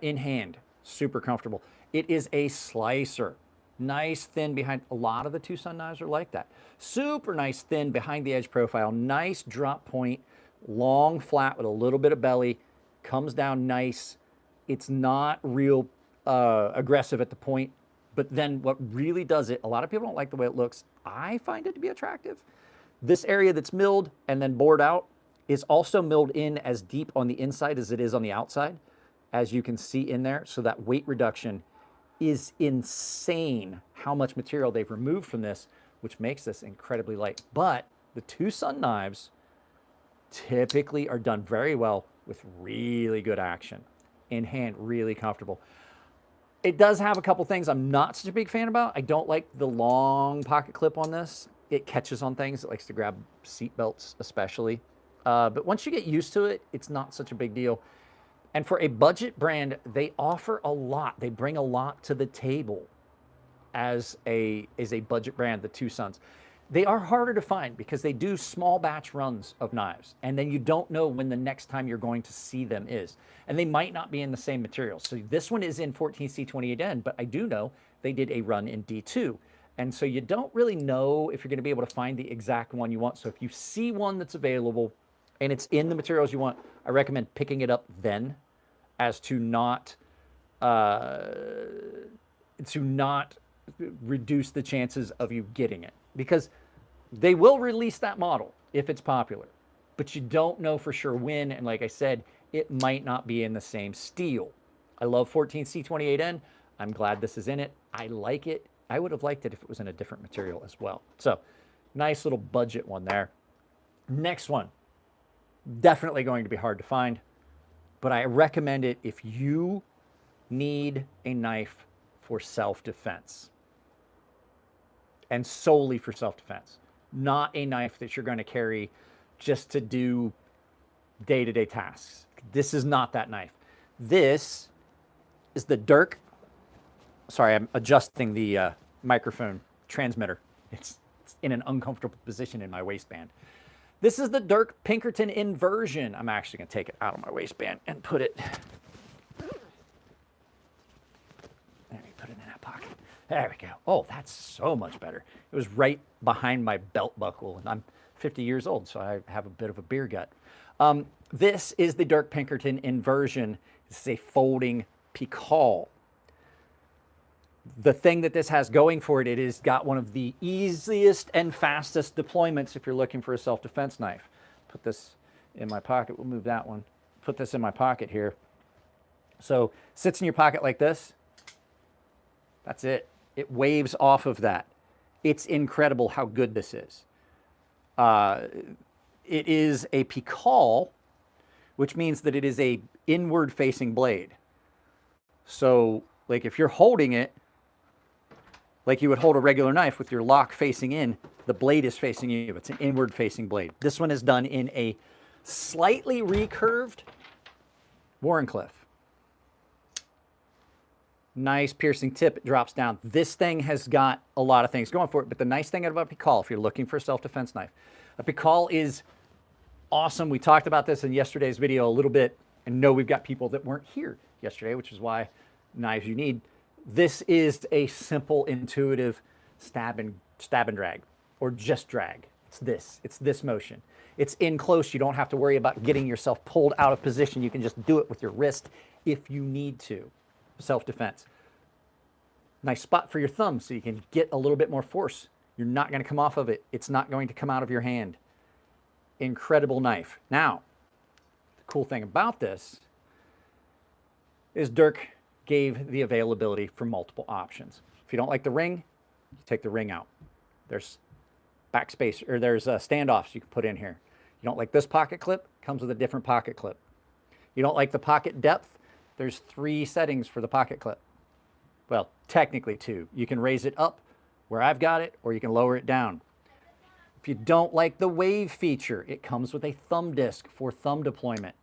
In hand, super comfortable. It is a slicer. Nice thin behind. A lot of the Two Sun knives are like that. Super nice thin behind the edge profile. Nice drop point. Long flat with a little bit of belly. Comes down nice. It's not real aggressive at the point. But then what really does it, a lot of people don't like the way it looks. I find it to be attractive. This area that's milled and then bored out is also milled in as deep on the inside as it is on the outside, as you can see in there. So that weight reduction is insane how much material they've removed from this, which makes this incredibly light. But the Two Sun knives typically are done very well with really good action. In hand, really comfortable. It does have a couple things I'm not such a big fan about. I don't like the long pocket clip on this. It catches on things. It likes to grab seat belts especially. But once you get used to it, it's not such a big deal. And for a budget brand, they offer a lot. They bring a lot to the table as a budget brand, the Two Suns. They are harder to find because they do small batch runs of knives. And then you don't know when the next time you're going to see them is. And they might not be in the same materials. So this one is in 14C28N, but I do know they did a run in D2. And so you don't really know if you're going to be able to find the exact one you want. So if you see one that's available and it's in the materials you want, I recommend picking it up then, as to not reduce the chances of you getting it. Because they will release that model if it's popular, but you don't know for sure when. And like I said, it might not be in the same steel. I love 14C28N. I'm glad this is in it. I like it. I would have liked it if it was in a different material as well. So nice little budget one there. Next one, definitely going to be hard to find, but I recommend it if you need a knife for self-defense, and solely for self-defense, not a knife that you're going to carry just to do day-to-day tasks. This is not that knife. This is the Dirk. Sorry, I'm adjusting the microphone transmitter. It's in an uncomfortable position in my waistband. This is the Dirk Pinkerton Inversion. I'm actually going to take it out of my waistband and put it. There, put it in that pocket. There we go. Oh, that's so much better. It was right behind my belt buckle, and I'm 50 years old, so I have a bit of a beer gut. This is the Dirk Pinkerton Inversion. This is a folding picall. The thing that this has going for it, it has got one of the easiest and fastest deployments if you're looking for a self-defense knife. Put this in my pocket. We'll move that one. Put this in my pocket here. So sits in your pocket like this. That's it. It waves off of that. It's incredible how good this is. It is a picall, which means that it is a inward-facing blade. So, like if you're holding it, like you would hold a regular knife with your lock facing in, the blade is facing you. It's an inward-facing blade. This one is done in a slightly recurved Wharncliffe. Nice piercing tip, it drops down. This thing has got a lot of things going for it, but the nice thing about a picall, if you're looking for a self-defense knife, a picall is awesome. We talked about this in yesterday's video a little bit, and know we've got people that weren't here yesterday, which is why knives you need. This is a simple, intuitive stab and drag, or just drag. It's this motion. It's in close. You don't have to worry about getting yourself pulled out of position. You can just do it with your wrist if you need to. Self-defense. Nice spot for your thumb so you can get a little bit more force. You're not going to come off of it. It's not going to come out of your hand. Incredible knife. Now, the cool thing about this is Dirk gave the availability for multiple options. If you don't like the ring, you take the ring out. There's backspace, or there's standoffs you can put in here. You don't like this pocket clip, comes with a different pocket clip. You don't like the pocket depth, there's 3 settings for the pocket clip. Well, technically 2. You can raise it up where I've got it, or you can lower it down. If you don't like the wave feature, it comes with a thumb disc for thumb deployment.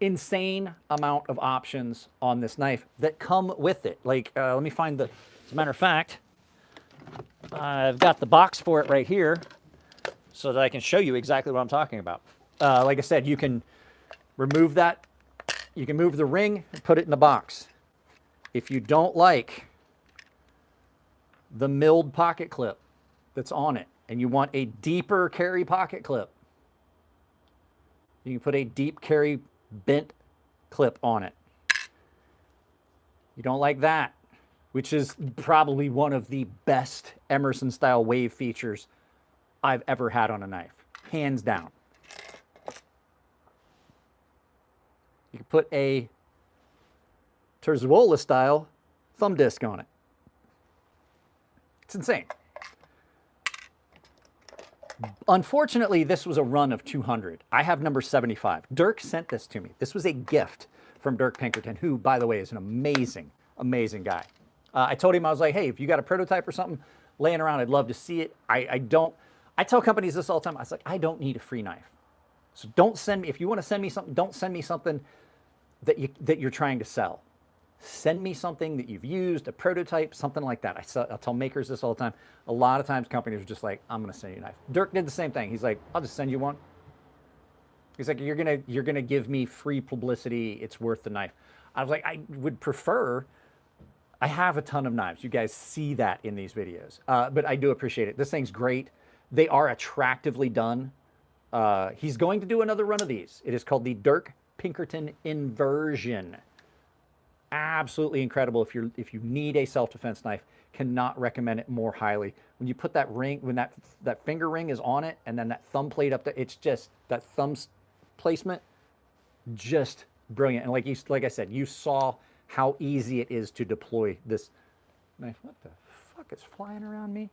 Insane amount of options on this knife that come with it. Like, let me find the, as a matter of fact, I've got the box for it right here so that I can show you exactly what I'm talking about. Like I said, you can remove that. You can move the ring and put it in the box. If you don't like the milled pocket clip that's on it and you want a deeper carry pocket clip, you can put a deep carry bent clip on it. You don't like that, which is probably one of the best Emerson style wave features I've ever had on a knife, hands down. You can put a Terzuola style thumb disc on it. It's insane. Unfortunately, this was a run of 200. I have number 75. Dirk sent this to me. This was a gift from Dirk Pinkerton, who, by the way, is an amazing, amazing guy. I told him, I was like, hey, if you got a prototype or something laying around, I'd love to see it. I tell companies this all the time. I was like, I don't need a free knife. So don't send me, if you want to send me something, don't send me something that you're trying to sell. Send me something that you've used, a prototype, something like that. I'll tell makers this all the time. A lot of times companies are just like, I'm going to send you a knife. Dirk did the same thing. He's like, I'll just send you one. He's like, you're gonna give me free publicity. It's worth the knife. I was like, I would prefer. I have a ton of knives. You guys see that in these videos, but I do appreciate it. This thing's great. They are attractively done. He's going to do another run of these. It is called the Dirk Pinkerton Inversion. Absolutely incredible. If you need a self-defense knife, cannot recommend it more highly. When you put that ring, when that finger ring is on it, and then that thumb plate up there, it's just that thumb placement, just brilliant. And like I said, you saw how easy it is to deploy this knife. What the fuck is flying around me?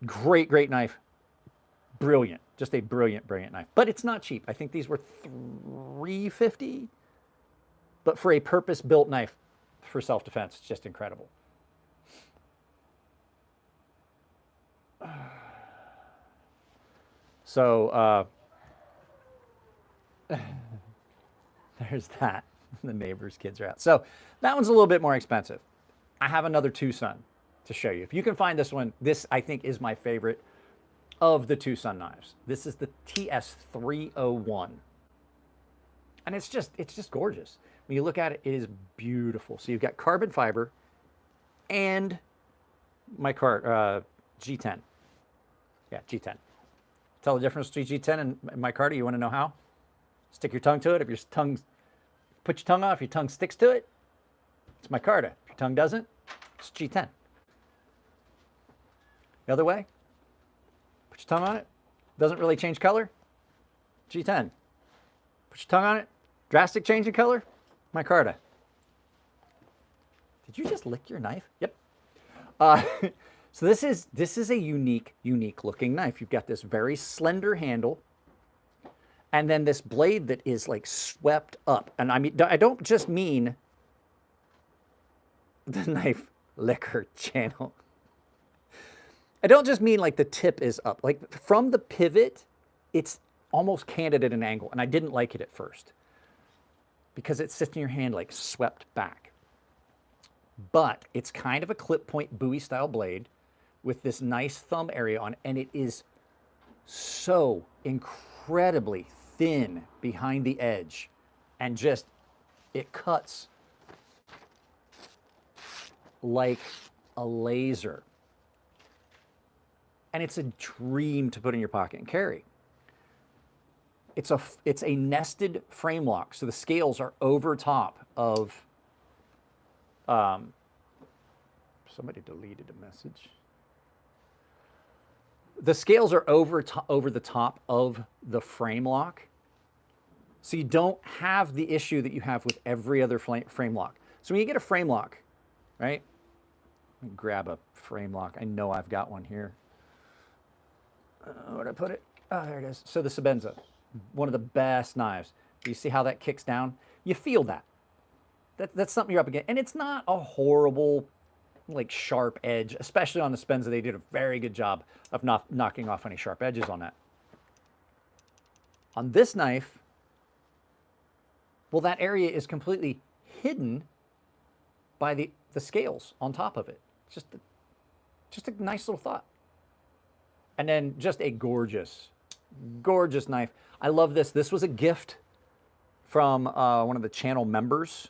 Great, great knife. Brilliant. Just a brilliant, brilliant knife. But it's not cheap. I think these were $350. But for a purpose-built knife for self-defense, it's just incredible. So there's that. The neighbor's kids are out. So that one's a little bit more expensive. I have another Tucson. to show you. If you can find this one, this I think is my favorite of the two Sun knives. This is the TS301. And it's just gorgeous. When you look at it, it is beautiful. So you've got carbon fiber and Micarta, G10. Yeah, G10. Tell the difference between G10 and Micarta. You want to know how? Stick your tongue to it. If your tongue, put your tongue off, your tongue sticks to it, it's Micarta. If your tongue doesn't, it's G10. The other way, put your tongue on it, doesn't really change color, G10. Put your tongue on it, drastic change in color, Micarta. Did you just lick your knife? Yep. So this is a unique looking knife. You've got this very slender handle, and then this blade that is like swept up. And I mean, I don't just mean the knife liquor channel. I don't just mean like the tip is up. Like from the pivot, it's almost canted at an angle, and I didn't like it at first because it sits in your hand like swept back. But it's kind of a clip point Bowie style blade with this nice thumb area on it, and it is so incredibly thin behind the edge, and just, it cuts like a laser. And it's a dream to put in your pocket and carry. It's a nested frame lock, so the scales are over top of, somebody deleted a message. The scales are over the top of the frame lock, so you don't have the issue that you have with every other frame lock. So when you get a frame lock, right? Let me grab a frame lock. I know I've got one here. Where'd I put it? Oh, there it is. So the Sebenza, one of the best knives. You see how that kicks down? You feel that. That's something you're up against. And it's not a horrible, like, sharp edge, especially on the Sebenza. They did a very good job of not knocking off any sharp edges on that. On this knife, well, that area is completely hidden by the scales on top of it. It's just a nice little thought. And then just a gorgeous, gorgeous knife. I love this. This was a gift from one of the channel members.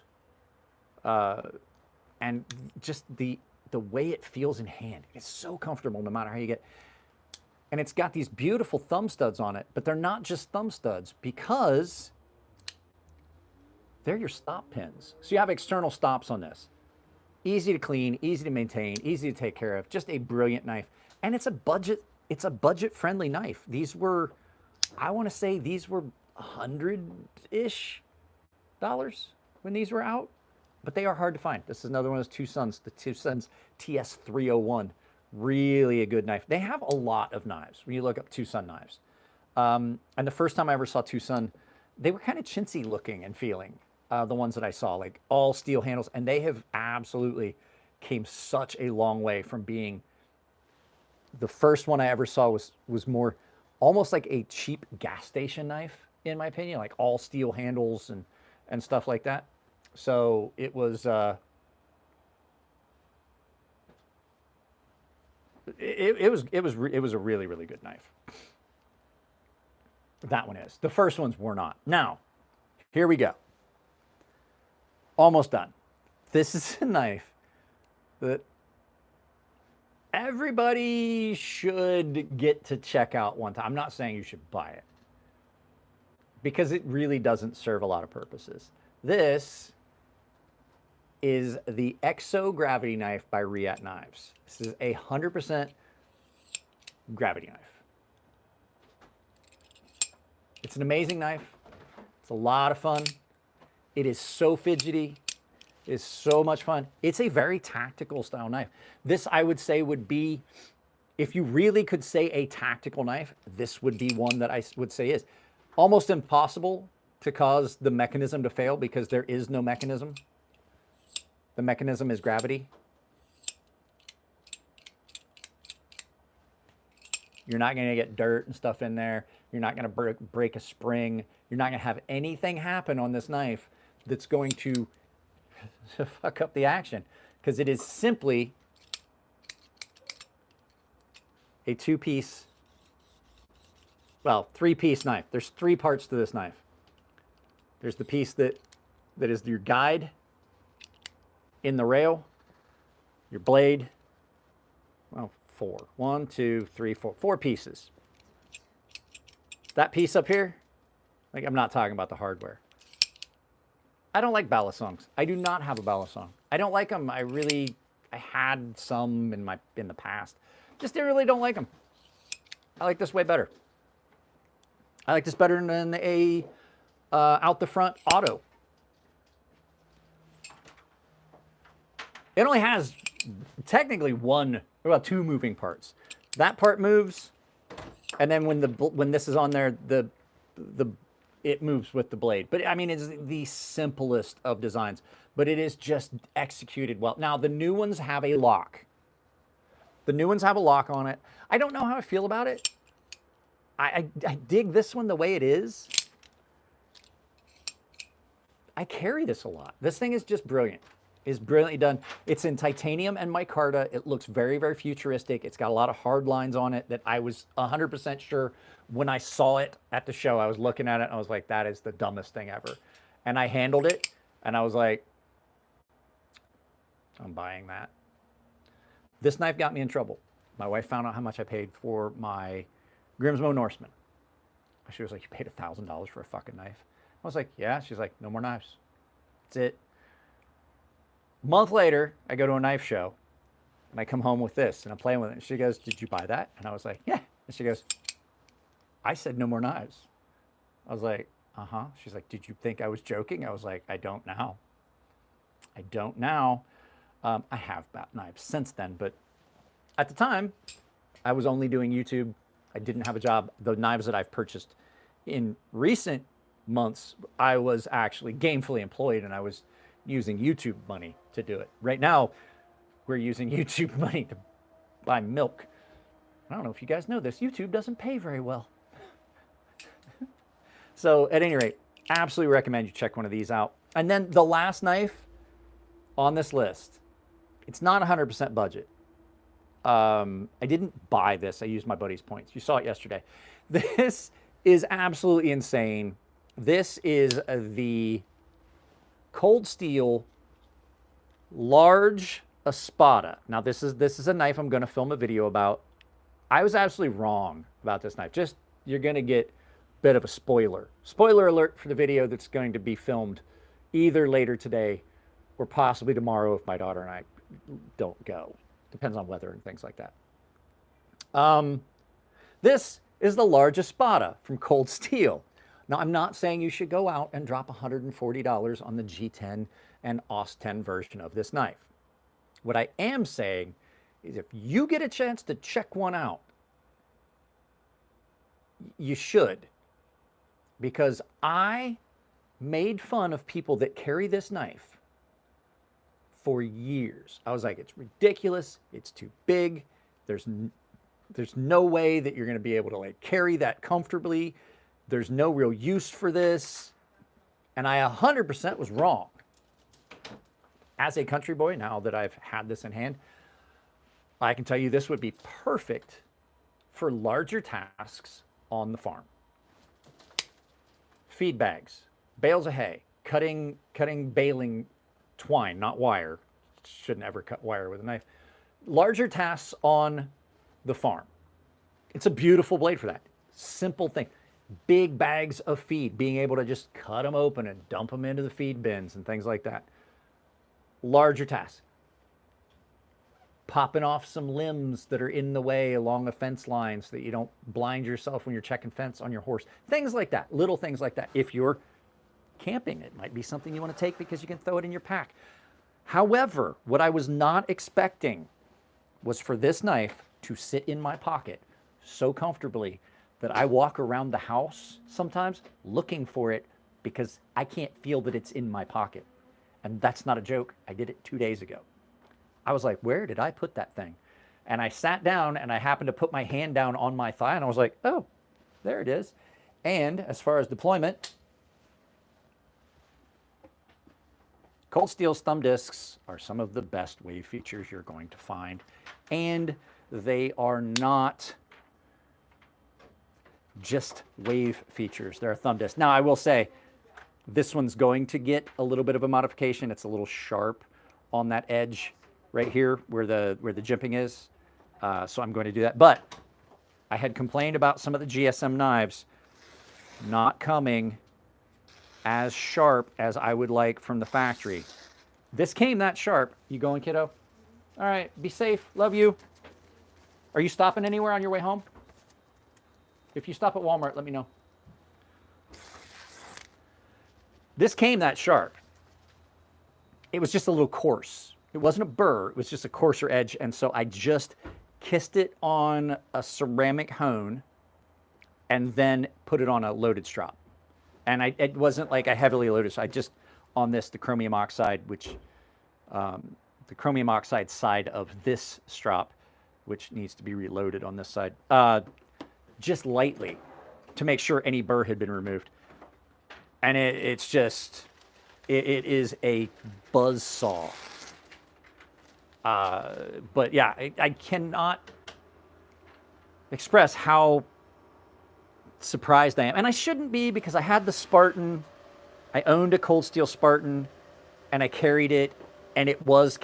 And just the way it feels in hand. It's so comfortable no matter how you get. And it's got these beautiful thumb studs on it, but they're not just thumb studs because they're your stop pins. So you have external stops on this. Easy to clean, easy to maintain, easy to take care of. Just a brilliant knife. And it's a budget-friendly knife. These were, I want to say these were $100-ish when these were out, but they are hard to find. This is another one of those two Suns, the two Suns TS301. Really a good knife. They have a lot of knives when you look up two Sun knives. And the first time I ever saw two Sun, they were kind of chintzy looking and feeling, the ones that I saw, like all steel handles, and they have absolutely came such a long way from being. The first one I ever saw was more almost like a cheap gas station knife, in my opinion, like all steel handles and stuff like that. So it was it was a really, really good knife. That one is. The first ones were not. Now, here we go. Almost done. This is a knife that everybody should get to check out one time. I'm not saying you should buy it because it really doesn't serve a lot of purposes. This is the EXO gravity knife by Riat Knives. This is a 100% gravity knife. It's an amazing knife. It's a lot of fun. It is so fidgety. It is so much fun. It's a very tactical style knife. This, I would say, would be, if you really could say a tactical knife, this would be one that I would say is almost impossible to cause the mechanism to fail because there is no mechanism. The mechanism is gravity. You're not going to get dirt and stuff in there. You're not going to break a spring. You're not going to have anything happen on this knife that's going to fuck up the action because it is simply a 2-piece, well, 3-piece knife. There's 3 parts to this knife. There's the piece that is your guide in the rail, your blade, well, 4. 1, 2, 3, 4. 4 pieces. That piece up here, like, I'm not talking about the hardware. I don't like balisongs. I do not have a balisong. I don't like them. I had some in the past. Just really don't like them. I like this way better. I like this better than a out the front auto. It only has technically 2 moving parts. That part moves, and then when this is on there, it moves with the blade. But I mean, it's the simplest of designs, but it is just executed well. Now the new ones have a lock. The new ones have a lock on it. I don't know how I feel about it. I dig this one the way it is. I carry this a lot. This thing is just brilliant. It's brilliantly done. It's in titanium and micarta. It looks very, very futuristic. It's got a lot of hard lines on it that I was 100% sure when I saw it at the show. I was looking at it and I was like, that is the dumbest thing ever. And I handled it and I was like, I'm buying that. This knife got me in trouble. My wife found out how much I paid for my Grimsmo Norseman. She was like, you paid $1,000 for a fucking knife? I was like, yeah. She's like, no more knives. That's it. A month later, I go to a knife show, and I come home with this, and I'm playing with it. And she goes, did you buy that? And I was like, yeah. And she goes, I said no more knives. I was like, uh-huh. She's like, did you think I was joking? I was like, I don't now. I don't now. I have bought knives since then, but at the time, I was only doing YouTube. I didn't have a job. The knives that I've purchased in recent months, I was actually gainfully employed, and I was using YouTube money to do it. Right now, we're using YouTube money to buy milk. I don't know if you guys know this. YouTube doesn't pay very well. So at any rate, absolutely recommend you check one of these out. And then the last knife on this list, it's not 100% budget. I didn't buy this. I used my buddy's points. You saw it yesterday. This is absolutely insane. This is the Cold Steel large Espada. Now this is a knife I'm going to film a video about. I was absolutely wrong about this knife. Just, you're going to get a bit of a spoiler. Spoiler alert for the video that's going to be filmed either later today or possibly tomorrow if my daughter and I don't go. Depends on weather and things like that. This is the large Espada from Cold Steel. Now, I'm not saying you should go out and drop $140 on the G10 and AUS 10 version of this knife. What I am saying is if you get a chance to check one out, you should. Because I made fun of people that carry this knife for years. I was like, it's ridiculous. It's too big. There's no way that you're going to be able to like carry that comfortably. There's no real use for this. And I 100% was wrong. As a country boy, now that I've had this in hand, I can tell you this would be perfect for larger tasks on the farm. Feed bags, bales of hay, cutting baling twine, not wire. Shouldn't ever cut wire with a knife. Larger tasks on the farm. It's a beautiful blade for that. Simple thing. Big bags of feed, being able to just cut them open and dump them into the feed bins and things like that. Larger tasks. Popping off some limbs that are in the way along a fence line so that you don't blind yourself when you're checking fence on your horse. Things like that, little things like that. If you're camping, it might be something you want to take because you can throw it in your pack. However, what I was not expecting was for this knife to sit in my pocket so comfortably that I walk around the house sometimes looking for it because I can't feel that it's in my pocket. And that's not a joke. I did it 2 days ago. I was like, where did I put that thing? And I sat down and I happened to put my hand down on my thigh and I was like, oh, there it is. And as far as deployment, Cold Steel's thumb discs are some of the best wave features you're going to find. And they are not just wave features. They're a thumb disc. Now, I will say, this one's going to get a little bit of a modification. It's a little sharp on that edge right here where the jimping is. So I'm going to do that. But I had complained about some of the GSM knives not coming as sharp as I would like from the factory. This came that sharp. You going, kiddo? All right, be safe. Love you. Are you stopping anywhere on your way home? If you stop at Walmart, let me know. This came that sharp. It was just a little coarse. It wasn't a burr, it was just a coarser edge, and so I just kissed it on a ceramic hone and then put it on a loaded strop. And it wasn't like I heavily loaded, so I just, on this, the chromium oxide, which, the chromium oxide side of this strop, which needs to be reloaded on this side, just lightly to make sure any burr had been removed. And it's just, it is a buzz saw. But yeah, I cannot express how surprised I am. And I shouldn't be, because I had the Spartan. I owned a cold steel Spartan, and I carried it, and it was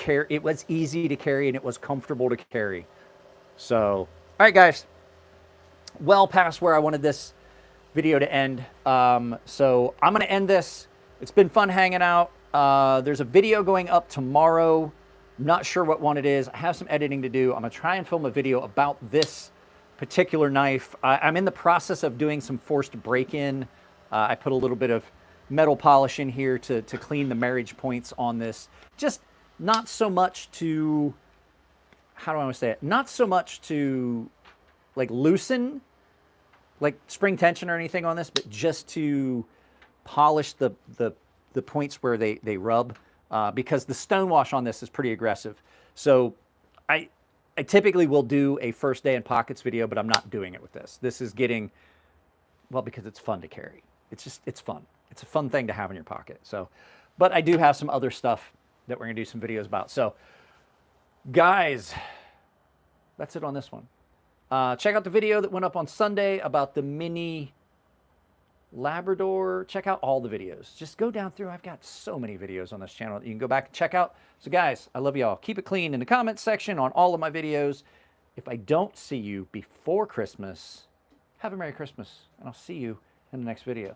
easy to carry, and it was comfortable to carry. So, all right, guys. Well past where I wanted this video to end. So I'm going to end this. It's been fun hanging out. There's a video going up tomorrow. Not sure what one it is. I have some editing to do. I'm going to try and film a video about this particular knife. I'm in the process of doing some forced break-in. I put a little bit of metal polish in here to clean the marriage points on this. Just not so much to, how do I want to say it? Not so much to like loosen, like spring tension or anything on this, but just to polish the points where they rub, because the stonewash on this is pretty aggressive. So I typically will do a first day in pockets video, but I'm not doing it with this. This is getting, well, because it's fun to carry. It's fun. It's a fun thing to have in your pocket. So, but I do have some other stuff that we're gonna do some videos about. So guys, that's it on this one. Check out the video that went up on Sunday about the mini Labrador. Check out all the videos. Just go down through. I've got so many videos on this channel that you can go back and check out. So guys, I love y'all. Keep it clean in the comments section on all of my videos. If I don't see you before Christmas, have a Merry Christmas, and I'll see you in the next video.